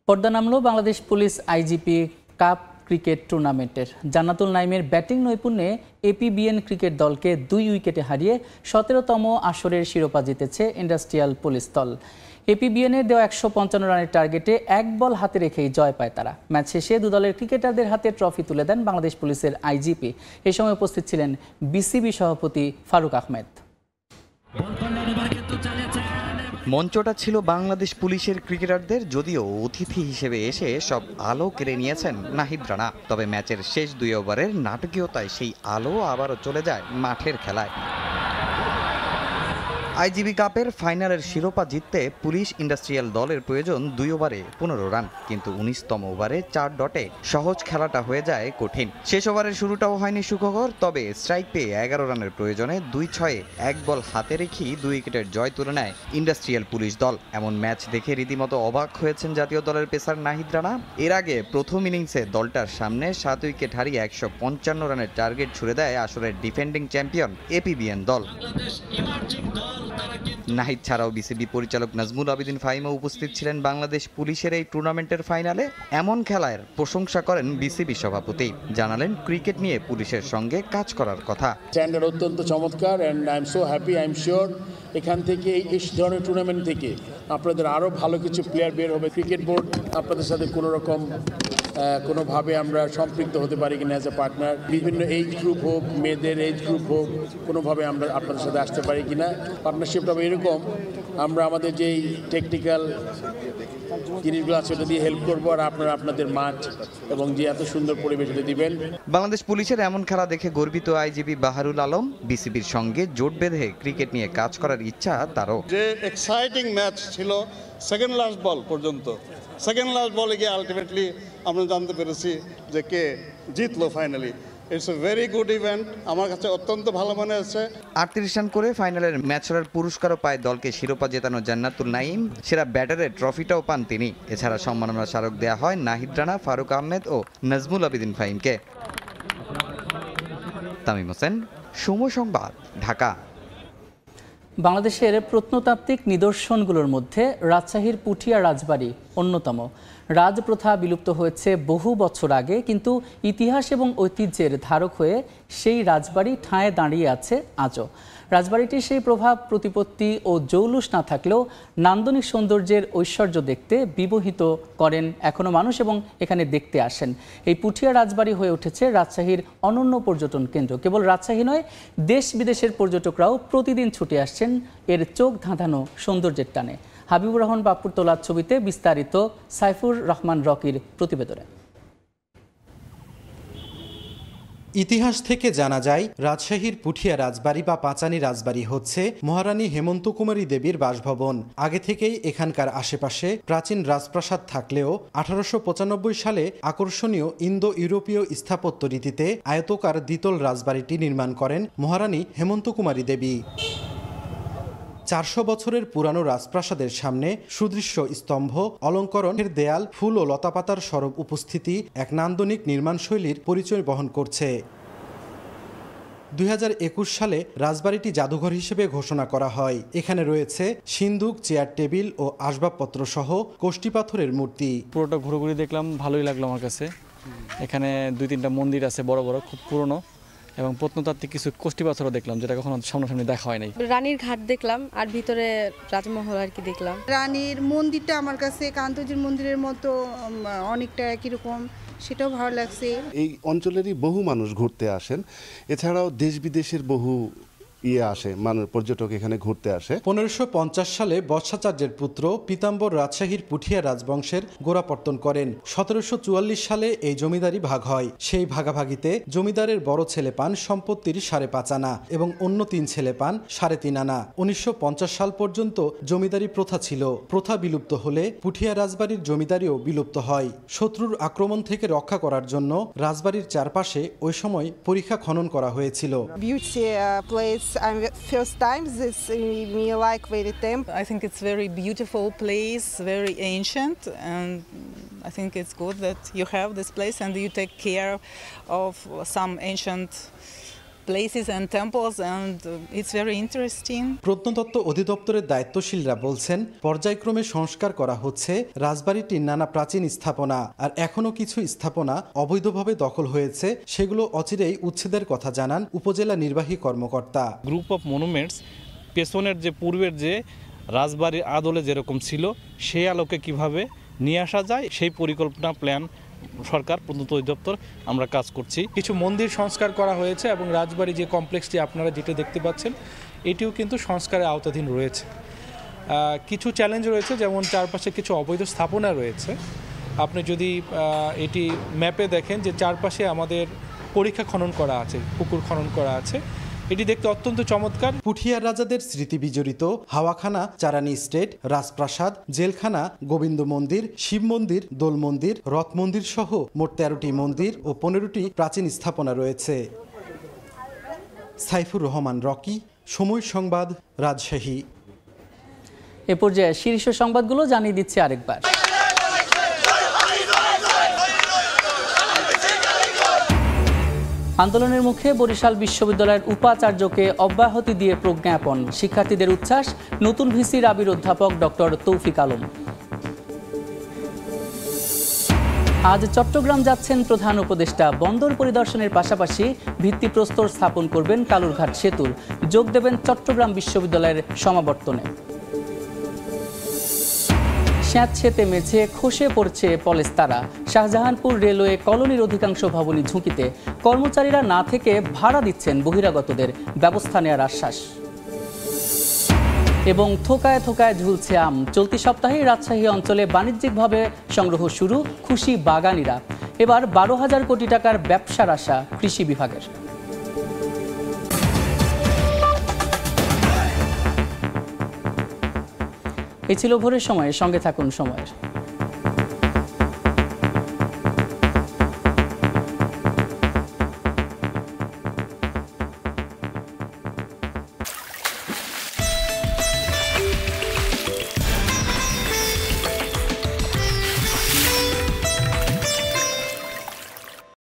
পর্দা নামলো Bangladesh police IGP cup cricket টুর্নামেন্টের। জান্নাতুল নাইমের ব্যাটিং নৈপুণ্যে এপিবিএন ক্রিকেট দলকে 2 উইকেটে হারিয়ে 17তম আসরের শিরোপা জিতেছে ইন্ডাস্ট্রিয়াল পুলিশ দল। এপিবিএনের দেওয়া 155 রানের টার্গেটে 1 বল হাতে রেখেই জয় পায় তারা। ম্যাচ শেষে দুদলের ক্রিকেটারদের হাতে ট্রফি তুলে দেন বাংলাদেশ পুলিশের আইজিপি। এ সময় উপস্থিত ছিলেন বিসিবি সভাপতি ফারুক আহমেদ। মঞ্চটা ছিল বাংলাদেশ পুলিশের ক্রিকেটারদের, যদিও অতিথি হিসেবে এসে সব আলো কেড়ে নিয়েছেন নাহিদ রানা। তবে ম্যাচের শেষ 2 ওভারের নাটকীয়তায় সেই আলো আবারও চলে যায় মাঠের খেলায়। আইজিবি কাপের ফাইনালের শিরোপা জিততে পুলিশ ইন্ডাস্ট্রিয়াল দলের প্রয়োজন 2 ওভারে 15 রান, কিন্তু 19তম ওভারে 4 ডটে সহজ খেলাটা হয়ে যায় কঠিন। শেষ ওভারের শুরুটাও হয়নি সুখকর, তবে স্ট্রাইক পেয়ে 11 রানের প্রয়োজনে 2-6-এ 1 বল হাতে রেখেই 2 উইকেটের জয় তুলে নেয় ইন্ডাস্ট্রিয়াল পুলিশ দল। এমন ম্যাচ দেখে রীতিমতো অবাক হয়েছেন জাতীয় দলের পেসার নাহিদ রানা। এর আগে প্রথম ইনিংসে দলটার সামনে 7 উইকেট হারিয়ে 155 রানের টার্গেট ছুড়ে দেয় আসরের ডিফেন্ডিং চ্যাম্পিয়ন এপিবিএন দল। নাহিদ ছাড়াও বিসিবি পরিচালক নাজমুল আবেদিন ফাহিমও উপস্থিত ছিলেন বাংলাদেশ পুলিশের এই টুর্নামেন্টের ফাইনালে। এমন খেলার প্রশংসা করেন বিসিবি সভাপতি, জানালেন ক্রিকেট নিয়ে পুলিশের সঙ্গে কাজ করার কথা। স্ট্যান্ডার্ড অত্যন্ত চমৎকার, and I am so happy. I am sure এখান থেকে এই ধরনের টুর্নামেন্ট থেকে আপনাদের আরও ভালো কিছু প্লেয়ার বের হবে। ক্রিকেট বোর্ড আপনাদের সাথে কোনোভাবে আমরা সম্পৃক্ত হতে পারি কিনা অ্যাজ এ পার্টনার, বিভিন্ন এজ গ্রুপ হোক, মেয়েদের এজ গ্রুপ হোক, কোনোভাবে আমরা আপনাদের সাথে আসতে পারি কিনা। পার্টনারশিপটা এরকম, আমরা আমাদের যেই টেকনিক্যাল জিনিসগুলো আছে ওটা দিয়ে হেল্প করবো, আর আপনারা আপনাদের মাঠ এবং যে এত সুন্দর পরিবেশ দিবেন। বাংলাদেশ পুলিশের এমন খেলা দেখে গর্বিত আইজিবি বাহারুল আলম। বিসিবির সঙ্গে জোট বেঁধে ক্রিকেট নিয়ে কাজ করার ইচ্ছা তারও। যে এক্সাইটিং ম্যাচ ছিল সেকেন্ড লাস্ট বল পর্যন্ত, সেকেন্ড লাস্ট বলে গিয়ে আলটিমেটলি আমরা জানতে পেরেছি যে কে জিতলো finally. It's a very good event, আমার কাছে অত্যন্ত ভালো মনে হচ্ছে। 38 রান করে ফাইনালের ম্যাচের পুরস্কারও পায় দলকে শিরোপা জেতানো জান্নাতুল নাইম। সেরা ব্যাটারের ট্রফিটাও পান তিনি। এছাড়া সম্মাননা স্মারক দেওয়া হয় নাহিদ রানা, ফারুক আহমেদ ও নাজমুল আবেদিন ফাহিমকে। তামিম হোসেন, সময় সংবাদ, ঢাকা। বাংলাদেশের প্রত্নতাত্ত্বিক নিদর্শনগুলোর মধ্যে রাজশাহীর পুঠিয়া রাজবাড়ি অন্যতম। রাজপ্রথা বিলুপ্ত হয়েছে বহু বছর আগে, কিন্তু ইতিহাস এবং ঐতিহ্যের ধারক হয়ে সেই রাজবাড়ি ঠাঁয়ে দাঁড়িয়ে আছে আজও। রাজবাড়িটির সেই প্রভাব প্রতিপত্তি ও জৌলুস না থাকলেও নান্দনিক সৌন্দর্যের ঐশ্বর্য দেখতে বিমোহিত করেন এখনও মানুষ এবং এখানে দেখতে আসেন। এই পুঠিয়া রাজবাড়ি হয়ে উঠেছে রাজশাহীর অনন্য পর্যটন কেন্দ্র। কেবল রাজশাহী নয়, দেশ বিদেশের পর্যটকরাও প্রতিদিন ছুটে আসছেন এর চোখ ধাঁধানো সৌন্দর্যের টানে। হাবিবুর রহমান বাপ্পুর তোলার ছবিতে বিস্তারিত সাইফুর রহমান রকির প্রতিবেদনে। ইতিহাস থেকে জানা যায়, রাজশাহীর পুঠিয়া রাজবাড়ি বা পাঁচানী রাজবাড়ি হচ্ছে মহারানী হেমন্ত কুমারী দেবীর বাসভবন। আগে থেকেই এখানকার আশেপাশে প্রাচীন রাজপ্রাসাদ থাকলেও 1895 সালে আকর্ষণীয় ইন্দো ইউরোপীয় স্থাপত্য রীতিতে আয়তকার দ্বিতল রাজবাড়িটি নির্মাণ করেন মহারানী হেমন্ত কুমারী দেবী। 400 বছরের পুরানো রাজপ্রাসাদের সামনে সুদৃশ্য স্তম্ভ, অলঙ্করণের দেয়াল, ফুল ও লতাপাতার সরব উপস্থিতি এক নান্দনিক নির্মাণশৈলীর পরিচয় বহন করছে। 2021 সালে রাজবাড়িটি জাদুঘর হিসেবে ঘোষণা করা হয়। এখানে রয়েছে সিন্দুক, চেয়ার টেবিল ও আসবাবপত্র সহ কোষ্ঠী পাথরের মূর্তি। পুরোটা ঘুরে দেখলাম, ভালোই লাগলো আমার কাছে। এখানে 2-3টা মন্দির আছে বড় বড়, খুব পুরনো, এবং প্রত্নতাত্ত্বিক কিছু কোষ্ঠী পাথরও দেখলাম, যেটা কখনো সামনাসামনি দেখা হয় নাই। রানীর ঘাট দেখলাম, আর ভিতরে রাজমহল আর কি দেখলাম। রানীর মন্দিরটা আমার কাছে কান্তজির মন্দিরের মতো অনেকটা একই রকম, সেটাও ভালো লাগছে। এই অঞ্চলেরই বহু মানুষ ঘুরতে আসেন, এছাড়াও দেশ বিদেশের বহু আসে, পর্যটক এখানে ঘুরতে আসে। 1550 সালে বৎসাচার্যের পুত্র পীতাম্বর রাজশাহীর পুঠিয়া রাজবংশের গোড়াপত্তন করেন। 1744 সালে এই জমিদারি ভাগ হয়। সেই ভাগাভাগিতে জমিদারের বড় ছেলে পান সম্পত্তির 5.5 আনা এবং অন্য 3 ছেলে পান 3.5 আনা। 1950 সাল পর্যন্ত জমিদারি প্রথা ছিল। প্রথা বিলুপ্ত হলে পুঠিয়া রাজবাড়ির জমিদারিও বিলুপ্ত হয়। শত্রুর আক্রমণ থেকে রক্ষা করার জন্য রাজবাড়ির চারপাশে ওই সময় পরীক্ষা খনন করা হয়েছিল। Beauty place. I'm first time this me like very temple. I think it's very beautiful place, very ancient, and I think it's good that you have this place and you take care of some ancient places and temples, and it's very interesting. প্রত্নতত্ত্ব অধিদপ্তরের দায়িত্বশীলরা বলছেন পর্যায়ক্রমে সংস্কার করা হচ্ছে রাজবাড়িটির নানা প্রাচীন স্থাপনা, আর এখনো কিছু স্থাপনা অবৈধভাবে দখল হয়েছে, সেগুলো অচিরেই উচ্ছেদের কথা জানান উপজেলা নির্বাহী কর্মকর্তা। গ্রুপ অফ মনুমেন্টস পেছনের যে পূর্বের যে রাজবাড়ির আদলে যেরকম ছিল সেই আলোকে কিভাবে নিয়ে আসা যায় সেই পরিকল্পনা প্ল্যান সরকার প্রত্নতত্ত্ব অধিদপ্তর আমরা কাজ করছি। কিছু মন্দির সংস্কার করা হয়েছে এবং রাজবাড়ি যে কমপ্লেক্সটি আপনারা যেটা দেখতে পাচ্ছেন এটিও কিন্তু সংস্কারের আওতাধীন রয়েছে। কিছু চ্যালেঞ্জ রয়েছে, যেমন চারপাশে কিছু অবৈধ স্থাপনা রয়েছে। আপনি যদি এটি ম্যাপে দেখেন যে চারপাশে আমাদের পরীক্ষা খনন করা আছে, পুকুর খনন করা আছে, এটি দেখতে অত্যন্ত চমৎকার। পুঠিয়ার রাজাদের স্মৃতি বিজড়িত হাওয়াখানা, চারানি স্টেট, রাজপ্রাসাদ, জেলখানা, গোবিন্দ মন্দির, শিব মন্দির, দোল মন্দির, রথ মন্দির সহ মোট 13টি মন্দির ও 15টি প্রাচীন স্থাপনা রয়েছে। সাইফুর রহমান রকি, সময় সংবাদ, রাজশাহী। এ পর্যায়ে শীর্ষ সংবাদগুলো জানিয়ে দিচ্ছি আরেকবার। আন্দোলনের মুখে বরিশাল বিশ্ববিদ্যালয়ের উপাচার্যকে অব্যাহতি দিয়ে প্রজ্ঞাপন। শিক্ষার্থীদের উচ্ছ্বাস, নতুন ভিসি রাবির অধ্যাপক ডক্টর তৌফিক আলম। আজ চট্টগ্রাম যাচ্ছেন প্রধান উপদেষ্টা। বন্দর পরিদর্শনের পাশাপাশি ভিত্তিপ্রস্তর স্থাপন করবেন কালুরঘাট সেতুর। যোগ দেবেন চট্টগ্রাম বিশ্ববিদ্যালয়ের সমাবর্তনে। স্যাঁতসেঁতে মেঝে খসে পড়ছে পলেস্তারা। শাহজাহানপুর রেলওয়ে কলোনির অধিকাংশ ভবনই ঝুঁকিতে। কর্মচারীরা না থেকে ভাড়া দিচ্ছেন বহিরাগতদের, ব্যবস্থা নেওয়ার আশ্বাস। এবং থোকায় থোকায় ঝুলছে আম। চলতি সপ্তাহে রাজশাহী অঞ্চলে বাণিজ্যিকভাবে সংগ্রহ শুরু, খুশি বাগানিরা। এবার 12,000 কোটি টাকার ব্যবসার আশা কৃষি বিভাগের। এই ছিল ভোরের সময়ের সঙ্গে থাকুন সময়ের।